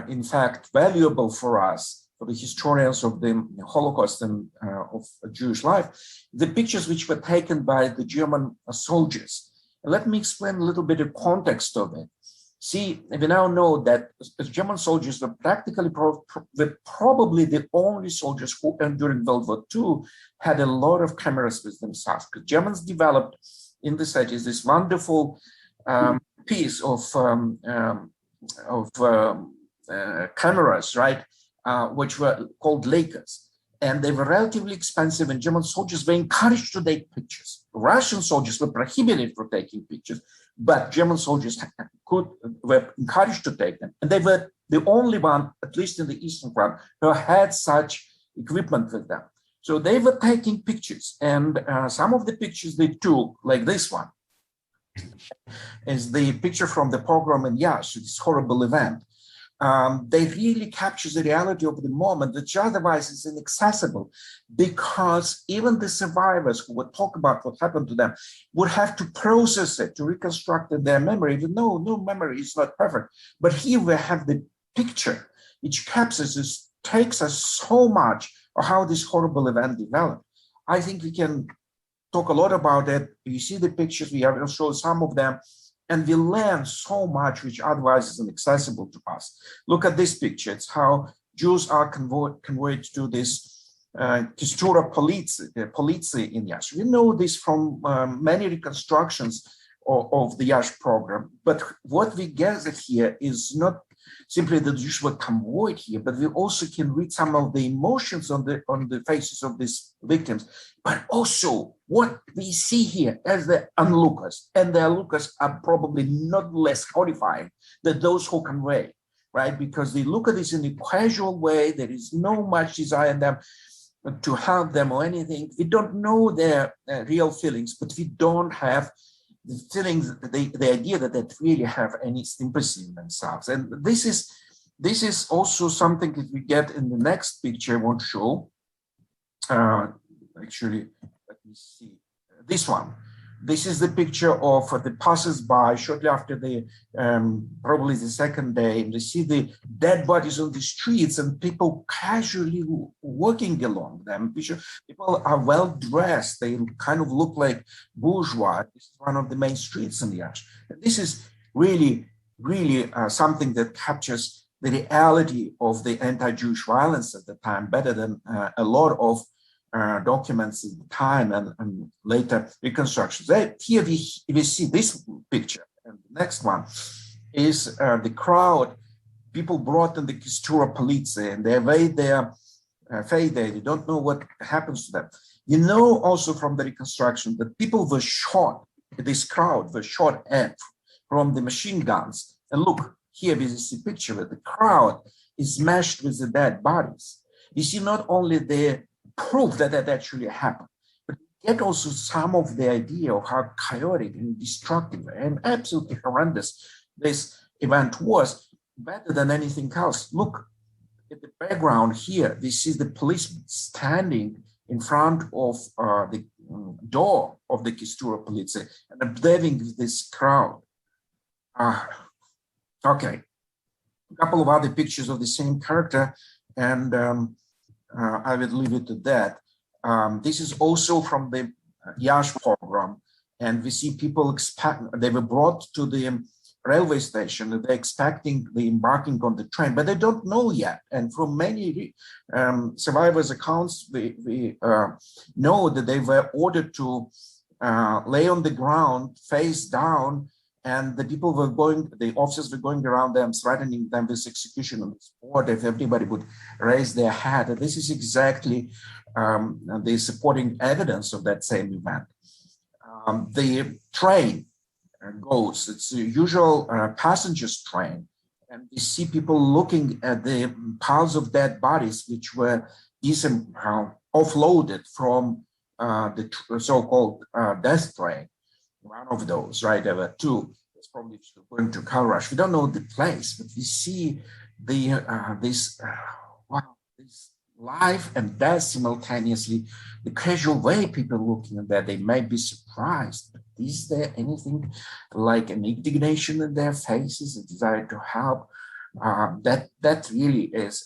in fact, valuable for us, for the historians of the Holocaust and of Jewish life, the pictures which were taken by the German soldiers. Let me explain a little bit of context of it. See, we now know that the German soldiers were practically probably the only soldiers who, during World War II, had a lot of cameras with themselves. Because Germans developed in the 30s this wonderful piece of cameras, right, which were called Leikas. And they were relatively expensive, and German soldiers were encouraged to take pictures. Russian soldiers were prohibited from taking pictures, but German soldiers were encouraged to take them. And they were the only one, at least in the Eastern Front, who had such equipment with them. So they were taking pictures, and some of the pictures they took, like this one, is the picture from the pogrom in Yash, this horrible event. They really capture the reality of the moment, which otherwise is inaccessible, because even the survivors who would talk about what happened to them would have to process it, to reconstruct their memory. No memory is not perfect. But here we have the picture, which captures this, takes us so much of how this horrible event developed. I think we can talk a lot about it. You see the pictures, we have shown some of them. And we learn so much which otherwise is inaccessible to us. Look at this picture. It's how Jews are conveyed to this Kistura Police in Yash. We know this from many reconstructions of the Yash program, but what we gathered here is not simply that Jews were convoyed here, but we also can read some of the emotions on the faces of these victims, but also what we see here as the onlookers, and the onlookers are probably not less horrifying than those who convey, right? Because they look at this in a casual way. There is no much desire in them to help them or anything. We don't know their real feelings, but we don't have the feelings, the idea that they really have any sympathy in themselves. And this is also something that we get in the next picture I want to show. Actually, let me see this one. This is the picture of the passers-by shortly after the probably the second day. And they see the dead bodies on the streets and people casually walking along them. People are well dressed. They kind of look like bourgeois. This is one of the main streets in Yash. And this is really something that captures the reality of the anti-Jewish violence at the time better than a lot of documents at the time and later reconstructions. Here we see this picture, and the next one is the crowd, people brought in the Kistura Police, and they evade their fate there. They don't know what happens to them. You know also from the reconstruction that people were shot, this crowd was shot at from the machine guns. And look, here we see a picture where the crowd is smashed with the dead bodies. You see not only the proof that that actually happened, but get also some of the idea of how chaotic and destructive and absolutely horrendous this event was, better than anything else. Look at the background here. This is the policeman standing in front of the door of the Kistura Police and observing this crowd. Okay, a couple of other pictures of the same character, and I will leave it at that. This is also from the Yash program, and we see people they were brought to the railway station. They're expecting the embarking on the train, but they don't know yet. And from many survivors' accounts, we know that they were ordered to lay on the ground, face down, and the people were the officers were going around them, threatening them with execution on the spot if everybody would raise their hat. And this is exactly the supporting evidence of that same event. The train goes, it's a usual passengers train, and we see people looking at the piles of dead bodies, which were offloaded from the so-called death train. One of those, right? There were two. It's probably going to Kalrash. We don't know the place, but we see this life and death simultaneously. The casual way people looking at that, they might be surprised. But is there anything like an indignation in their faces, a desire to help? That really is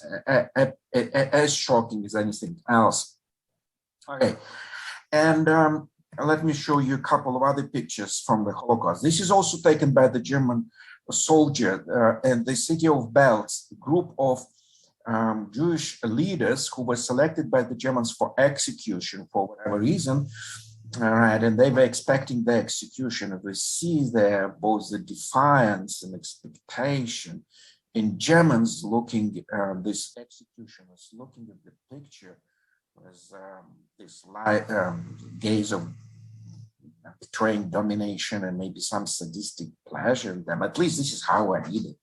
as shocking as anything else. Okay, and let me show you a couple of other pictures from the Holocaust. This is also taken by the German soldier in the city of Belz, a group of Jewish leaders who were selected by the Germans for execution for whatever reason. Right, and they were expecting the execution. And we see there both the defiance and expectation in Germans looking, this executioners looking at the picture with this gaze of betraying domination and maybe some sadistic pleasure in them. At least this is how I read it.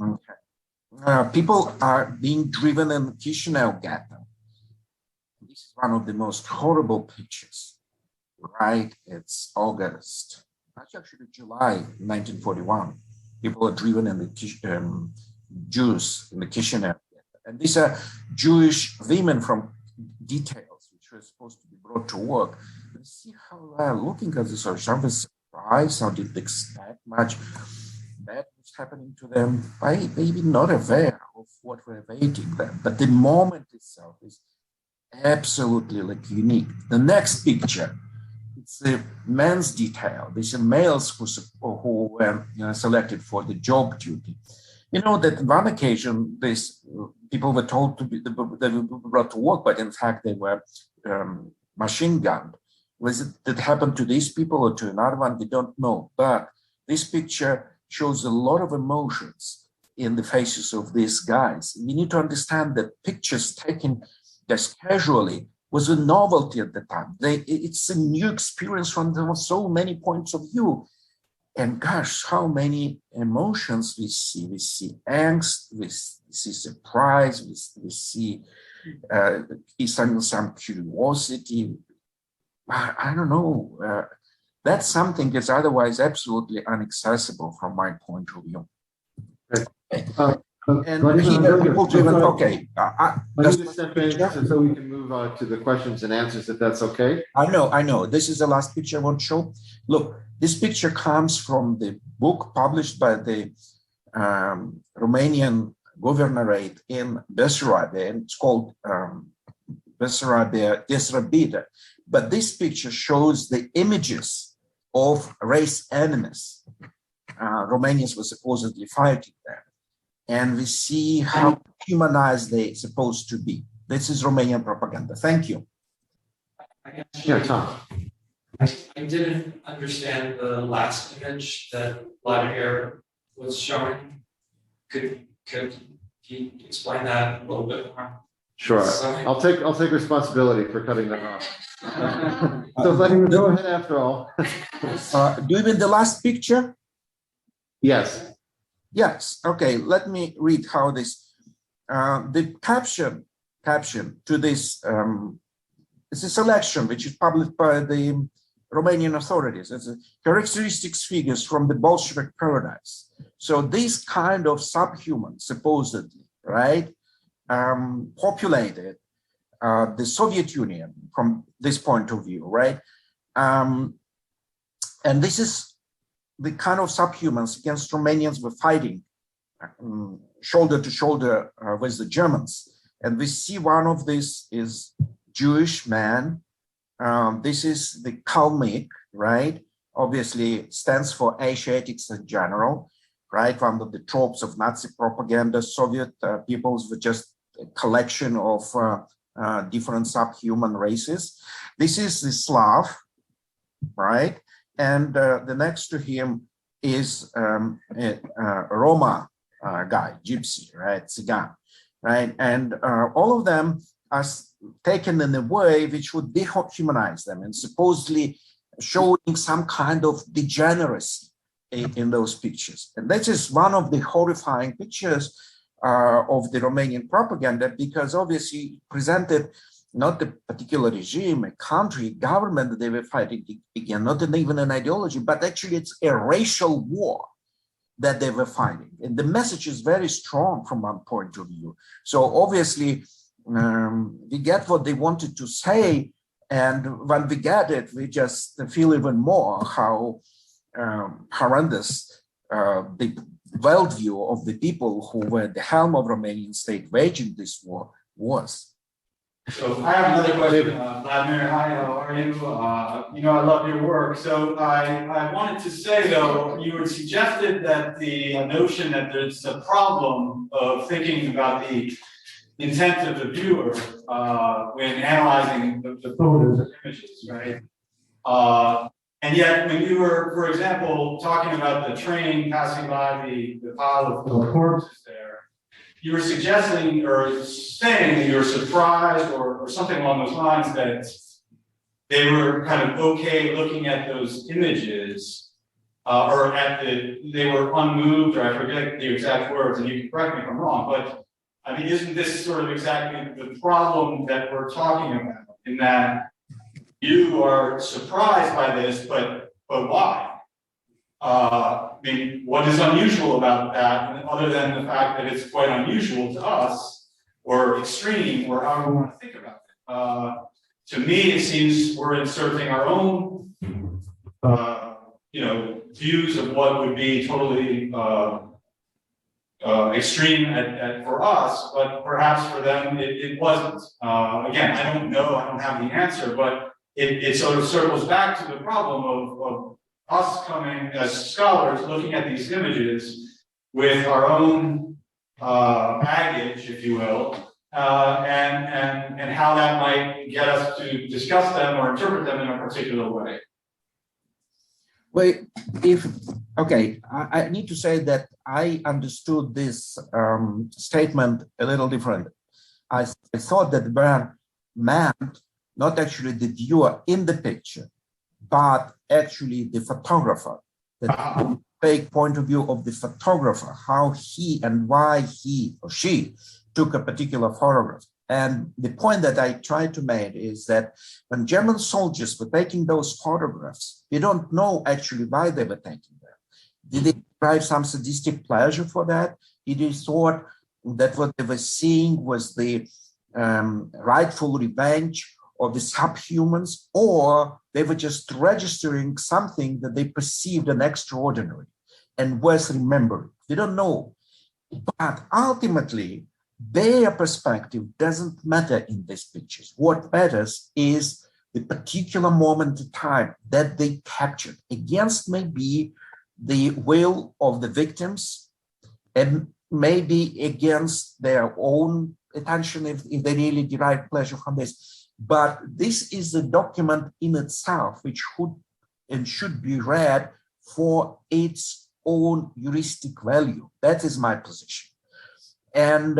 Okay. People are being driven in Kishinev ghetto. This is one of the most horrible pictures, right? It's August, actually July 1941. People are driven in the Jews in the Kishinev ghetto. And these are Jewish women from details, which were supposed to be brought to work. And see how they're looking at this, or some surprise, how did they expect much bad was happening to them, maybe not aware of what were awaiting them. But the moment itself is absolutely like unique. The next picture, it's the men's detail. These are males who were selected for the job duty. You know that on one occasion, these people were told to be they were brought to work, but in fact they were machine gunned. Was it that happened to these people or to another one? We don't know. But this picture shows a lot of emotions in the faces of these guys. We need to understand that pictures taken just casually was a novelty at the time. It's a new experience from so many points of view. And gosh, how many emotions we see. We see angst, we see surprise, we see some curiosity. I don't know. That's something that's otherwise absolutely inaccessible from my point of view. And here, people driven, okay. Let me just step in so we can move on to the questions and answers, if that's okay. I know. This is the last picture I want to show. Look, this picture comes from the book published by the Romanian governorate in Bessarabia, and it's called Bessarabia Desrabida. But this picture shows the images of race enemies. Romanians were supposedly fighting them. And we see how humanized they're supposed to be. This is Romanian propaganda. Thank you. Yeah, Tom. I didn't understand the last image that Vladimir was showing. Could he explain that a little bit more? Sure. I'll take responsibility for cutting that off. So Vladimir, go ahead after all. Do you mean the last picture? Yes. Yes. Okay. Let me read how this. The caption to this. It's a selection which is published by the Romanian authorities. It's characteristics figures from the Bolshevik paradise. So these kind of subhumans, supposedly, right, populated the Soviet Union from this point of view, right? And this is the kind of subhumans against Romanians were fighting shoulder to shoulder with the Germans. And we see one of these is Jewish man. This is the Kalmyk, right? Obviously stands for Asiatics in general, right? One of the tropes of Nazi propaganda. Soviet peoples were just a collection of different subhuman races. This is the Slav, right? And the next to him is a Roma guy, gypsy, right? Tsigan, right? And all of them are taken in a way which would dehumanize them and supposedly showing some kind of degeneracy in those pictures. And that is one of the horrifying pictures of the Romanian propaganda, because obviously presented not the particular regime, a country, government that they were fighting against, not even an ideology, but actually it's a racial war that they were fighting. And the message is very strong from one point of view. So obviously we get what they wanted to say, and when we get it, we just feel even more how horrendous the worldview of the people who were at the helm of Romanian state waging this war was. So I have another question, Vladimir. Hi, how are you? I love your work. So I wanted to say, though, you had suggested that the notion that there's a problem of thinking about the intent of the viewer when analyzing the photos or images, right? And yet, when you were, for example, talking about the train passing by the pile of corpses there, you were suggesting or saying that you were surprised or something along those lines that they were kind of okay looking at those images or they were unmoved, or I forget the exact words, and you can correct me if I'm wrong, but I mean, isn't this sort of exactly the problem that we're talking about, in that you are surprised by this, but why? I mean, what is unusual about that, other than the fact that it's quite unusual to us, or extreme, or however we want to think about it? To me, it seems we're inserting our own, views of what would be totally extreme for us, but perhaps for them it wasn't. Again, I don't know, I don't have the answer, but it sort of circles back to the problem of us coming as scholars, looking at these images with our own baggage, if you will, and how that might get us to discuss them or interpret them in a particular way. Well, I need to say that I understood this statement a little different. I thought that Byrne meant not actually the viewer in the picture, but actually the photographer. The big point of view of the photographer, how he and why he or she took a particular photograph. And the point that I tried to make is that when German soldiers were taking those photographs, we don't know actually why they were taking them. Did they derive some sadistic pleasure for that? Did they thought that what they were seeing was the rightful revenge of the subhumans, or they were just registering something that they perceived as extraordinary and worth remembering? We don't know. But ultimately, their perspective doesn't matter in these pictures. What matters is the particular moment in time that they captured against maybe the will of the victims and maybe against their own attention if they really derive pleasure from this. But this is a document in itself which should be read for its own heuristic value. That is my position. And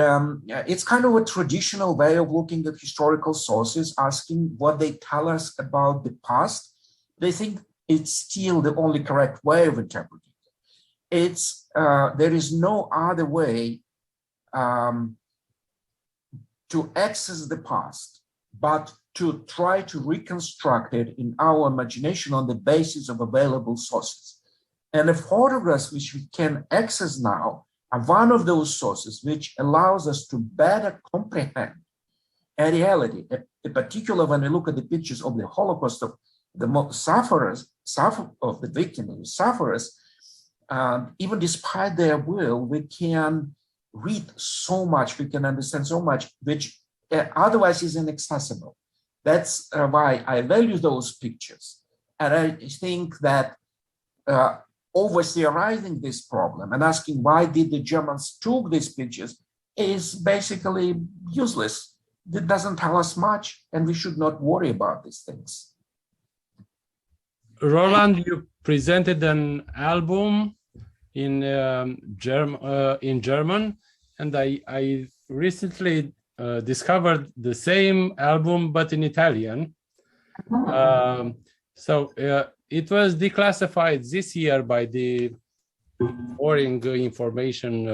it's kind of a traditional way of looking at historical sources, asking what they tell us about the past. They think it's still the only correct way of interpreting it. There is no other way to access the past, but to try to reconstruct it in our imagination on the basis of available sources. And the photographs which we can access now are one of those sources which allows us to better comprehend a reality, in particular when we look at the pictures of the Holocaust of the sufferers, of the victims, the sufferers, even despite their will, we can read so much, we can understand so much, which otherwise is inaccessible. That's why I value those pictures. And I think that over-theorizing this problem and asking why did the Germans took these pictures is basically useless. It doesn't tell us much, and we should not worry about these things. Roland, you presented an album in German, and I recently discovered the same album but in Italian. It was declassified this year by the Foreign Information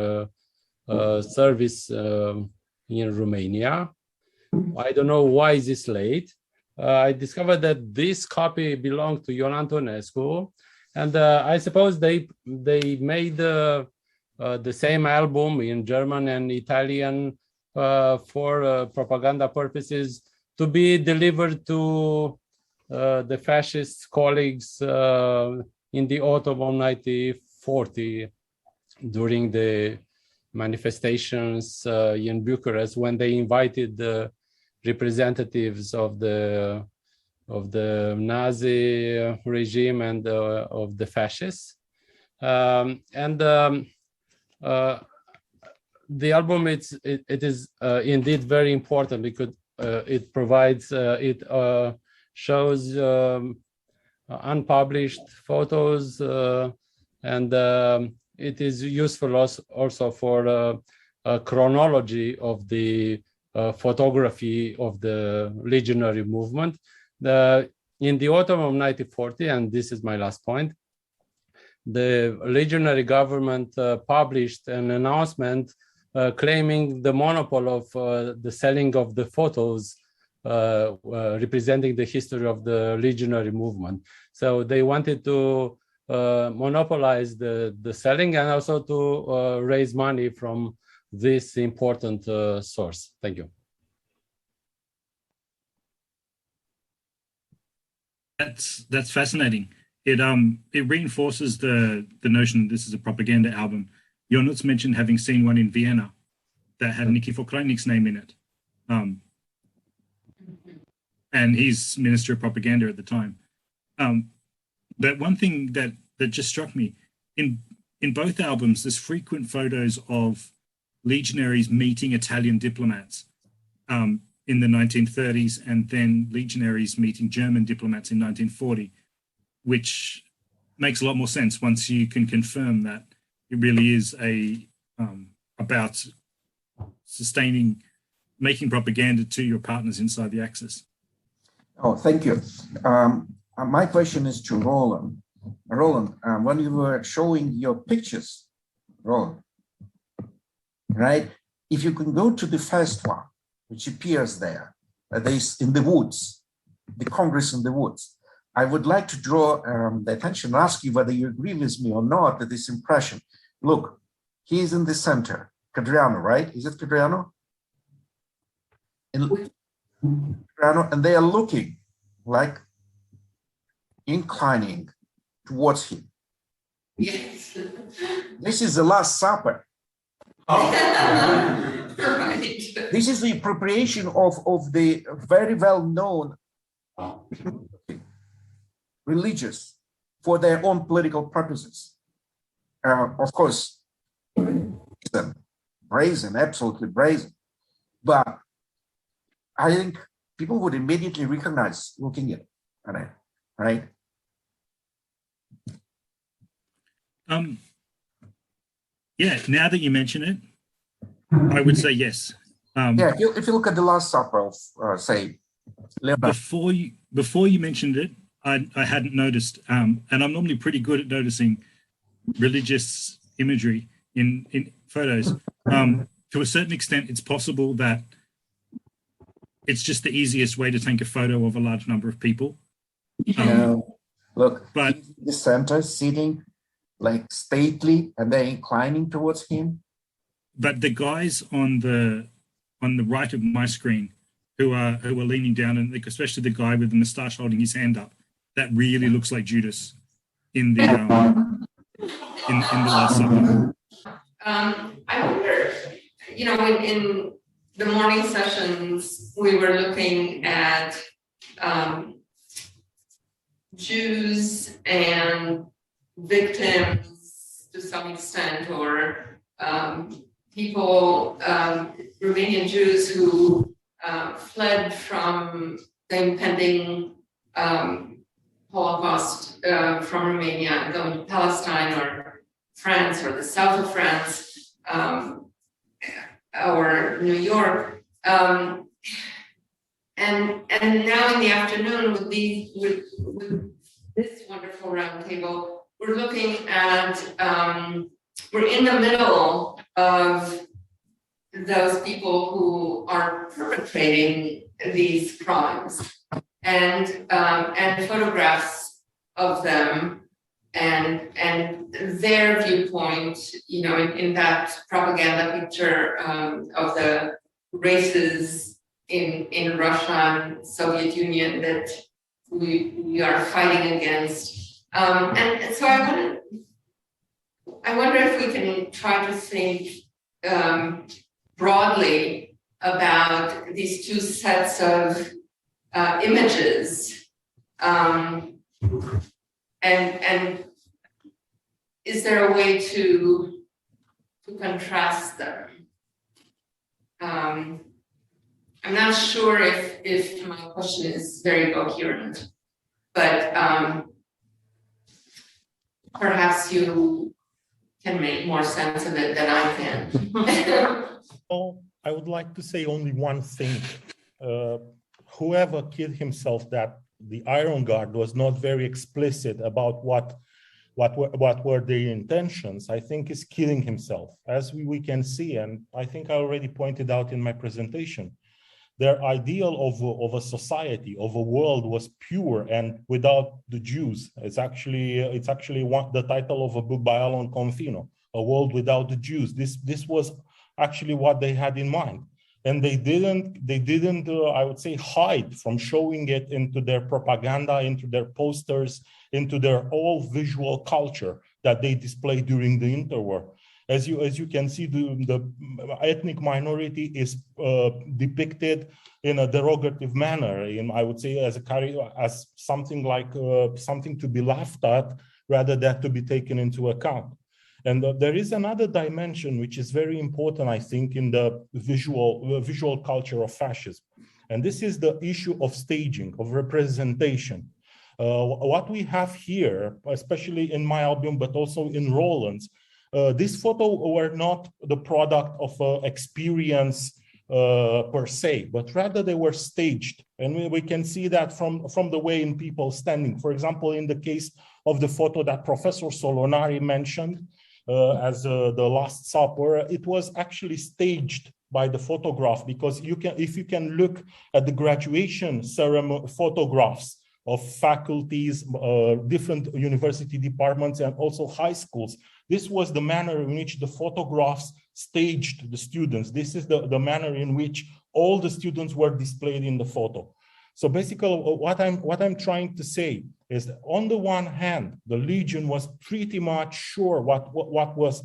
Service in Romania. I don't know why this late. I discovered that this copy belonged to Ion Antonescu, and I suppose they made the same album in German and Italian for propaganda purposes to be delivered to the fascist colleagues in the autumn of 1940 during the manifestations in Bucharest, when they invited the representatives of the Nazi regime and of the fascists. The album it is indeed very important because it provides shows unpublished photos and it is useful also for a chronology of the photography of the legionary movement. In the autumn of 1940, and this is my last point, the legionary government published an announcement claiming the monopoly of the selling of the photos representing the history of the legionary movement. So they wanted to monopolize the selling and also to raise money from this important source. Thank you. That's fascinating. It reinforces the notion this is a propaganda album. Ionuț mentioned having seen one in Vienna that had Nikifor Kreinik's name in it. and he's Minister of Propaganda at the time. But one thing that just struck me, in both albums, there's frequent photos of legionaries meeting Italian diplomats in the 1930s, and then legionaries meeting German diplomats in 1940, which makes a lot more sense once you can confirm that it really is about making propaganda to your partners inside the Axis. Oh, thank you. My question is to Roland. Roland, when you were showing your pictures, Roland, right? If you can go to the first one, which appears there, in the woods, the Congress in the woods. I would like to draw the attention, ask you whether you agree with me or not, that this impression. Look, he is in the center, Cadriano, right? Is it Cadriano? Cadriano, and they are looking like inclining towards him. Yes. This is the Last Supper. Right. This is the appropriation of the very well-known religious for their own political purposes. Of course, brazen, absolutely brazen. But I think people would immediately recognize looking at it, right? Yeah, now that you mention it, I would say yes. Yeah, if you look at the Last Supper of, say, Leonardo. Before you mentioned it, I hadn't noticed, and I'm normally pretty good at noticing religious imagery in photos. To a certain extent, it's possible that it's just the easiest way to take a photo of a large number of people. Look, but the center sitting like stately, and they're inclining towards him. But the guys on the right of my screen who are leaning down, and especially the guy with the moustache holding his hand up, that really looks like Judas in the in the Last Supper. I wonder, in the morning sessions, we were looking at Jews and victims to some extent, or people, Romanian Jews who fled from the impending Holocaust from Romania and going to Palestine or France or the south of France or New York. And now in the afternoon with this wonderful roundtable, we're looking at, we're in the middle of those people who are perpetrating these crimes, and photographs of them and their viewpoint, in that propaganda picture of the races in Russia and Soviet Union that we are fighting against. And so I wonder if we can try to think broadly about these two sets of images, and is there a way to contrast them? I'm not sure if my question is very coherent, but perhaps you can make more sense of it than I can. Well, I would like to say only one thing. Whoever killed himself, that the Iron Guard was not very explicit about what were their intentions, I think is killing himself. As we can see, and I think I already pointed out in my presentation, their ideal of a society, of a world was pure and without the Jews. It's actually the title of a book by Alan Confino, A World Without the Jews. This was actually what they had in mind. And they didn't I would say, hide from showing it into their propaganda, into their posters, into their all visual culture that they displayed during the interwar. As you can see, the ethnic minority is depicted in a derogative manner, I would say as something like something to be laughed at rather than to be taken into account. And there is another dimension which is very important, I think, in the visual culture of fascism. And this is the issue of staging, of representation. What we have here, especially in my album, but also in Roland's, these photos were not the product of experience per se, but rather they were staged. And we can see that from the way in people standing. For example, in the case of the photo that Professor Solonari mentioned as the Last Supper, it was actually staged by the photograph, because if you can look at the graduation ceremony photographs of faculties, different university departments, and also high schools, this was the manner in which the photographs staged the students. This is the manner in which all the students were displayed in the photo. So basically, what I'm trying to say is that on the one hand, the Legion was pretty much sure what was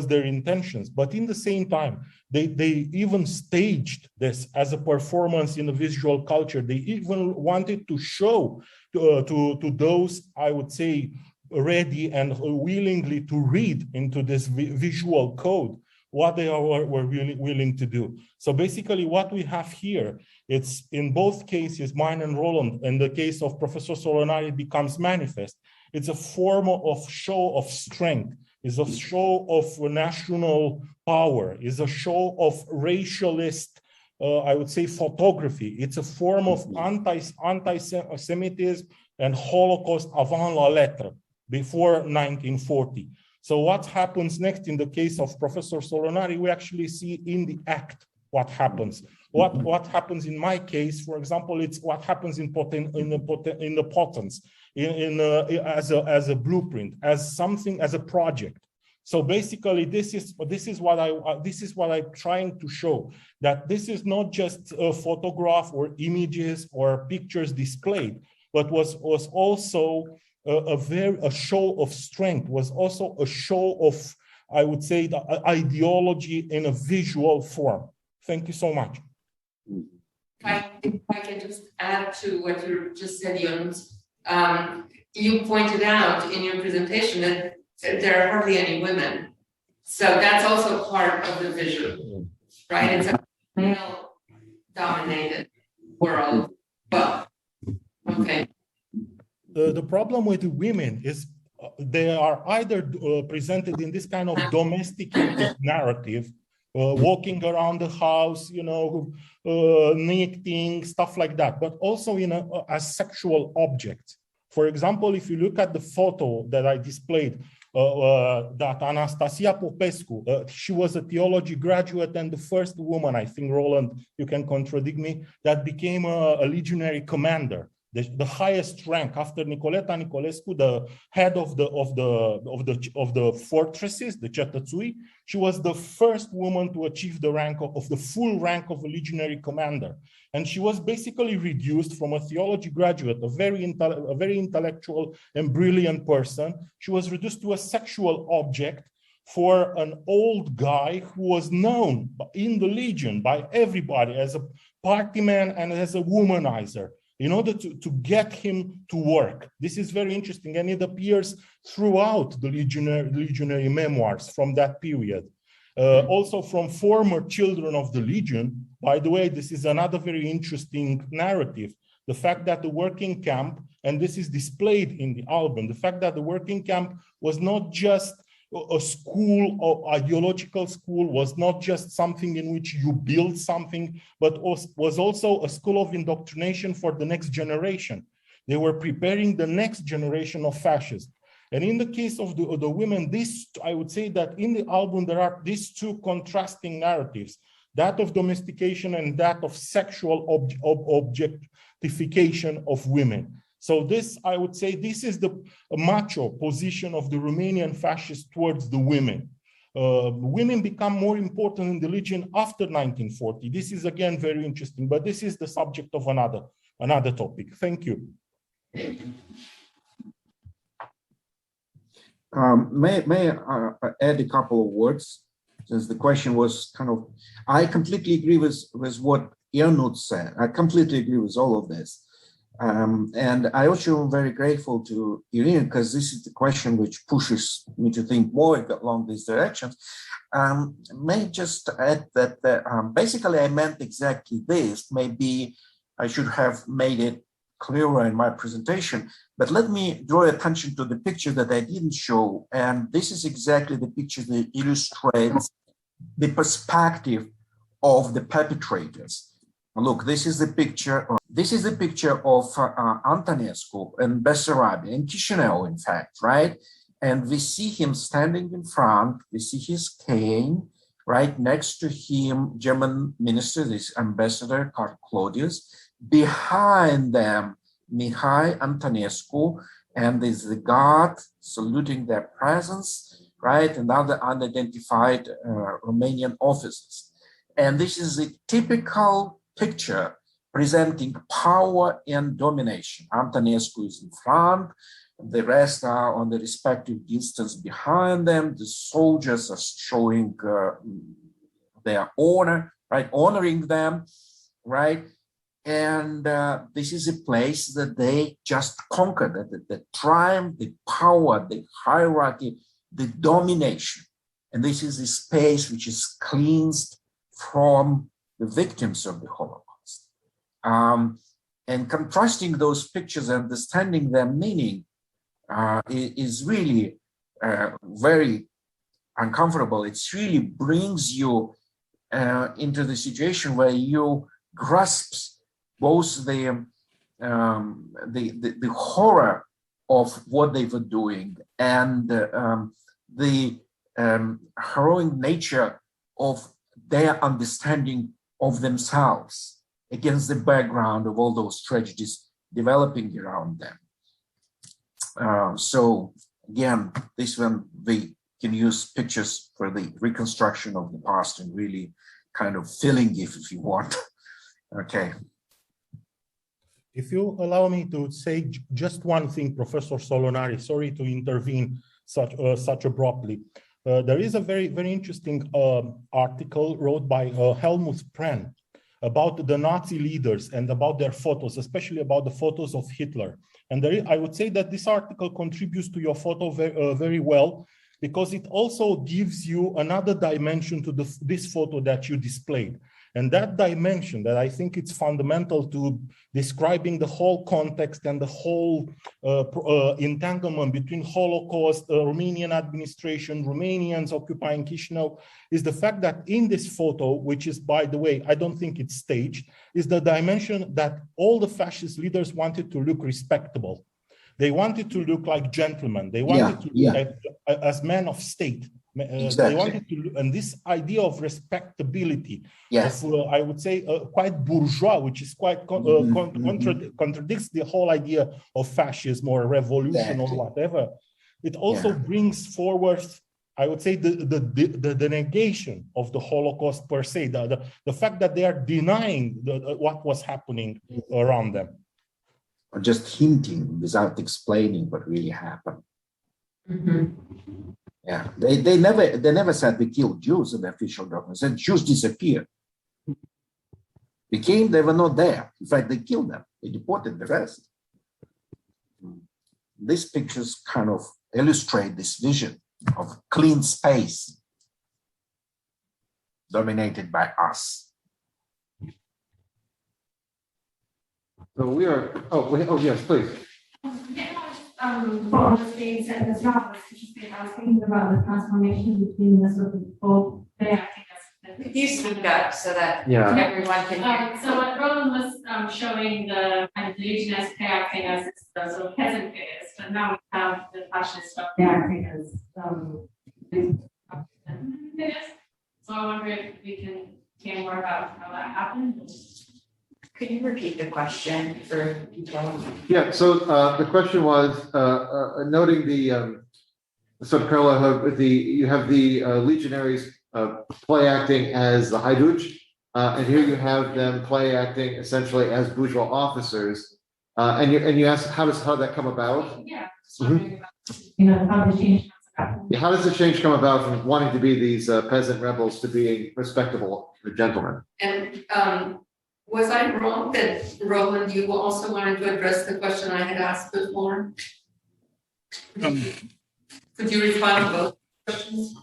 their intentions, but in the same time, they even staged this as a performance in the visual culture. They even wanted to show to those, I would say, ready and willingly to read into this visual code what they were really willing to do. So basically what we have here, it's in both cases, mine and Roland, in the case of Professor Solonari, it becomes manifest. It's a form of show of strength, is a show of national power, is a show of racialist, I would say, photography. It's a form of anti-Semitism and Holocaust avant la lettre, before 1940. So what happens next in the case of Professor Solonari, we actually see in the act what happens. What happens in my case, for example, it's what happens in the Potens, as a blueprint, as something, as a project. So basically, this is what I'm trying to show, that this is not just a photograph or images or pictures displayed, but was also a show of strength, was also a show of, I would say, the ideology in a visual form. Thank you so much. If I can just add to what you just said, Jens, you pointed out in your presentation that there are hardly any women. So that's also part of the vision, right? It's a male-dominated world. Well, okay. The problem with the women is they are either presented in this kind of domesticated narrative, walking around the house, knitting, stuff like that, but also as sexual objects. For example, if you look at the photo that I displayed, that Anastasia Popescu, she was a theology graduate and the first woman, I think, Roland, you can contradict me, that became a legionary commander. The highest rank after Nicoleta Nicolescu, the head of the fortresses, the Cetățui, she was the first woman to achieve the rank of the full rank of a legionary commander, and she was basically reduced from a theology graduate, a very intellectual and brilliant person. She was reduced to a sexual object for an old guy who was known in the Legion by everybody as a party man and as a womanizer, in order to get him to work. This is very interesting, and it appears throughout the legionary memoirs from that period. Also from former children of the Legion. By the way, this is another very interesting narrative. The fact that the working camp, and this is displayed in the album, the fact that the working camp was not just a school or ideological school, was not just something in which you build something, but was also a school of indoctrination for the next generation. They were preparing the next generation of fascists. And in the case of the women, I would say that in the album, there are these two contrasting narratives, that of domestication and that of sexual objectification of women. So this, I would say, this is the macho position of the Romanian fascists towards the women. Women become more important in the Legion after 1940. This is, again, very interesting, but this is the subject of another topic. Thank you. May I add a couple of words, since the question was kind of, I completely agree with what Ernut said. I completely agree with all of this. And I also am very grateful to Irina, because this is the question which pushes me to think more along these directions. May just add that basically I meant exactly this. Maybe I should have made it clearer in my presentation, but let me draw attention to the picture that I didn't show. And this is exactly the picture that illustrates the perspective of the perpetrators. Look, this is the picture. This is the picture of Antonescu and Bessarabia in Chisinau, in fact, right? And we see him standing in front. We see his cane. Right next to him, German minister, this ambassador, Karl Claudius. Behind them, Mihai Antonescu, and there's the guard saluting their presence, right? And other unidentified Romanian officers. And this is a typical picture presenting power and domination. Antonescu is in front, the rest are on the respective distance behind them. The soldiers are showing their honor, right? Honoring them, right? And this is a place that they just conquered, the triumph, the power, the hierarchy, the domination. And this is a space which is cleansed from the victims of the Holocaust. And contrasting those pictures, understanding their meaning is really very uncomfortable. It really brings you into the situation where you grasp both the horror of what they were doing and the heroic nature of their understanding of themselves against the background of all those tragedies developing around them. So again, this one we can use pictures for the reconstruction of the past and really kind of filling it if you want. Okay. If you allow me to say just one thing, Professor Solonari, sorry to intervene such abruptly. There is a very, very interesting article wrote by Helmut Prenn about the Nazi leaders and about their photos, especially about the photos of Hitler. And I would say that this article contributes to your photo very well, because it also gives you another dimension to this photo that you displayed. And that dimension that I think it's fundamental to describing the whole context and the whole entanglement between Holocaust, Romanian administration, Romanians occupying Chisinau, is the fact that in this photo, which is, by the way, I don't think it's staged, is the dimension that all the fascist leaders wanted to look respectable. They wanted to look like gentlemen. They wanted to look as men of state. Exactly. They wanted to, and this idea of respectability, of, I would say, quite bourgeois, which is quite contradicts the whole idea of fascism or revolution or whatever. It also brings forward, I would say, the negation of the Holocaust per se, the fact that they are denying what was happening around them. Or just hinting without explaining what really happened. Yeah, they never said we killed Jews in the official documents. Said Jews disappeared. They were not there. In fact, they killed them. They deported the rest. These pictures kind of illustrate this vision of clean space dominated by us. So we are. Oh yes, please. What was being said as well was interesting. I was thinking about the transformation between the sort of both there. Could you speak up so that everyone can hear? So what Roland was showing the kind of legionnaires acting as the sort of peasant figures, but now we have the fascists acting as figures. So I wonder if we can hear more about how that happened. Could you repeat the question for people? Yeah, so the question was noting the sort of parallel of you have the legionaries play acting as the Haiduc, and here you have them play acting essentially as bourgeois officers, and you asked how did that come about? Yeah, how they changed Yeah, how does the change come about from wanting to be these peasant rebels to being respectable gentlemen? And was I wrong that Roland, you also wanted to address the question I had asked before? Could you respond to both questions?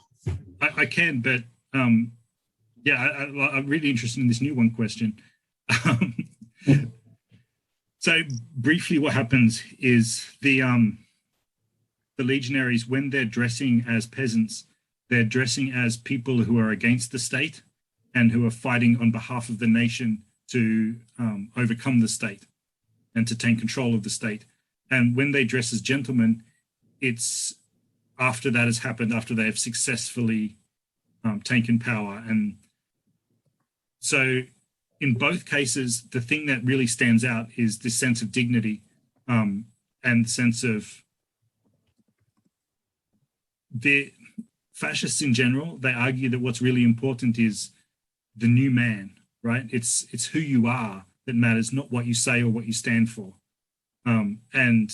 I can, but yeah, I'm really interested in this new one question. So briefly, what happens is the legionaries, when they're dressing as peasants, they're dressing as people who are against the state and who are fighting on behalf of the nation to overcome the state and to take control of the state. And when they dress as gentlemen, it's after that has happened, after they have successfully taken power. And so in both cases, the thing that really stands out is this sense of dignity and the sense of the fascists in general. They argue that what's really important is the new man, right? It's who you are that matters, not what you say or what you stand for. And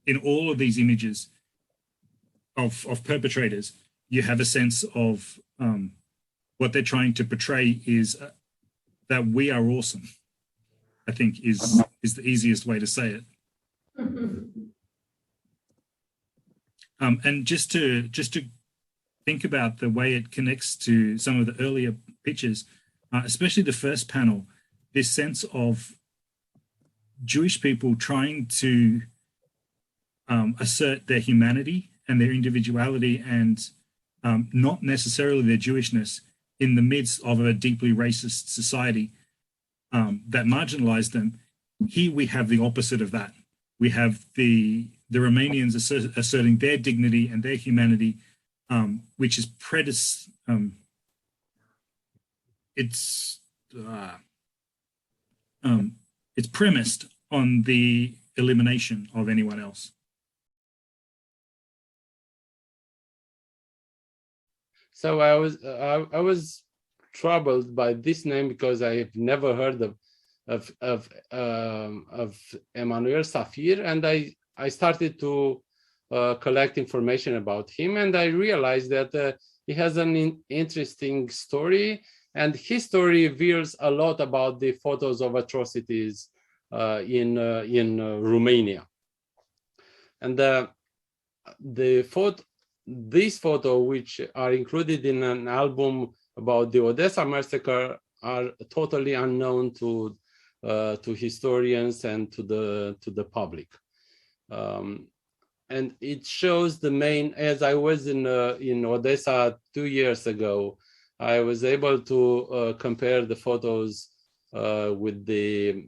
in all of these images of perpetrators, you have a sense of what they're trying to portray is that we are awesome, I think is the easiest way to say it. And just to think about the way it connects to some of the earlier pictures, especially the first panel, this sense of Jewish people trying to assert their humanity and their individuality and not necessarily their Jewishness in the midst of a deeply racist society that marginalized them. Here we have the opposite of that. We have the Romanians asserting their dignity and their humanity, which is it's premised on the elimination of anyone else. So I was troubled by this name because I have never heard of Emanuel Safir, and I started to collect information about him, and I realized that he has an interesting story, and his story reveals a lot about the photos of atrocities in Romania. And these photos, which are included in an album about the Odessa massacre, are totally unknown to historians and to the public. And it shows the main, as I was in Odessa 2 years ago, I was able to compare the photos with the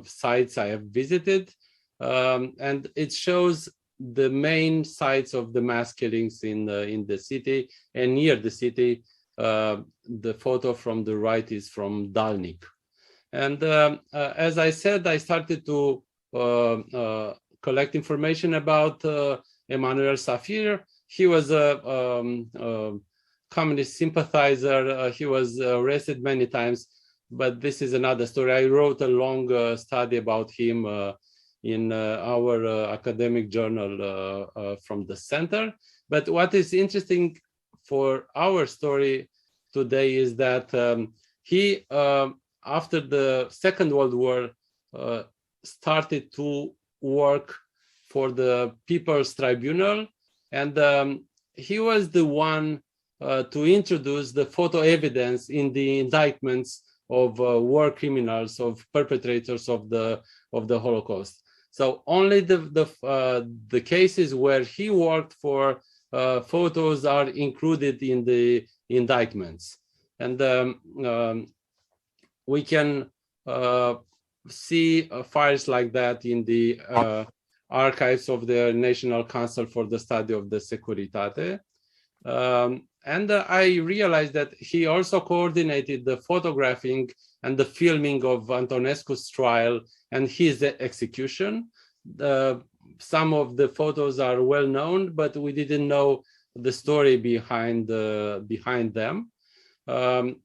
sites I have visited. And it shows the main sites of the mass killings in the city and near the city. The photo from the right is from Dalnik. And as I said, I started to collect information about Emanuel Safir. He was a communist sympathizer. He was arrested many times, but this is another story. I wrote a long study about him in our academic journal from the center. But what is interesting for our story today is that he, after the Second World War, started to work for the People's Tribunal, and he was the one to introduce the photo evidence in the indictments of war criminals, of perpetrators of the Holocaust. So only the cases where he worked for photos are included in the indictments, and we can see files like that in the archives of the National Council for the Study of the Securitate. And I realized that he also coordinated the photographing and the filming of Antonescu's trial and his execution. Some of the photos are well known, but we didn't know the story behind them. What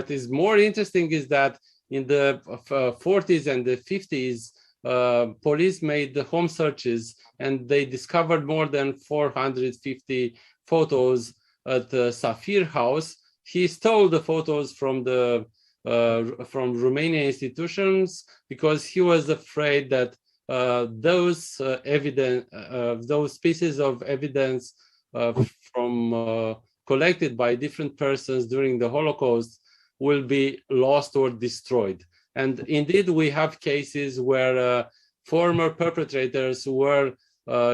is more interesting is that in the 40s and the 50s, police made the home searches and they discovered more than 450 photos at the Safir house. He stole the photos from the from Romanian institutions because he was afraid that those pieces of evidence from collected by different persons during the Holocaust will be lost or destroyed. And indeed, we have cases where former perpetrators were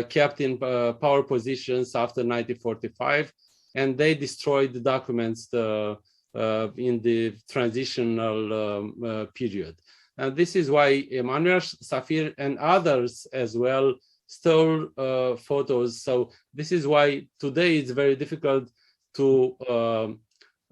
kept in power positions after 1945, and they destroyed the documents in the transitional period. And this is why Emanuel Safir and others as well stole photos. So this is why today it's very difficult to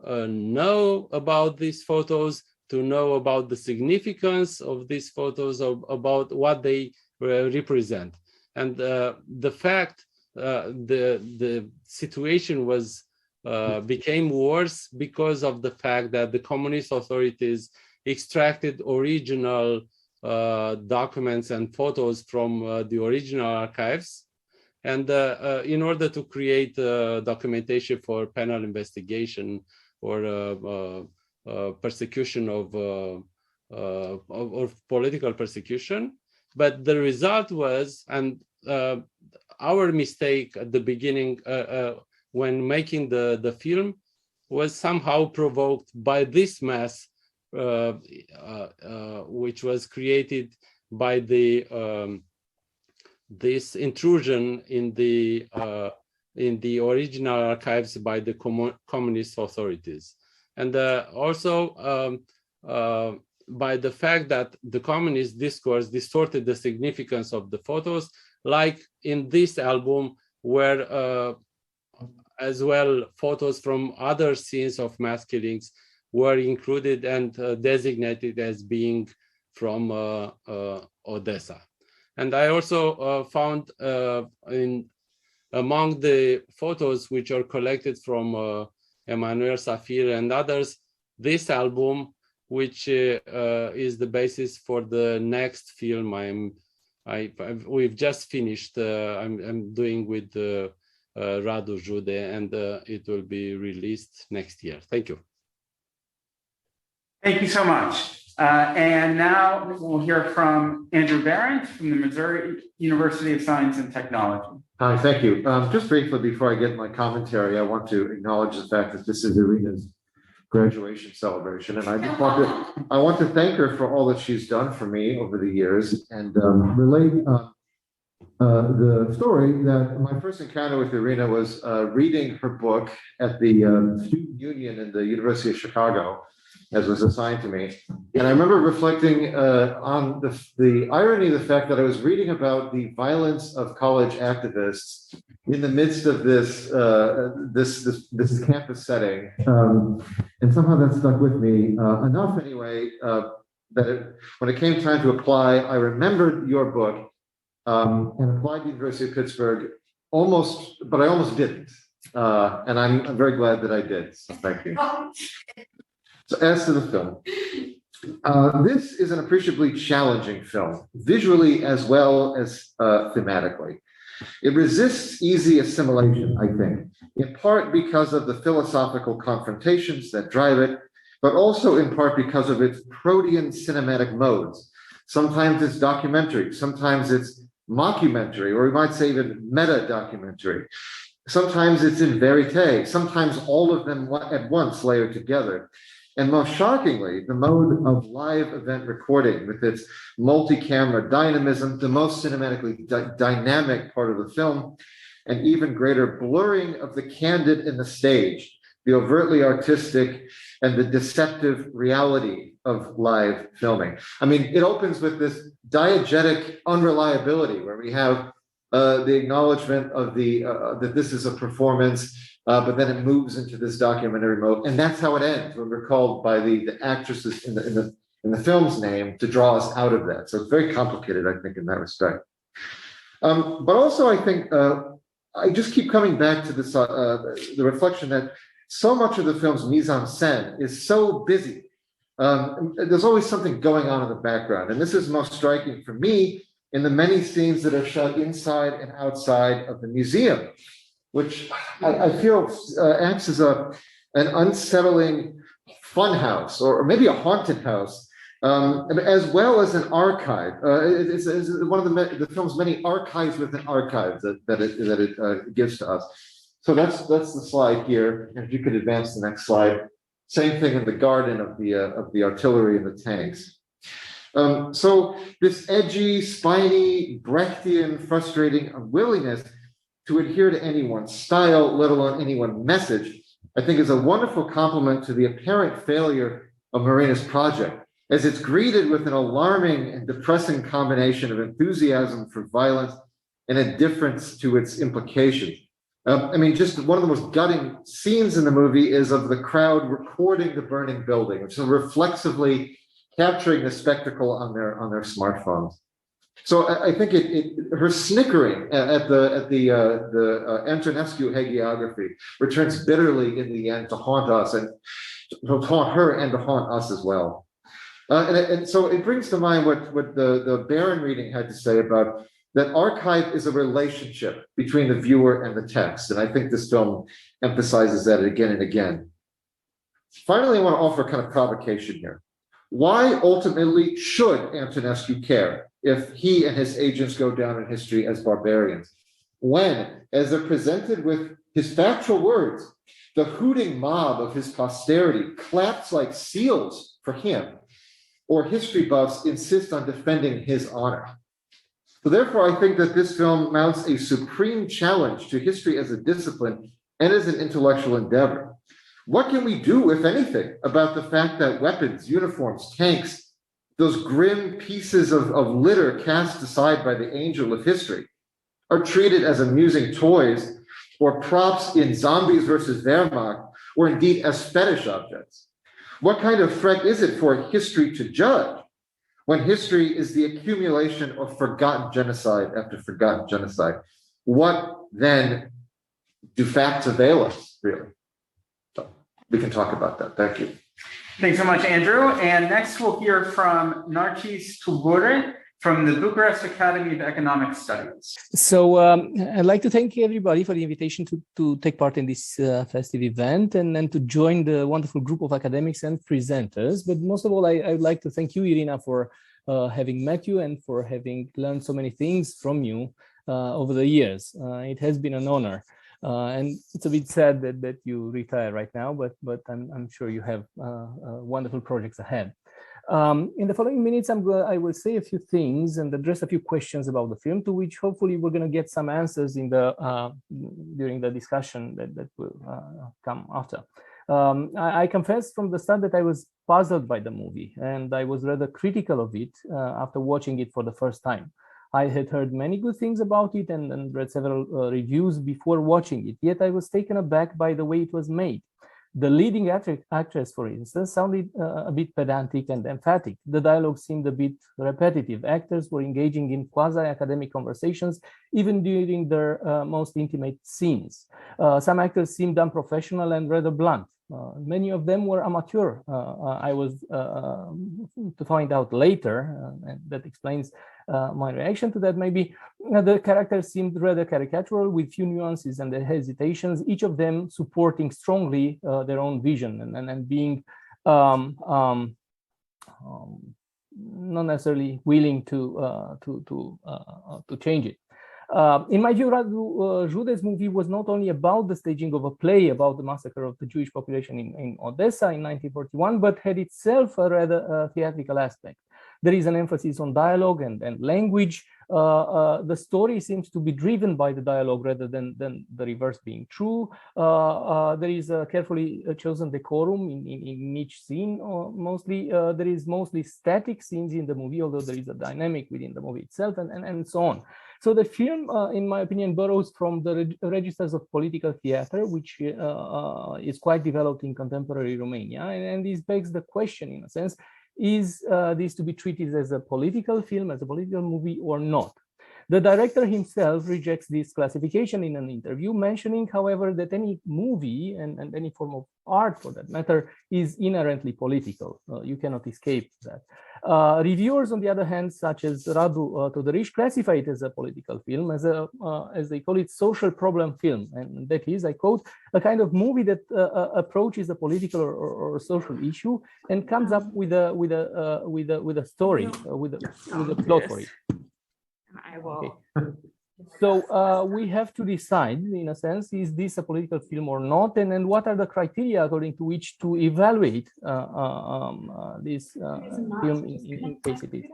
know about these photos, to know about the significance of these photos, about what they represent. And the fact the situation was became worse because of the fact that the communist authorities extracted original documents and photos from the original archives. And in order to create documentation for penal investigation or persecution of political persecution. But the result was, and our mistake at the beginning when making the film was somehow provoked by this mess, which was created by the this intrusion in the original archives by the communist authorities. And also by the fact that the communist discourse distorted the significance of the photos, like in this album, where as well photos from other scenes of mass killings were included and designated as being from Odessa. And I also found among the photos which are collected from Emanuel Safir and others, this album, which is the basis for the next film we've just finished. I'm doing with Radu Jude, and it will be released next year. Thank you. Thank you so much. And now we'll hear from Andrew Barrett from the Missouri University of Science and Technology. Hi, thank you. Just briefly before I get my commentary, I want to acknowledge the fact that this is Irina's graduation celebration, and I just want to thank her for all that she's done for me over the years, and relate the story that my first encounter with Irina was reading her book at the Student Union in the University of Chicago, as was assigned to me. And I remember reflecting on the irony of the fact that I was reading about the violence of college activists in the midst of this this campus setting. And somehow that stuck with me enough anyway, that when it came time to apply, I remembered your book and applied to the University of Pittsburgh but I almost didn't. And I'm very glad that I did, so thank you. So as to the film, this is an appreciably challenging film, visually as well as thematically. It resists easy assimilation, I think, in part because of the philosophical confrontations that drive it, but also in part because of its protean cinematic modes. Sometimes it's documentary, sometimes it's mockumentary, or we might say even meta-documentary. Sometimes it's in verite, sometimes all of them at once layered together. And most shockingly, the mode of live event recording with its multi-camera dynamism, the most cinematically dynamic part of the film, and even greater blurring of the candid and the staged, the overtly artistic and the deceptive reality of live filming. I mean, it opens with this diegetic unreliability where we have the acknowledgement of that this is a performance, but then it moves into this documentary mode, and that's how it ends when we're called by the actresses in the film's name to draw us out of that. So it's very complicated, I think, in that respect. But also, I think I just keep coming back to this the reflection that so much of the film's mise en scène is so busy there's always something going on in the background. And this is most striking for me in the many scenes that are shot inside and outside of the museum, which I feel acts as an unsettling fun house, or maybe a haunted house, as well as an archive. It's one of the film's many archives within archives that it gives to us. So that's the slide here. If you could advance the next slide. Same thing in the garden of the artillery and the tanks. So this edgy, spiny, Brechtian, frustrating unwillingness to adhere to anyone's style, let alone anyone's message, I think is a wonderful compliment to the apparent failure of Marina's project, as it's greeted with an alarming and depressing combination of enthusiasm for violence and indifference to its implications. I mean, just one of the most gutting scenes in the movie is of the crowd recording the burning building, which is reflexively capturing the spectacle on their smartphones. So I think her snickering at the Antonescu hagiography returns bitterly in the end to haunt us, and to haunt her and to haunt us as well. And so it brings to mind what the Baron reading had to say about that archive is a relationship between the viewer and the text. And I think this film emphasizes that again and again. Finally, I want to offer a kind of provocation here. Why ultimately should Antonescu care if he and his agents go down in history as barbarians, when, as they're presented with his factual words, the hooting mob of his posterity claps like seals for him, or history buffs insist on defending his honor? So therefore, I think that this film mounts a supreme challenge to history as a discipline and as an intellectual endeavor. What can we do, if anything, about the fact that weapons, uniforms, tanks, those grim pieces of litter cast aside by the angel of history, are treated as amusing toys or props in Zombies versus Wehrmacht, or indeed as fetish objects? What kind of threat is it for history to judge when history is the accumulation of forgotten genocide after forgotten genocide? What then do facts avail us, really? So we can talk about that. Thank you. Thanks so much, Andrew. And next we'll hear from Narcis Tugure from the Bucharest Academy of Economic Studies. So I'd like to thank everybody for the invitation to take part in this festive event and to join the wonderful group of academics and presenters. But most of all, I would like to thank you, Irina, for having met you and for having learned so many things from you over the years. It has been an honor. And it's a bit sad that you retire right now, but I'm sure you have wonderful projects ahead. In the following minutes, I will say a few things and address a few questions about the film, to which hopefully we're going to get some answers in during the discussion that will come after. I confess from the start that I was puzzled by the movie, and I was rather critical of it after watching it for the first time. I had heard many good things about it and read several reviews before watching it, yet I was taken aback by the way it was made. The leading actress, for instance, sounded a bit pedantic and emphatic. The dialogue seemed a bit repetitive. Actors were engaging in quasi-academic conversations, even during their most intimate scenes. Some actors seemed unprofessional and rather blunt. Many of them were amateur. I was to find out later, and that explains my reaction to that. Maybe the characters seemed rather caricatural, with few nuances and hesitations, each of them supporting strongly their own vision and being not necessarily willing to change it. In my view, Radu Jude's movie was not only about the staging of a play about the massacre of the Jewish population in Odessa in 1941, but had itself a rather theatrical aspect. There is an emphasis on dialogue and language. The story seems to be driven by the dialogue rather than the reverse being true. There is a carefully chosen decorum in each scene. Mostly, there is mostly static scenes in the movie, although there is a dynamic within the movie itself, and so on. So the film, in my opinion, borrows from the registers of political theater, which is quite developed in contemporary Romania, and this begs the question, in a sense, is this to be treated as a political film, as a political movie, or not? The director himself rejects this classification in an interview, mentioning, however, that any movie and any form of art, for that matter, is inherently political. You cannot escape that. Reviewers, on the other hand, such as Radu Todoric, classify it as a political film, as they call it, social problem film, and that is, I quote, a kind of movie that approaches a political or social issue and comes up with a story, with a plot for it. I will. Okay. So we have to decide, in a sense, is this a political film or not, and then what are the criteria according to which to evaluate this film in case it is.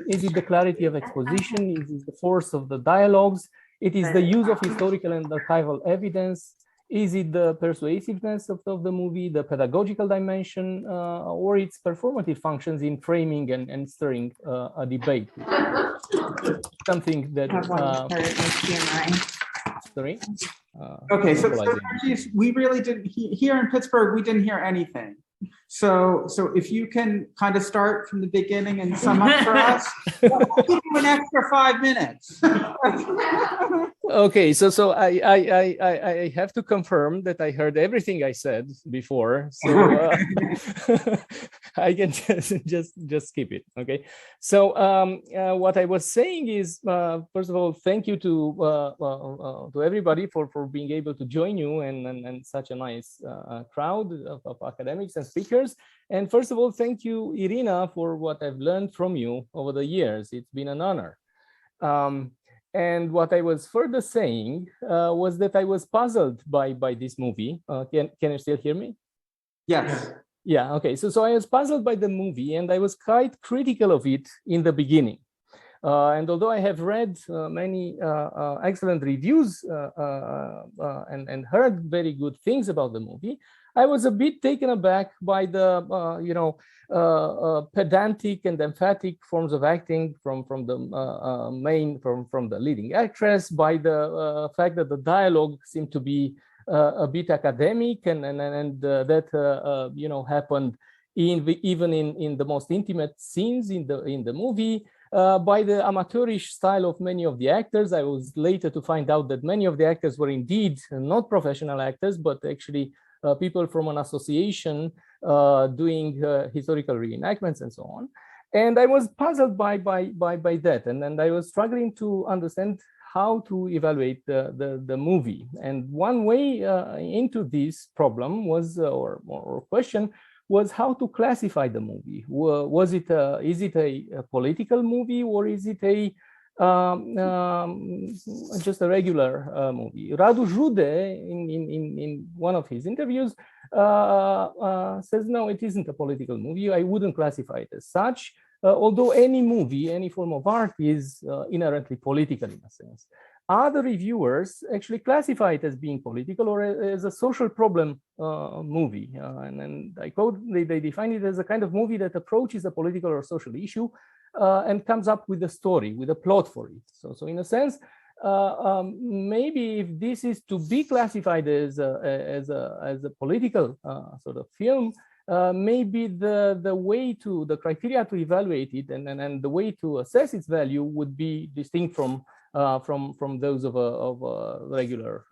Is it the clarity of exposition? Is it the force of the dialogues? It is the use of historical and archival evidence. Is it the persuasiveness of the movie, the pedagogical dimension, or its performative functions in framing and stirring a debate? Something that. Sorry. Okay, so we really didn't here in Pittsburgh. We didn't hear anything. So if you can kind of start from the beginning and sum up for us, we'll give you an extra 5 minutes. Okay, so I have to confirm that I heard everything I said before, so I can just skip it. Okay, so what I was saying is, first of all, thank you to everybody for being able to join you and such a nice crowd of academics and speakers. And first of all, thank you, Irina, for what I've learned from you over the years. It's been an honor. And what I was further saying was that I was puzzled by this movie. Can you still hear me? Yes. Yeah, okay. So I was puzzled by the movie, and I was quite critical of it in the beginning. And although I have read many excellent reviews and heard very good things about the movie, I was a bit taken aback by the, pedantic and emphatic forms of acting from the leading actress, by the fact that the dialogue seemed to be a bit academic and that happened even in the most intimate scenes in the movie. By the amateurish style of many of the actors. I was later to find out that many of the actors were indeed not professional actors, but actually people from an association doing historical reenactments and so on. And I was puzzled by that, and I was struggling to understand how to evaluate the movie. And one way into this problem was, or question, was how to classify the movie. Is it a political movie, or is it just a regular movie? Radu Jude, in one of his interviews, says, no, it isn't a political movie. I wouldn't classify it as such, although any movie, any form of art is inherently political in a sense. Other reviewers actually classify it as being political or as a social problem movie. And I quote, they define it as a kind of movie that approaches a political or social issue and comes up with a story, with a plot for it. So in a sense, maybe if this is to be classified as a political sort of film, maybe the criteria to evaluate it and the way to assess its value would be distinct from those of a regular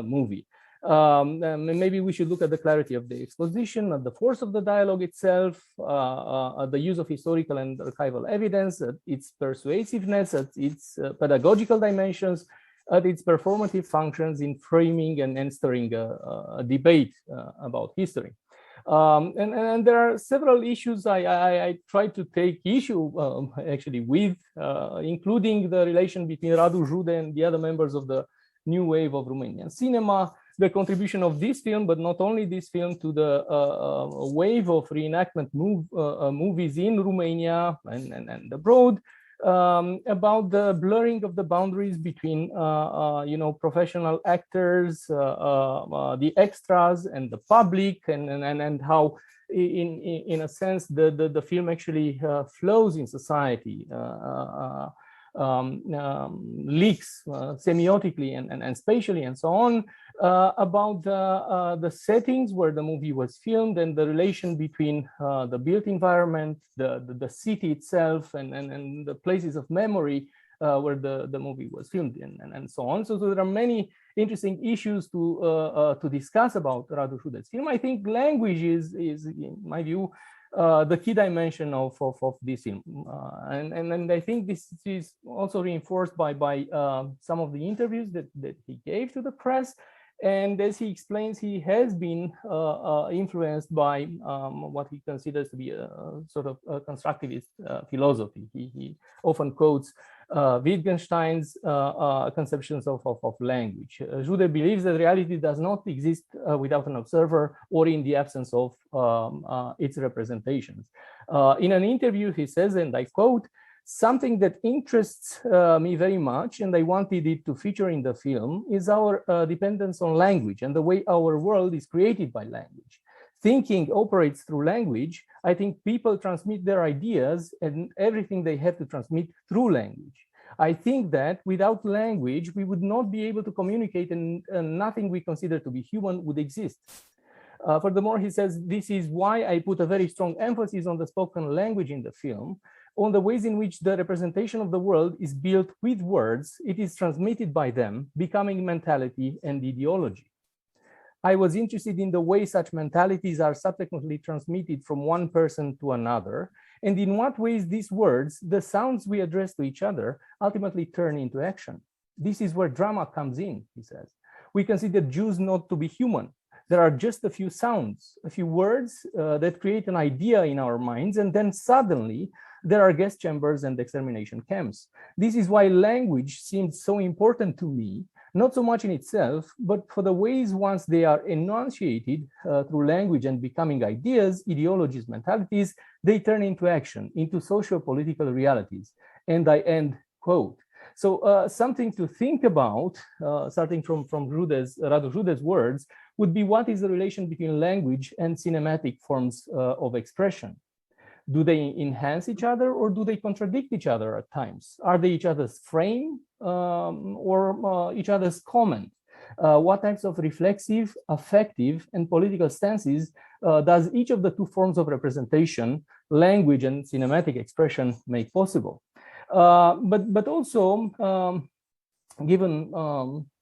movie. Maybe we should look at the clarity of the exposition, at the force of the dialogue itself, at the use of historical and archival evidence, at its persuasiveness, at its pedagogical dimensions, at its performative functions in framing and stirring a debate about history. And there are several issues I try to take issue actually with, including the relation between Radu Jude and the other members of the new wave of Romanian cinema, the contribution of this film, but not only this film, to the wave of reenactment movies in Romania and abroad, about the blurring of the boundaries between professional actors, the extras, and the public, and how in a sense the film actually flows in society, leaks semiotically and spatially and so on, about the settings where the movie was filmed and the relation between the built environment, the city itself, and the places of memory where the movie was filmed in, and so on. So there are many interesting issues to discuss about Radu Jude's film. I think language is in my view, the key dimension of this film. And I think this is also reinforced by some of the interviews that he gave to the press. And as he explains, he has been influenced by what he considers to be a sort of a constructivist philosophy. He often quotes Wittgenstein's conceptions of language. Jude believes that reality does not exist without an observer or in the absence of its representations. In an interview, he says, and I quote, "Something that interests me very much, and I wanted it to feature in the film, is our dependence on language and the way our world is created by language. Thinking operates through language. I think people transmit their ideas and everything they have to transmit through language. I think that without language, we would not be able to communicate, and nothing we consider to be human would exist." Furthermore, he says, "This is why I put a very strong emphasis on the spoken language in the film, on the ways in which the representation of the world is built with words, it is transmitted by them, becoming mentality and ideology. I was interested in the way such mentalities are subsequently transmitted from one person to another, and in what ways these words, the sounds we address to each other, ultimately turn into action. This is where drama comes in," he says. "We consider Jews not to be human. There are just a few sounds, a few words that create an idea in our minds, and then suddenly there are gas chambers and extermination camps. This is why language seemed so important to me, not so much in itself, but for the ways once they are enunciated through language and becoming ideas, ideologies, mentalities, they turn into action, into socio-political realities." And I end quote. So something to think about, starting from Radu Jude's words, would be what is the relation between language and cinematic forms of expression? Do they enhance each other, or do they contradict each other at times? Are they each other's frame or each other's comment? What types of reflexive, affective, and political stances does each of the two forms of representation, language and cinematic expression, make possible? But also, given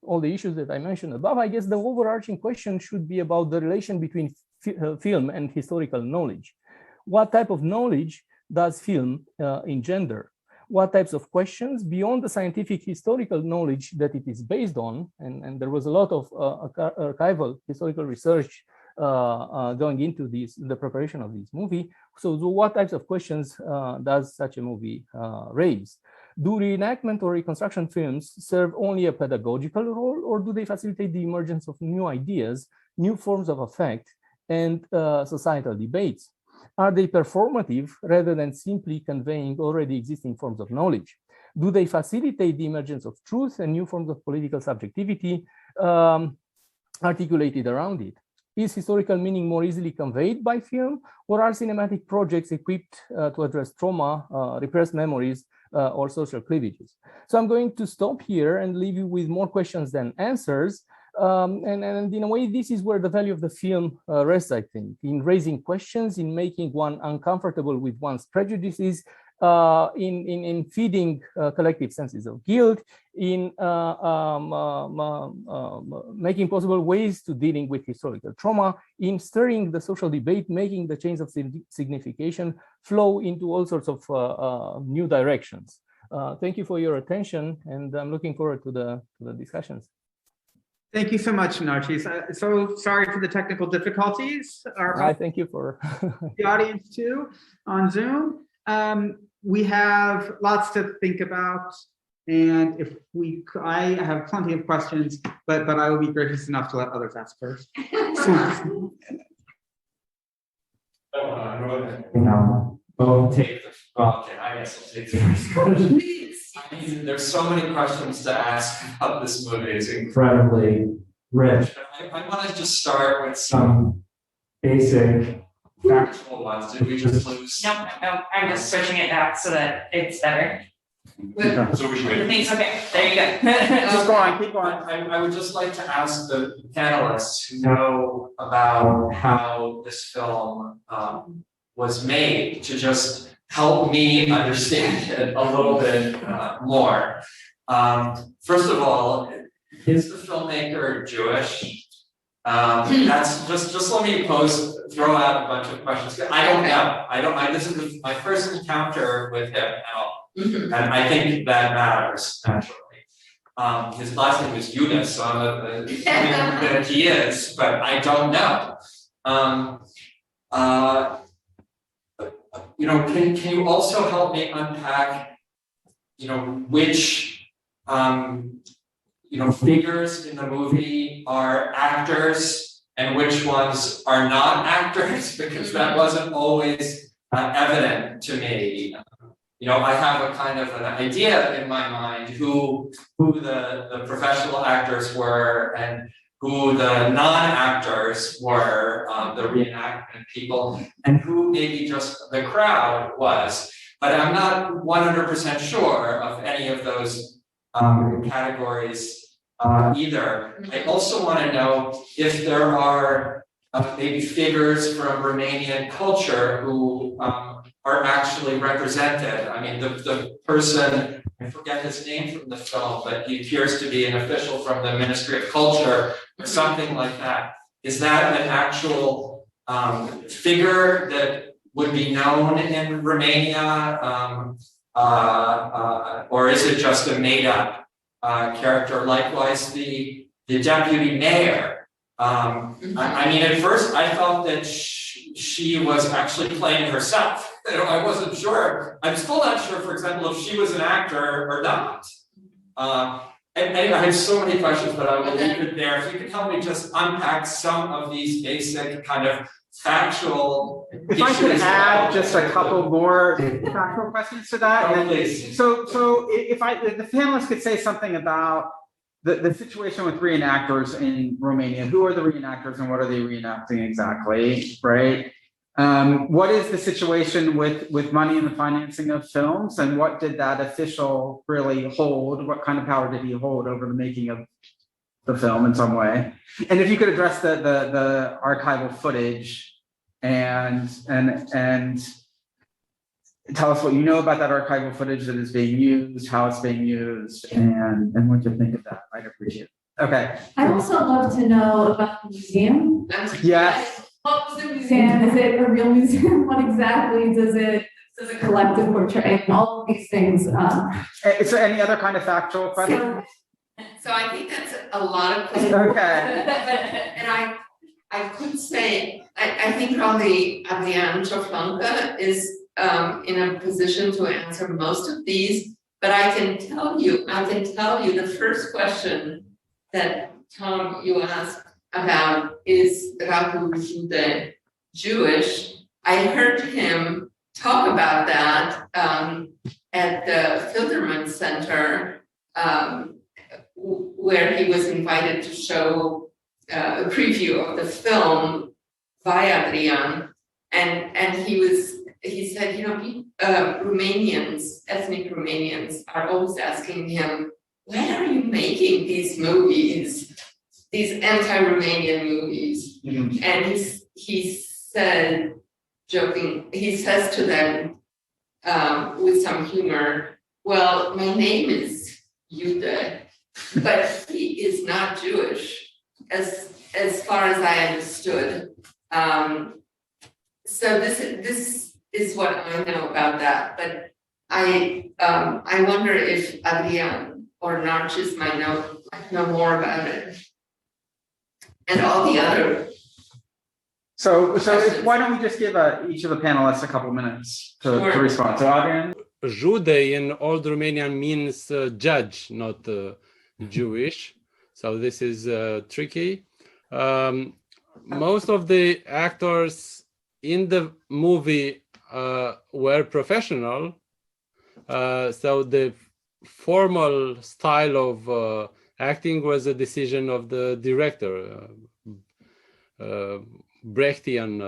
all the issues that I mentioned above, I guess the overarching question should be about the relation between film and historical knowledge. What type of knowledge does film engender? What types of questions beyond the scientific historical knowledge that it is based on? And there was a lot of archival historical research going into the preparation of this movie. So what types of questions does such a movie raise? Do reenactment or reconstruction films serve only a pedagogical role, or do they facilitate the emergence of new ideas, new forms of affect, and societal debates? Are they performative rather than simply conveying already existing forms of knowledge? Do they facilitate the emergence of truth and new forms of political subjectivity articulated around it? Is historical meaning more easily conveyed by film, or are cinematic projects equipped to address trauma, repressed memories, or social cleavages? So I'm going to stop here and leave you with more questions than answers. And in a way, this is where the value of the film rests, I think, in raising questions, in making one uncomfortable with one's prejudices, in feeding collective senses of guilt, in making possible ways to dealing with historical trauma, in stirring the social debate, making the chains of signification flow into all sorts of new directions. Thank you for your attention, and I'm looking forward to the discussions. Thank you so much, Narcis. So sorry for the technical difficulties. I thank you for the audience too on Zoom. We have lots to think about, and I have plenty of questions, but I will be gracious enough to let others ask first. Both take the, well, okay, I guess I'll take the first question. I mean, there's so many questions to ask about this movie. It's incredibly rich. But I want to just start with some basic factual ones. Did we just lose? No, I'm just switching it back so that it's better. So we should. Thanks, okay, there you go. Keep going, keep going. I would just like to ask the panelists who know about how this film was made to just help me understand it a little bit more. First of all, is the filmmaker Jewish? That's just let me throw out a bunch of questions. I don't know. This is my first encounter with him at all. And I think that matters, naturally. His last name is Yuda, so I'm assuming that he is, but I don't know. Can you also help me unpack, which figures in the movie are actors and which ones are not actors, because that wasn't always evident to me. I have a kind of an idea in my mind who the professional actors were and who the non-actors were, the reenactment people, and who maybe just the crowd was. But I'm not 100% sure of any of those categories either. I also want to know if there are maybe figures from Romanian culture who are actually represented. I mean, the person, I forget his name from the film, but he appears to be an official from the Ministry of Culture or something like that. Is that an actual figure that would be known in Romania? Or is it just a made-up character? Likewise, the deputy mayor. At first I thought that she was actually playing herself. I wasn't sure. I'm still not sure, for example, if she was an actor or not. And I have so many questions, but I will leave it there. If you could help me just unpack some of these basic kind of factual If I could add just a couple more factual questions to that. Oh, please. So if the panelists could say something about the situation with reenactors in Romania. Who are the reenactors and what are they reenacting exactly, right? What is the situation with money and the financing of films, and what did that official really hold? What kind of power did he hold over the making of the film in some way? And if you could address the archival footage and tell us what you know about that archival footage that is being used, how it's being used, and what you think of that. I'd appreciate it. Okay. I'd also love to know about the museum. Yes. What was the museum? Is it a real museum? What exactly does it collect and portray? And all of these things. Is there any other kind of factual question? So I think that's a lot of questions. Okay. And I could say, I think probably Adrian Cioflanca is in a position to answer most of these, but I can tell you the first question that Tom, you asked about is Rachel Jude Jewish. I heard him talk about that at the Filterman Center, where he was invited to show a preview of the film by Adrian, and he said, Romanians, ethnic Romanians, are always asking him, why are you making these movies, these anti-Romanian movies? Mm-hmm. And he said, joking, he says to them with some humor, well, my name is Yuda, but he is not Jewish, as far as I understood. So this is what I know about that, but I wonder if Adrian or Narcis might know more about it, and all the other. So why don't we just give each of the panelists a couple minutes to respond. So Adrian. Jude in Old Romanian means judge, not Jewish. So this is tricky. Most of the actors in the movie were professional. So the formal style of acting was a decision of the director, Brechtian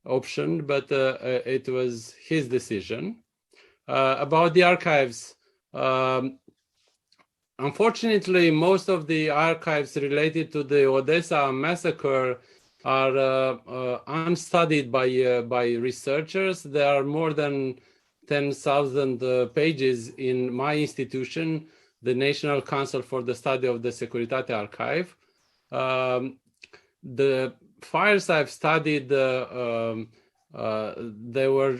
option, but it was his decision. About the archives, unfortunately, most of the archives related to the Odessa massacre are unstudied by researchers. There are more than 10,000 pages in my institution, the National Council for the Study of the Securitate Archive. The files I've studied, they were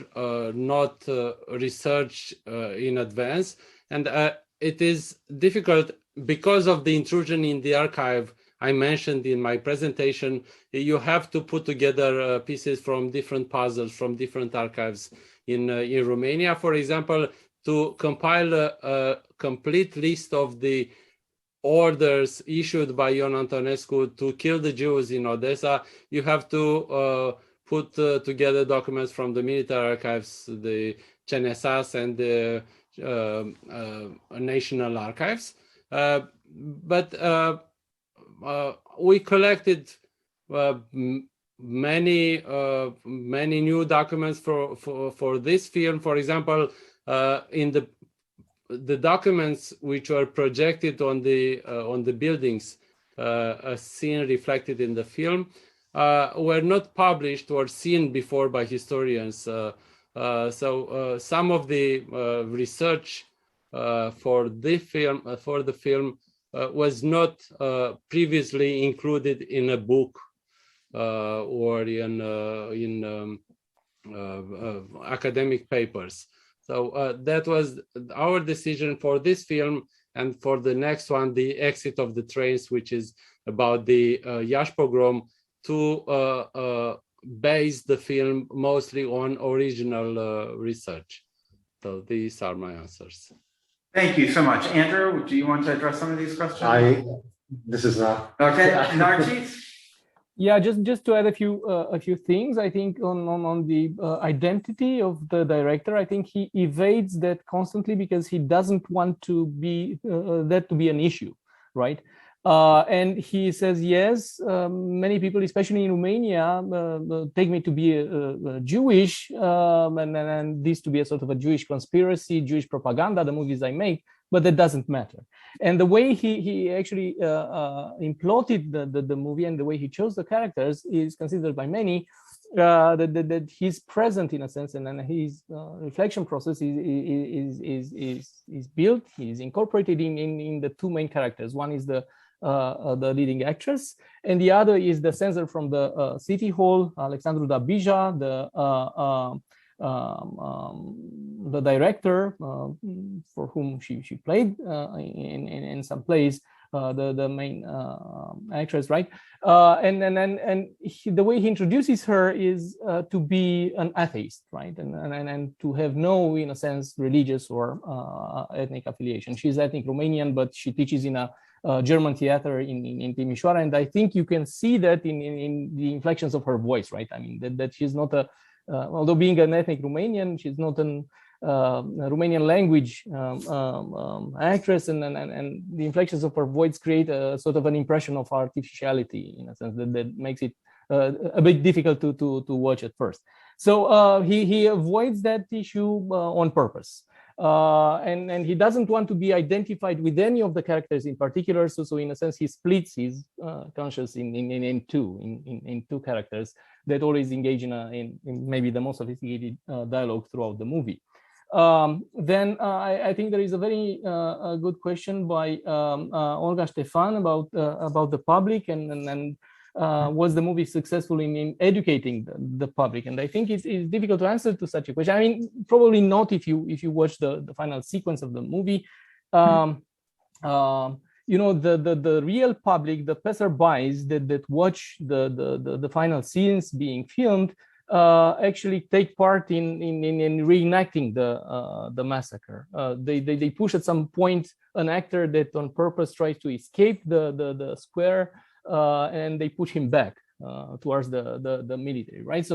not researched in advance, and it is difficult because of the intrusion in the archive I mentioned in my presentation. You have to put together pieces from different puzzles from different archives in Romania. For example, to compile a complete list of the orders issued by Ion Antonescu to kill the Jews in Odessa, you have to put together documents from the military archives, the CNSAS and the national archives. But we collected many new documents for this film. For example, in the documents which were projected on the buildings, a scene reflected in the film, were not published or seen before by historians. So some of the research for the film was not previously included in a book or in academic papers. So that was our decision for this film, and for the next one, The Exit of the Trains, which is about the Iași pogrom, to base the film mostly on original research. So these are my answers. Thank you so much. Andrew, do you want to address some of these questions? This is not. Okay, Narcis? Yeah, just to add a few things. I think on the identity of the director, I think he evades that constantly because he doesn't want to be that to be an issue, right? And he says, yes, many people, especially in Romania, take me to be Jewish, and this to be a sort of a Jewish conspiracy, Jewish propaganda, the movies I make, but that doesn't matter. And the way he actually imploded the movie and the way he chose the characters is considered by many that he's present in a sense, and then his reflection process is built, he's incorporated in the two main characters. One is the leading actress, and the other is the censor from the city hall, Alexandru Dabija, the director for whom she played in some plays, the main actress, right? And the way he introduces her is to be an atheist, right? And to have no, in a sense, religious or ethnic affiliation. She's ethnic Romanian, but she teaches in a German theater in Timișoara, and I think you can see that in the inflections of her voice, right? I mean that she's not a, although being an ethnic Romanian, she's not an Romanian language actress, and the inflections of her voice create a sort of an impression of artificiality in a sense that makes it a bit difficult to watch at first. So he avoids that issue on purpose. And he doesn't want to be identified with any of the characters in particular. So in a sense, he splits his conscience in two characters that always engage in maybe the most sophisticated dialogue throughout the movie. Then I think there is a very good question by Olga Ștefan about the public and was the movie successful in educating the public? And I think it's difficult to answer to such a question. I mean, probably not if you watch the final sequence of the movie. You know, the real public, the passerbys that watch the final scenes being filmed actually take part in reenacting the massacre. They push at some point an actor that on purpose tries to escape the square, and they push him back towards the military, right?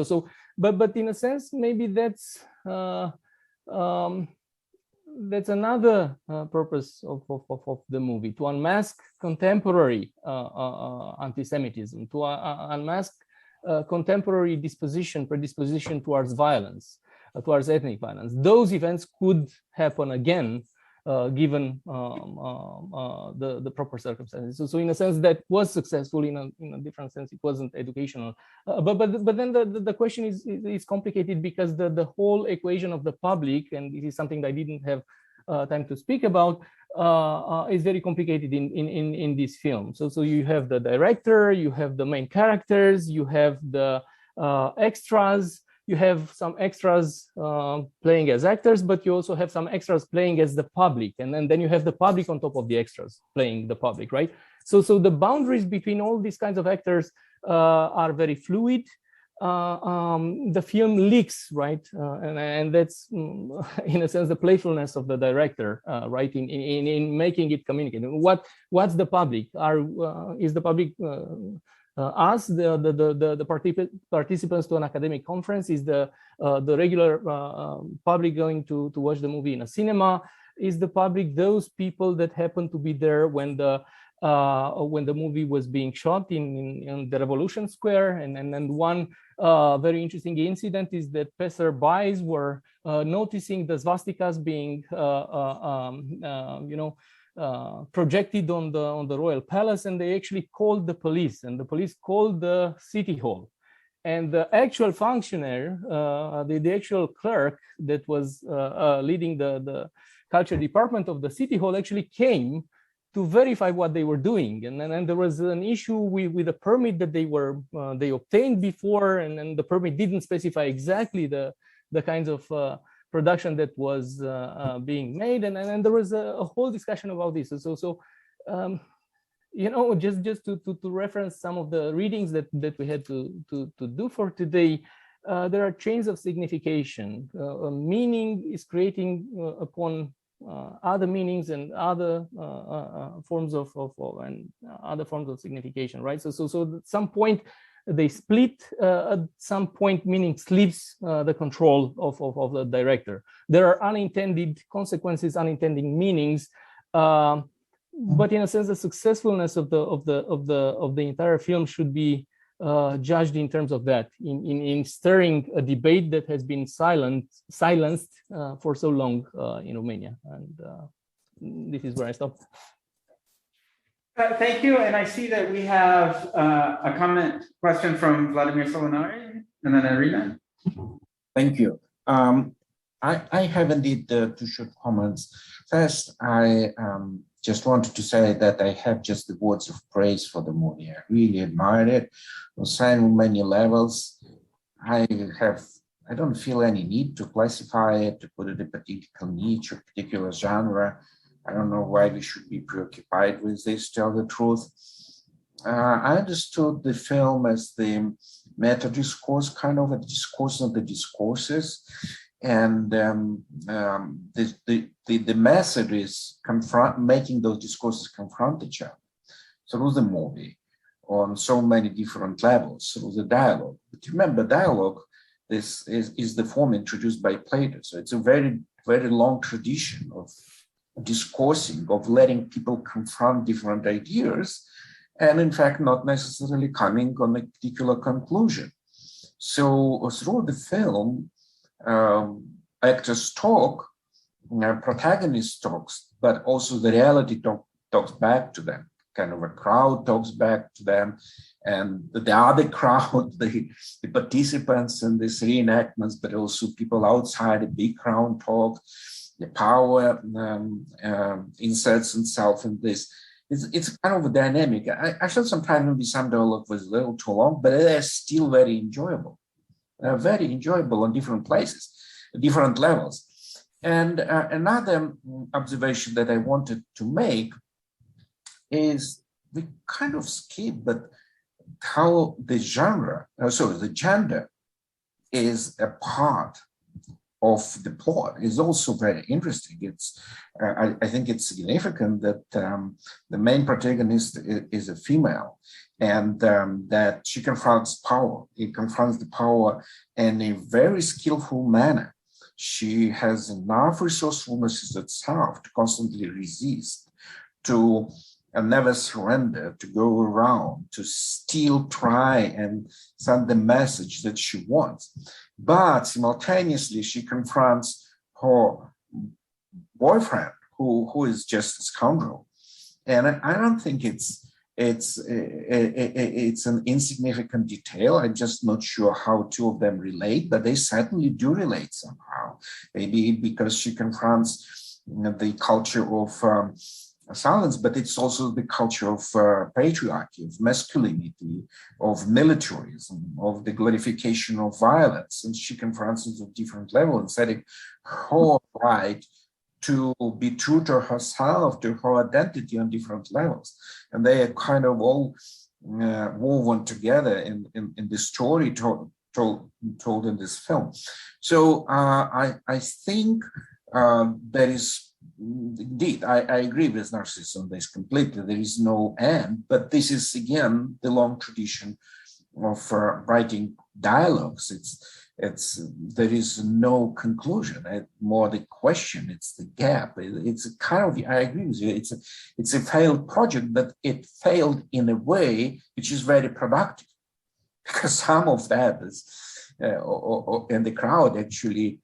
But in a sense, maybe that's another purpose of the movie, to unmask contemporary anti-Semitism, to unmask contemporary predisposition towards violence, towards ethnic violence. Those events could happen again given the proper circumstances. So in a sense that was successful, in a different sense it wasn't educational. But then the question is complicated because the whole equation of the public, and this is something that I didn't have time to speak about, is very complicated in this film. So you have the director, you have the main characters, you have the extras, you have some extras playing as actors, but you also have some extras playing as the public, and then you have the public on top of the extras playing the public, right? So the boundaries between all these kinds of actors are very fluid. The film leaks, right? And that's in a sense the playfulness of the director, right? In making it communicate. What's the public? Is the public us, the participants to an academic conference? Is the regular public going to watch the movie in a cinema? Is the public those people that happen to be there when the movie was being shot in the Revolution Square? And one very interesting incident is that passerbys were noticing the swastikas being projected on the royal palace, and they actually called the police, and the police called the city hall. And the actual functionary, the actual clerk that was leading the culture department of the city hall actually came to verify what they were doing. And then there was an issue with a permit that they obtained before, and the permit didn't specify exactly the kinds of production that was being made, and there was a whole discussion about this. So just to reference some of the readings that we had to do for today, there are chains of signification. Meaning is creating upon other meanings and other forms of other forms of signification, right? So at some point they split, at some point meaning slips the control of the director. There are unintended consequences, unintended meanings, but in a sense, the successfulness of the entire film should be judged in terms of that, in stirring a debate that has been silenced for so long in Romania. And this is where I stop. Thank you, and I see that we have a question from Vladimir Solinari, and then Irina. Thank you. I have indeed two short comments. First, I just wanted to say that I have just the words of praise for the movie. I really admired it. It was signed on many levels. I don't feel any need to classify it, to put it in a particular niche or particular genre. I don't know why we should be preoccupied with this, tell the truth. I understood the film as the meta-discourse, kind of a discourse of the discourses. And the method is making those discourses confront each other through the movie on so many different levels, through the dialogue. But remember, dialogue is the form introduced by Plato. So it's a very, very long tradition of discoursing, of letting people confront different ideas, and in fact, not necessarily coming on a particular conclusion. So through the film, actors talk, protagonist talks, but also the reality talks back to them. Kind of a crowd talks back to them, and the other crowd, the participants in these reenactments, but also people outside the big crowd talk. The power inserts itself in this. It's kind of a dynamic. I felt sometimes maybe some dialogue was a little too long, but it is still very enjoyable. Very enjoyable on different places, different levels. And another observation that I wanted to make is we kind of skip, but how the the gender is a part of the plot is also very interesting. It's I think it's significant that the main protagonist is a female, and that she confronts power. It confronts the power in a very skillful manner. She has enough resourcefulness itself to constantly resist, to never surrender, to go around, to still try and send the message that she wants. But simultaneously, she confronts her boyfriend, who is just a scoundrel. And I don't think it's an insignificant detail. I'm just not sure how two of them relate, but they certainly do relate somehow. Maybe because she confronts the culture of silence, but it's also the culture of patriarchy, of masculinity, of militarism, of the glorification of violence. And she confronts it at different levels and setting her right to be true to herself, to her identity on different levels. And they are kind of all woven together in the story told in this film. So I think there is, indeed, I agree with Narcissus on this completely. There is no end, but this is again the long tradition of writing dialogues. There is no conclusion. More the question. It's the gap. It's a kind of. I agree with you. It's a failed project, but it failed in a way which is very productive, because some of that is, and the crowd actually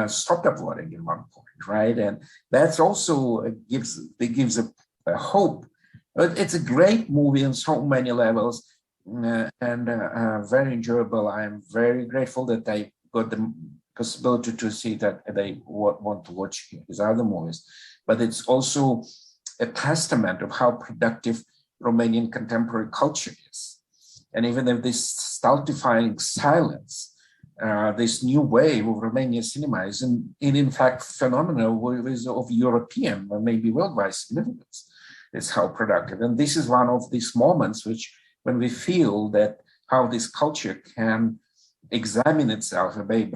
stopped applauding at one point, right? And that's also gives a hope. But it's a great movie on so many levels, and very enjoyable. I'm very grateful that I got the possibility to see that they want to watch his other movies. But it's also a testament of how productive Romanian contemporary culture is. And even if this stultifying silence, this new wave of Romanian cinema is in fact phenomenal of European or maybe worldwide significance. It's how productive. And this is one of these moments when we feel that how this culture can examine itself by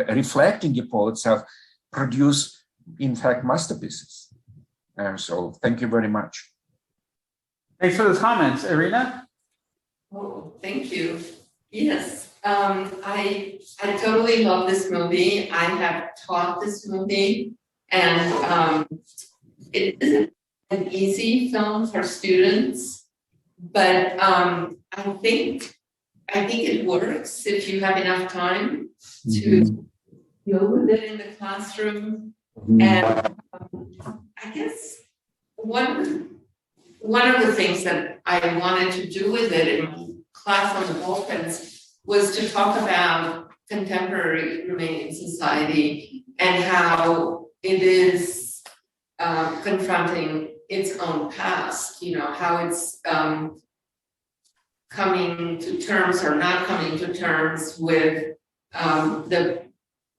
reflecting upon itself, produce in fact masterpieces. So thank you very much. Thanks for those comments. Irina? Oh, thank you. Yes, I totally love this movie. I have taught this movie, and it isn't an easy film for students, but I think it works if you have enough time to deal with it in the classroom. And I guess one of the things that I wanted to do with it in my class on the Balkans was to talk about contemporary Romanian society and how it is confronting its own past, how it's coming to terms or not coming to terms with the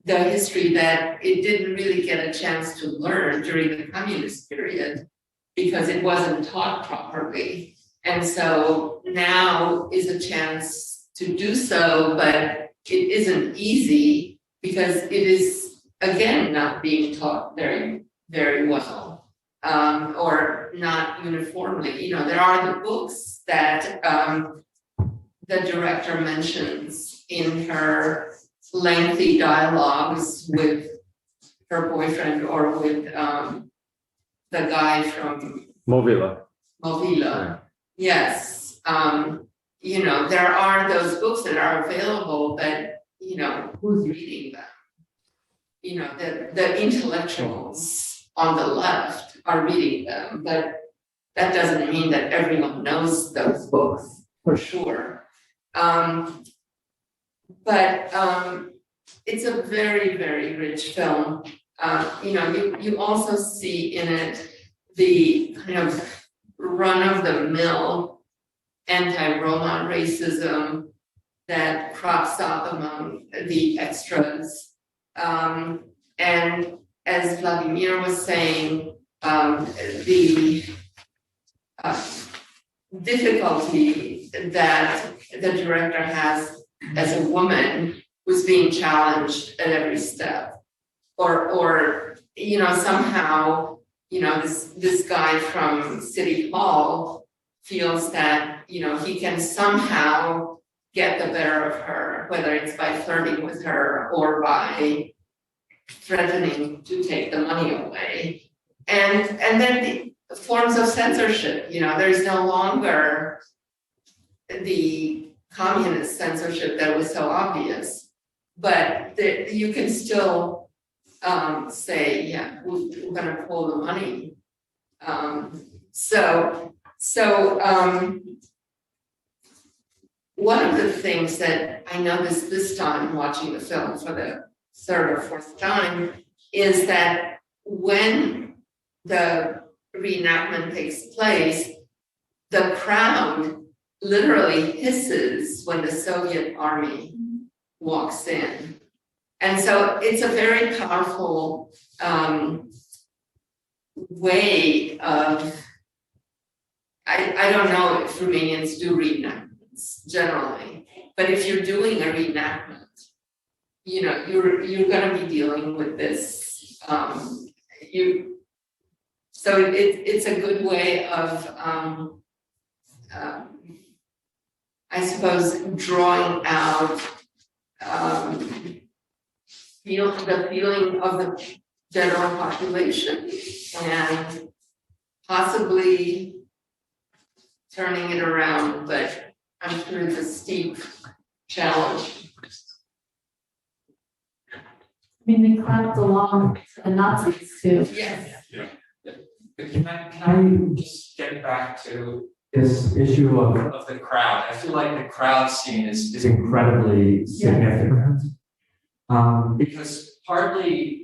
history that it didn't really get a chance to learn during the communist period because it wasn't taught properly. And so now is a chance to do so, but it isn't easy because it is, again, not being taught very, very well, or not uniformly. There are the books that the director mentions in her lengthy dialogues with her boyfriend or with the guy from Movila. Yeah. Yes. There are those books that are available, but who's reading them? The intellectuals on the left are reading them, but that doesn't mean that everyone knows those books for sure. But it's a very, very rich film. You also see in it the kind of run-of-the-mill anti-Roma racism that crops up among the extras. And as Vladimir was saying, the difficulty that the director has as a woman who's being challenged at every step, or somehow this guy from City Hall feels that he can somehow get the better of her, whether it's by flirting with her or by threatening to take the money away, and then the forms of censorship. There's no longer the communist censorship that was so obvious, but you can still say, yeah, we're gonna pull the money. One of the things that I noticed this time watching the film for the third or fourth time is that when the reenactment takes place, the crowd literally hisses when the Soviet army walks in. And so it's a very powerful way of, I don't know if Romanians do reenactments generally, but if you're doing a reenactment, you know, you're gonna be dealing with this, so it's a good way of, I suppose, drawing out the feeling of the general population and possibly turning it around, but I'm sure it's a steep challenge. I mean, they clapped along to the Nazis too. Yes. Can I just get back to this issue of the crowd? I feel like the crowd scene is incredibly significant. Because partly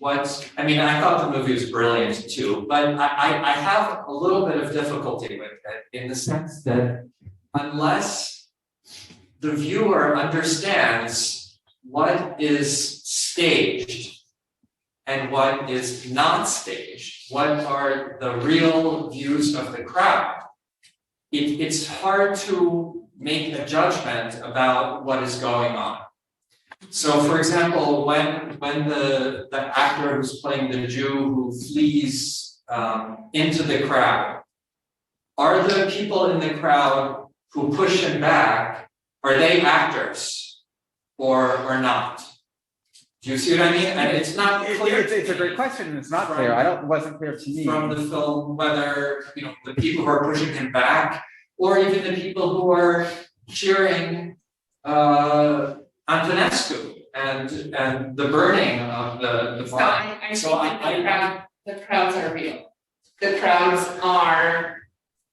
I mean, I thought the movie was brilliant too, but I have a little bit of difficulty with it in the sense that unless the viewer understands what is staged and what is not staged, what are the real views of the crowd, it's hard to make a judgment about what is going on. So for example, when the actor who's playing the Jew who flees into the crowd, are the people in the crowd who push him back, are they actors or not? Do you see what I mean? And it's not clear. It's a great question, and it's not clear. Wasn't clear to me. From the film, whether, you know, the people who are pushing him back, or even the people who are cheering Antonescu and the burning of the bar. So the crowds are real. The crowds are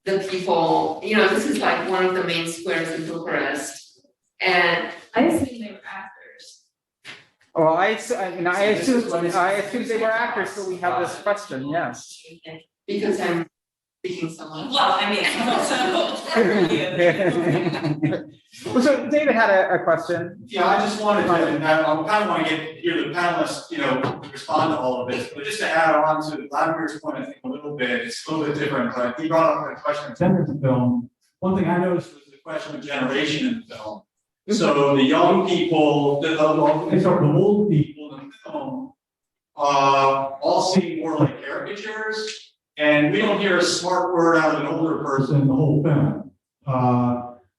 the people, you know, this is like one of the main squares in Bucharest. And I assume they were actors. Well, I assume they were actors, so we have this question, yes. Because I'm speaking someone. Well, I mean, Well, so David had a question. Yeah, I just wanted to, and I kind of want to hear the panelists, you know, respond to all of this, but just to add on to Vladimir's point, I think a little bit, it's a little bit different, but he brought up a question of gender in the film. One thing I noticed was the question of generation in the film. So the young people, the old people in the film, all seem more like caricatures, and we don't hear a smart word out of an older person in the whole film.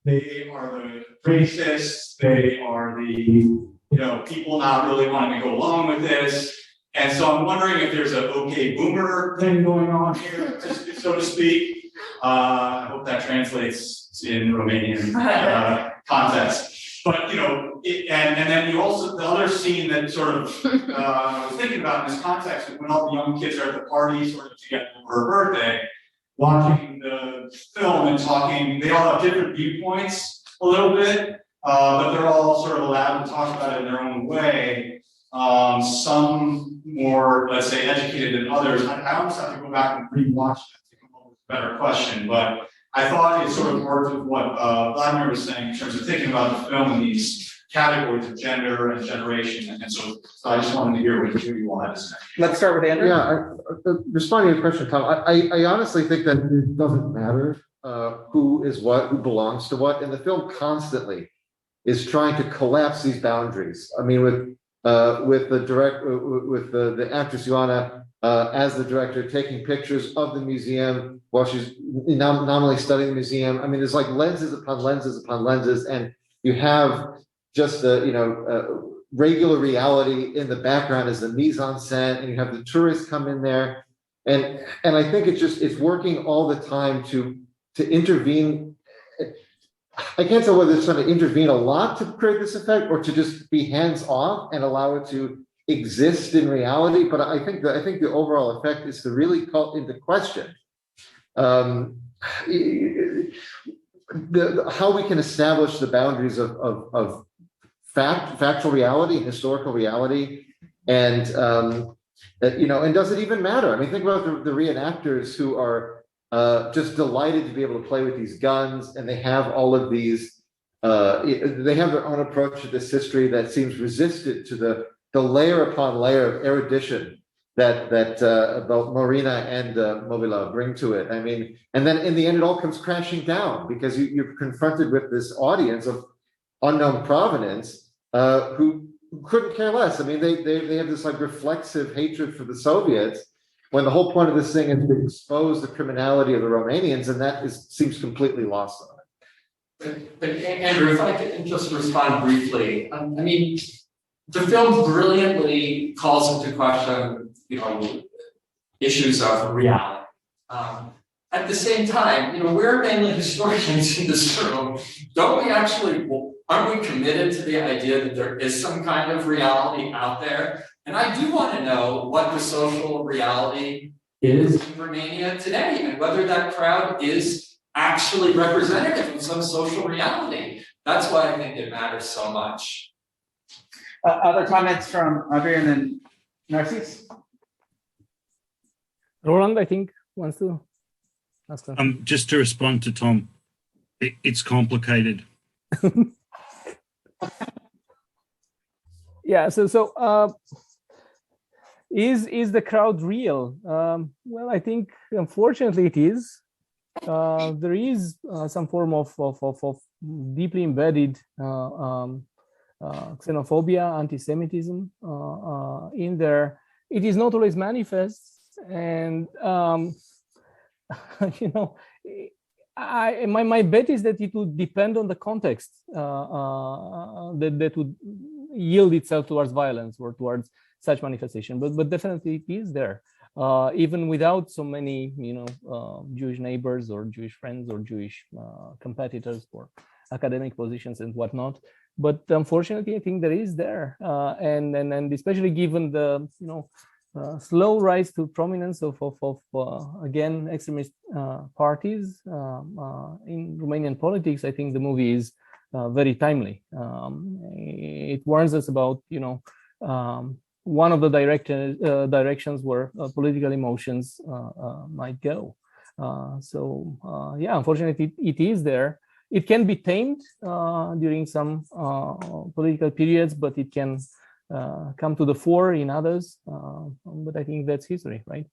They are the racists, they are the, people not really wanting to go along with this. And so I'm wondering if there's a okay boomer thing going on here, so to speak. I hope that translates in Romanian context. But, and then you also, the other scene that sort of, I was thinking about in this context, when all the young kids are at the party sort of together for her birthday, watching the film and talking, they all have different viewpoints a little bit, but they're all sort of allowed to talk about it in their own way. Some more, let's say, educated than others. I almost have to go back and rewatch that to come up with a better question, but I thought it sort of worked with what Vladimir was saying in terms of thinking about the film in these categories of gender and generation, and so I just wanted to hear what you all had to say. Let's start with Andrew. Yeah, responding to your question, Tom, I honestly think that it doesn't matter who is what, who belongs to what, and the film constantly is trying to collapse these boundaries. I mean, with the actress Ioana as the director taking pictures of the museum while she's nominally studying the museum. I mean, there's like lenses upon lenses upon lenses, and you have just the regular reality in the background as the mise-en-scène, and you have the tourists come in there, and I think it's working all the time to intervene. I can't tell whether it's trying to intervene a lot to create this effect or to just be hands off and allow it to exist in reality, but I think the overall effect is to really call into question how we can establish the boundaries of factual reality, historical reality, and and does it even matter? I mean, think about the reenactors who are just delighted to be able to play with these guns, and they have all of these. They have their own approach to this history that seems resistant to the layer upon layer of erudition that both Marina and Movila bring to it. I mean, and then in the end, it all comes crashing down because you're confronted with this audience of unknown provenance who couldn't care less. I mean, they have this like reflexive hatred for the Soviets when the whole point of this thing is to expose the criminality of the Romanians, and that seems completely lost on it. But Andrew, if I could just respond briefly, I mean, the film brilliantly calls into question, issues of reality. At the same time, we're mainly historians in this room. Aren't we committed to the idea that there is some kind of reality out there? And I do want to know what the social reality is in Romania today, and whether that crowd is actually representative of some social reality. That's why I think it matters so much. Other comments from Audrey and then Narcisse? Roland, I think, wants to ask something. Just to respond to Tom, it's complicated. Yeah, so is the crowd real? Well, I think unfortunately it is. There is some form of deeply embedded xenophobia, anti-Semitism in there. It is not always manifest, and my bet is that it would depend on the context that would yield itself towards violence or towards such manifestation. But definitely it is there, even without so many Jewish neighbors or Jewish friends or Jewish competitors for academic positions and whatnot. But unfortunately, I think there is there, and especially given the slow rise to prominence of again extremist parties in Romanian politics, I think the movie is very timely. It warns us about one of the directions where political emotions might go. Yeah, unfortunately, it is there. It can be tamed during some political periods, but it can come to the fore in others. But I think that's history, right?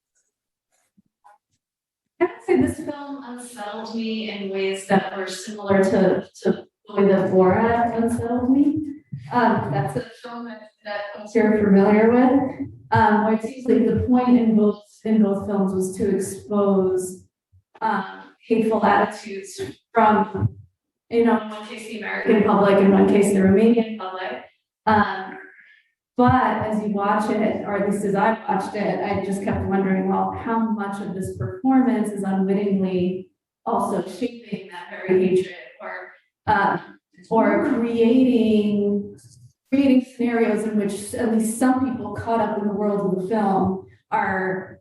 I would say this film unsettled me in ways that were similar to the way that Borat unsettled me. That's a film that you're familiar with. Where it seems like the point in both films was to expose hateful attitudes from, in one case the American public, in one case the Romanian public. But as you watch it, or at least as I watched it, I just kept wondering, well, how much of this performance is unwittingly also shaping that very hatred, or creating scenarios in which at least some people caught up in the world of the film are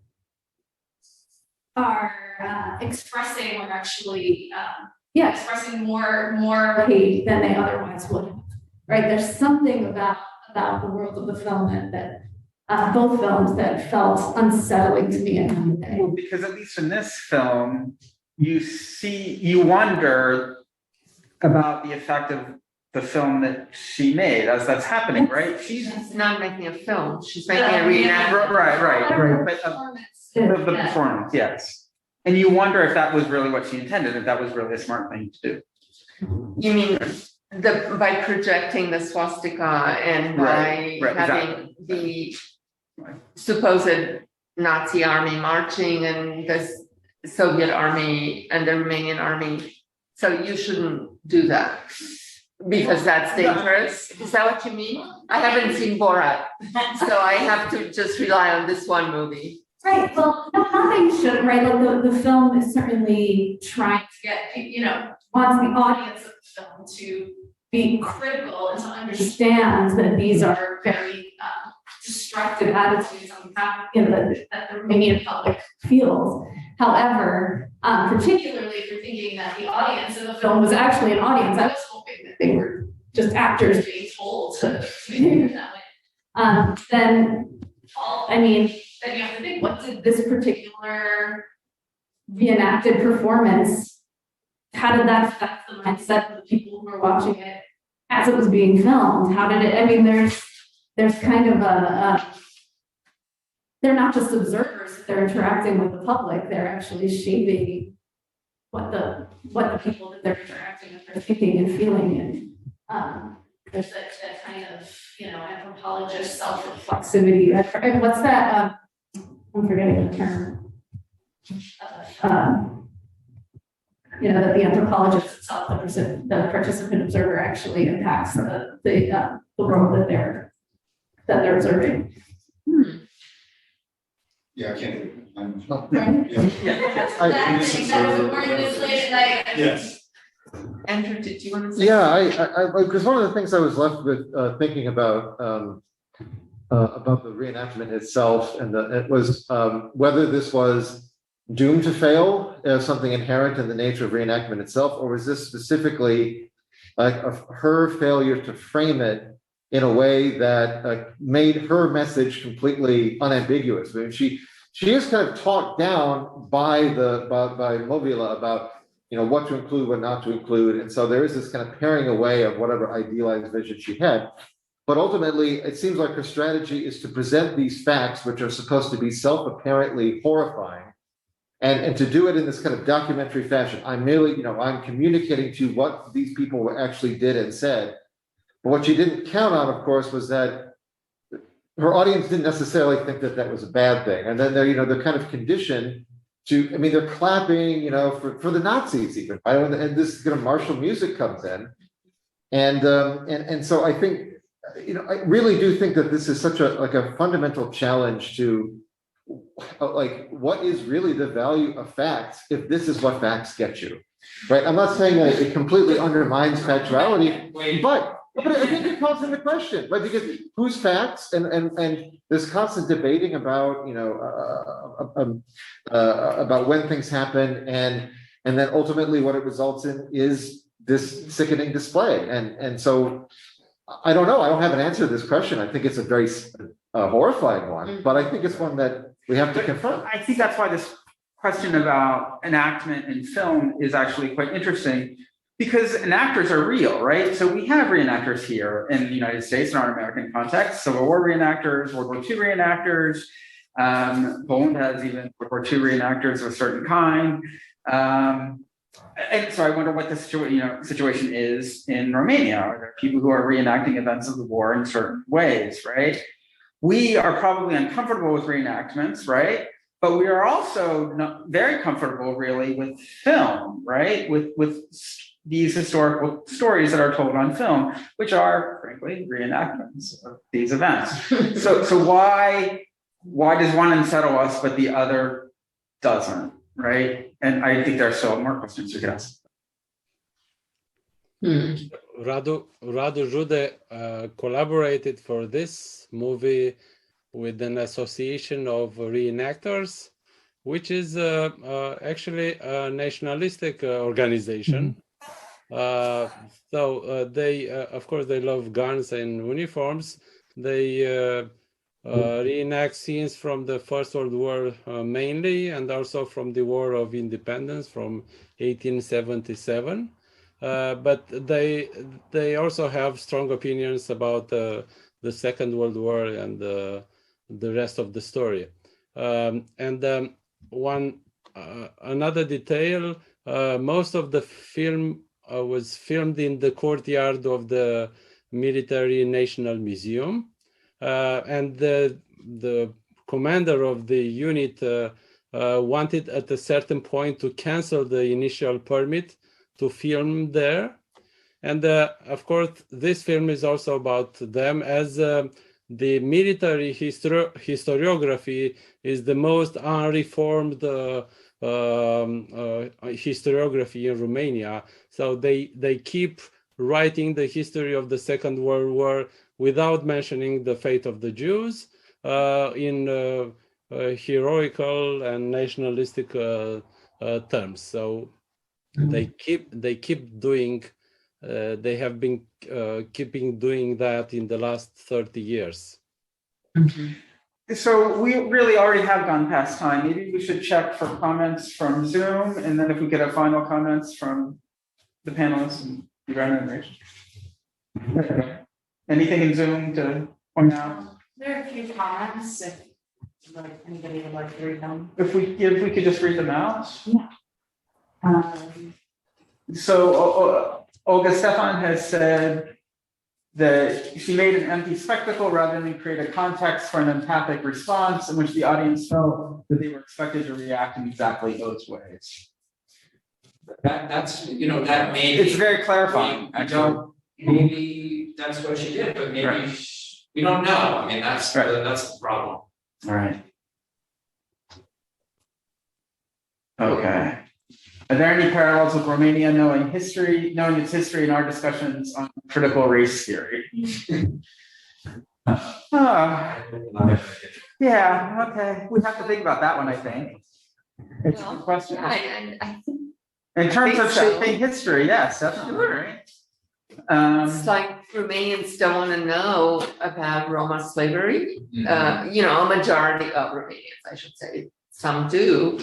expressing, or actually expressing more hate than they otherwise would have. Right? There's something about the world of the film that both films that felt unsettling to me at the end of the day. Well, because at least in this film, you wonder about the effect of the film that she made as that's happening, right? She's not making a film, she's making a reenactment. Right. But the performance, yes. And you wonder if that was really what she intended, if that was really a smart thing to do. You mean by projecting the swastika and by having the supposed Nazi army marching and the Soviet army and the Romanian army. So you shouldn't do that because that's dangerous. Is that what you mean? I haven't seen Borat, so I have to just rely on this one movie. Right. Well, nothing should, right? Like the film is certainly trying to get, wants the audience of the film to be critical and to understand that these are very destructive attitudes on behalf, that the Romanian public feels. However, particularly if you're thinking that the audience in the film was actually an audience, I was hoping that they were just actors being told to behave that way. Then you have to think, what did this particular reenacted performance, how did that affect the mindset of the people who were watching it as it was being filmed? How did it, there's kind of they're not just observers, they're interacting with the public, they're actually shaping what the people that they're interacting with are thinking and feeling. And there's that kind of, anthropologist self-reflexivity. What's that? I'm forgetting the term. That the anthropologist itself, the participant observer, actually impacts the world that they're observing. Yeah, I can't. Yes. Andrew, did you want to say? Yeah, because one of the things I was left with thinking about the reenactment itself, and it was whether this was doomed to fail as something inherent in the nature of reenactment itself, or was this specifically like her failure to frame it in a way that made her message completely unambiguous. I mean, she is kind of talked down by Movila about what to include, what not to include, and so there is this kind of paring away of whatever idealized vision she had. But ultimately, it seems like her strategy is to present these facts, which are supposed to be self-apparently horrifying, and to do it in this kind of documentary fashion. I'm merely, I'm communicating to you what these people actually did and said. But what she didn't count on, of course, was that her audience didn't necessarily think that that was a bad thing. And then they're kind of conditioned to, they're clapping, for the Nazis even, right? And this kind of martial music comes in. And so I think, I really do think that this is such a fundamental challenge to what is really the value of facts if this is what facts get you, right? I'm not saying that it completely undermines factuality, but I think it calls into question, right? Because whose facts, and there's constant debating about, about when things happen, and then ultimately what it results in is this sickening display. And so I don't know. I don't have an answer to this question. I think it's a very horrifying one, but I think it's one that we have to confront. I think that's why this question about enactment in film is actually quite interesting, because enactors are real, right? So we have reenactors here in the United States in our American context. Civil War reenactors, World War II reenactors. Poland has even World War II reenactors of a certain kind. And so I wonder what the situation is in Romania. Are there people who are reenacting events of the war in certain ways, right? We are probably uncomfortable with reenactments, right? But we are also not very comfortable really with film, right? With these historical stories that are told on film, which are frankly reenactments of these events. So why does one unsettle us but the other doesn't, right? And I think there are still more questions to ask. Radu Jude collaborated for this movie with an association of reenactors, which is actually a nationalistic organization. So they, of course, they love guns and uniforms. They reenact scenes from the First World War mainly, and also from the War of Independence from 1877. But they also have strong opinions about the Second World War and the rest of the story. Another detail, most of the film was filmed in the courtyard of the Military National Museum, and the commander of the unit wanted at a certain point to cancel the initial permit to film there. And of course, this film is also about them, as the military historiography is the most unreformed historiography in Romania. So they keep writing the history of the Second World War without mentioning the fate of the Jews. in heroical and nationalistic terms. So they keep doing. They have been keeping doing that in the last 30 years. So we really already have gone past time. Maybe we should check for comments from Zoom, and then if we get a final comments from the panelists and Irina and Rich. Anything in Zoom to point out? There are a few comments, if like anybody would like to read them. If we could just read them out. Yeah. So Olga Stefan has said that she made an empty spectacle rather than create a context for an empathic response in which the audience felt that they were expected to react in exactly those ways. That's, that may be. It's very clarifying. Maybe that's what she did, but maybe Right. we don't know. I mean, that's the problem. All right. Okay. Are there any parallels with Romania knowing its history in our discussions on critical race theory? Yeah, okay. We have to think about that one, I think. It's a good question. I think In terms of so. shaping history, yes, absolutely. It's like Romanians don't want to know about Roma slavery. A majority of Romanians, I should say, some do.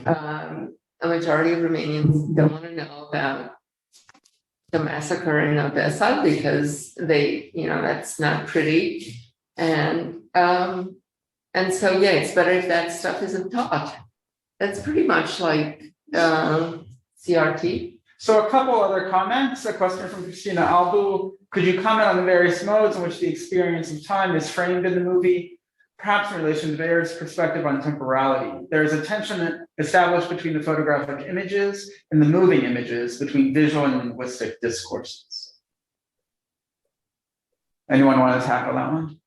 A majority of Romanians don't want to know about the massacre in Odessa because that's not pretty. And so, yeah, it's better if that stuff isn't taught. That's pretty much like CRT. So a couple other comments, a question from Christina Albu. Could you comment on the various modes in which the experience of time is framed in the movie, perhaps in relation to Bayer's perspective on temporality? There is a tension established between the photographic images and the moving images between visual and linguistic discourses. Anyone want to tackle that one?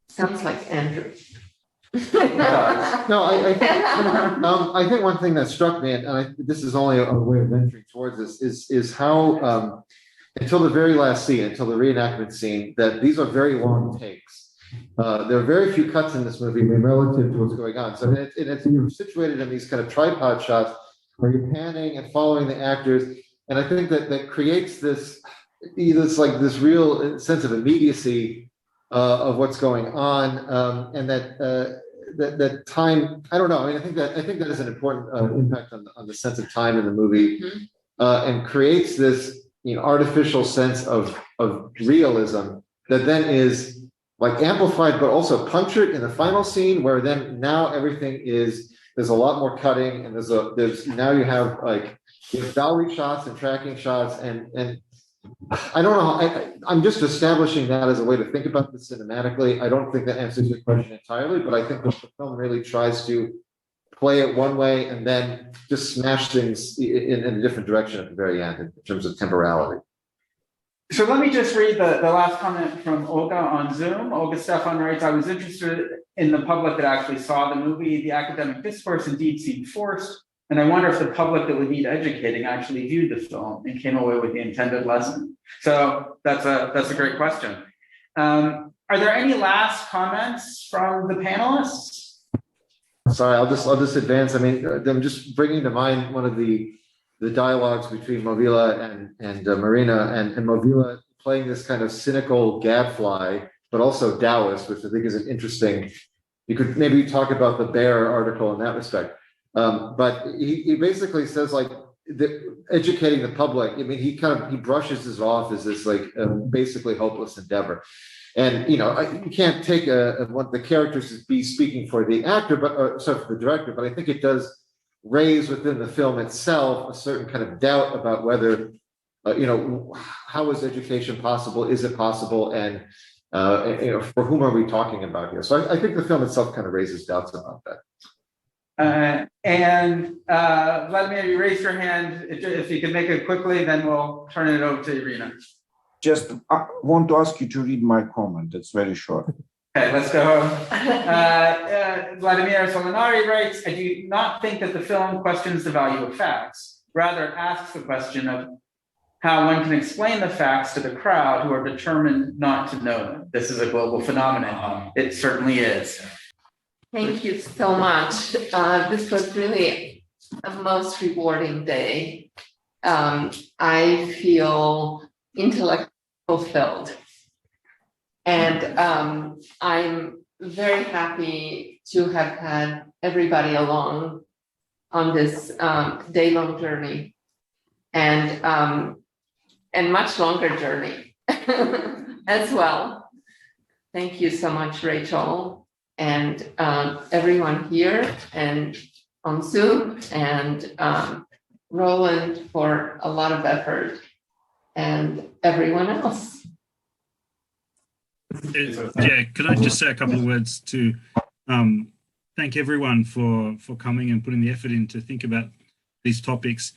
Sounds like Andrew. No, I think one thing that struck me, and this is only a way of venturing towards this, is how until the very last scene, until the reenactment scene, that these are very long takes. There are very few cuts in this movie relative to what's going on. So you're situated in these kind of tripod shots where you're panning and following the actors, and I think that creates this real sense of immediacy of what's going on, and that time. I don't know. I mean, I think that is an important impact on the sense of time in the movie, and creates this artificial sense of realism that then is like amplified, but also punctured in the final scene, where then now everything there's a lot more cutting, and there's now you have gallery shots and tracking shots, and I don't know. I'm just establishing that as a way to think about this cinematically. I don't think that answers your question entirely, but I think the film really tries to play it one way and then just smash things in a different direction at the very end in terms of temporality. So let me just read the last comment from Olga on Zoom. Olga Stefan writes, I was interested in the public that actually saw the movie. The academic discourse indeed seemed forced. And I wonder if the public that would need educating actually viewed the film and came away with the intended lesson. So that's a great question. Are there any last comments from the panelists? Sorry, I'll just advance. I mean, I'm just bringing to mind one of the dialogues between Movila and Marina, and Movila playing this kind of cynical gadfly, but also Taoist, which I think is an interesting. You could maybe talk about the Bear article in that respect. But he basically says educating the public. I mean, he brushes it off as this basically hopeless endeavor, and you can't take what the characters to be speaking for the actor, but for the director. But I think it does raise within the film itself a certain kind of doubt about whether how is education possible? Is it possible? And for whom are we talking about here? So I think the film itself kind of raises doubts about that. Vladimir, you raised your hand. If you could make it quickly, then we'll turn it over to Irina. Just want to ask you to read my comment. It's very short. Okay, let's go. Vladimir Solinari writes, I do not think that the film questions the value of facts. Rather, it asks the question of how one can explain the facts to the crowd who are determined not to know them. This is a global phenomenon. It certainly is. Thank you so much. This was really a most rewarding day. I feel intellectually fulfilled. And I'm very happy to have had everybody along on this day-long journey and much longer journey as well. Thank you so much, Rachel, and everyone here and on Zoom, and Roland for a lot of effort, and everyone else. Yeah, could I just say a couple of words to thank everyone for coming and putting the effort in to think about these topics.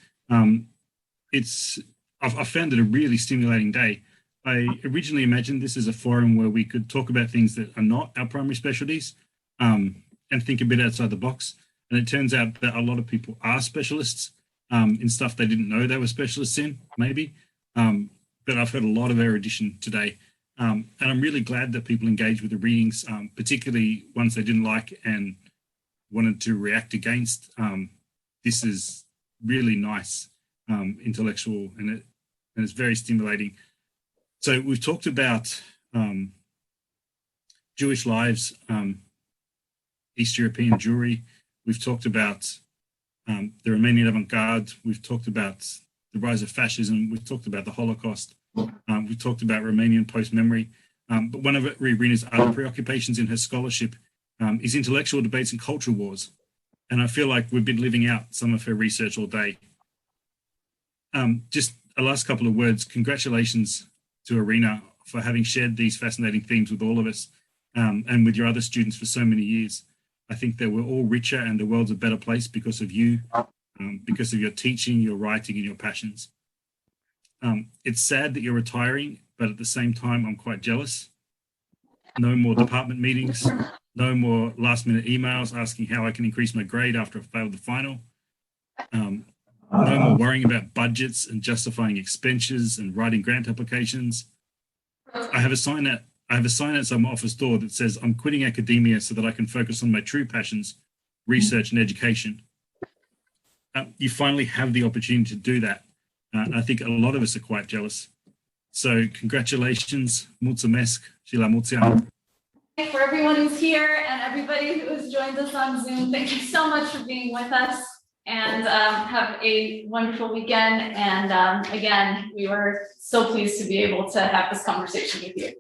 I've found it a really stimulating day. I originally imagined this as a forum where we could talk about things that are not our primary specialties and think a bit outside the box. And it turns out that a lot of people are specialists in stuff they didn't know they were specialists in, maybe. But I've heard a lot of erudition today. And I'm really glad that people engage with the readings, particularly ones they didn't like and wanted to react against. This is really nice, intellectual, and it's very stimulating. So we've talked about Jewish lives, East European Jewry. We've talked about the Romanian avant-garde. We've talked about the rise of fascism. We've talked about the Holocaust. We talked about Romanian post-memory, but one of Irina's other preoccupations in her scholarship is intellectual debates and culture wars. And I feel like we've been living out some of her research all day. Just a last couple of words. Congratulations to Irina for having shared these fascinating themes with all of us and with your other students for so many years. I think that we're all richer and the world's a better place because of you, because of your teaching, your writing, and your passions. It's sad that you're retiring, but at the same time, I'm quite jealous. No more department meetings, no more last-minute emails asking how I can increase my grade after I failed the final. No more worrying about budgets and justifying expenses and writing grant applications. I have a sign outside my office door that says, "I'm quitting academia so that I can focus on my true passions, research and education." You finally have the opportunity to do that. I think a lot of us are quite jealous. So congratulations, mulțumesc și la mulți ani. For everyone who's here and everybody who has joined us on Zoom, thank you so much for being with us, and have a wonderful weekend. And again, we were so pleased to be able to have this conversation with you.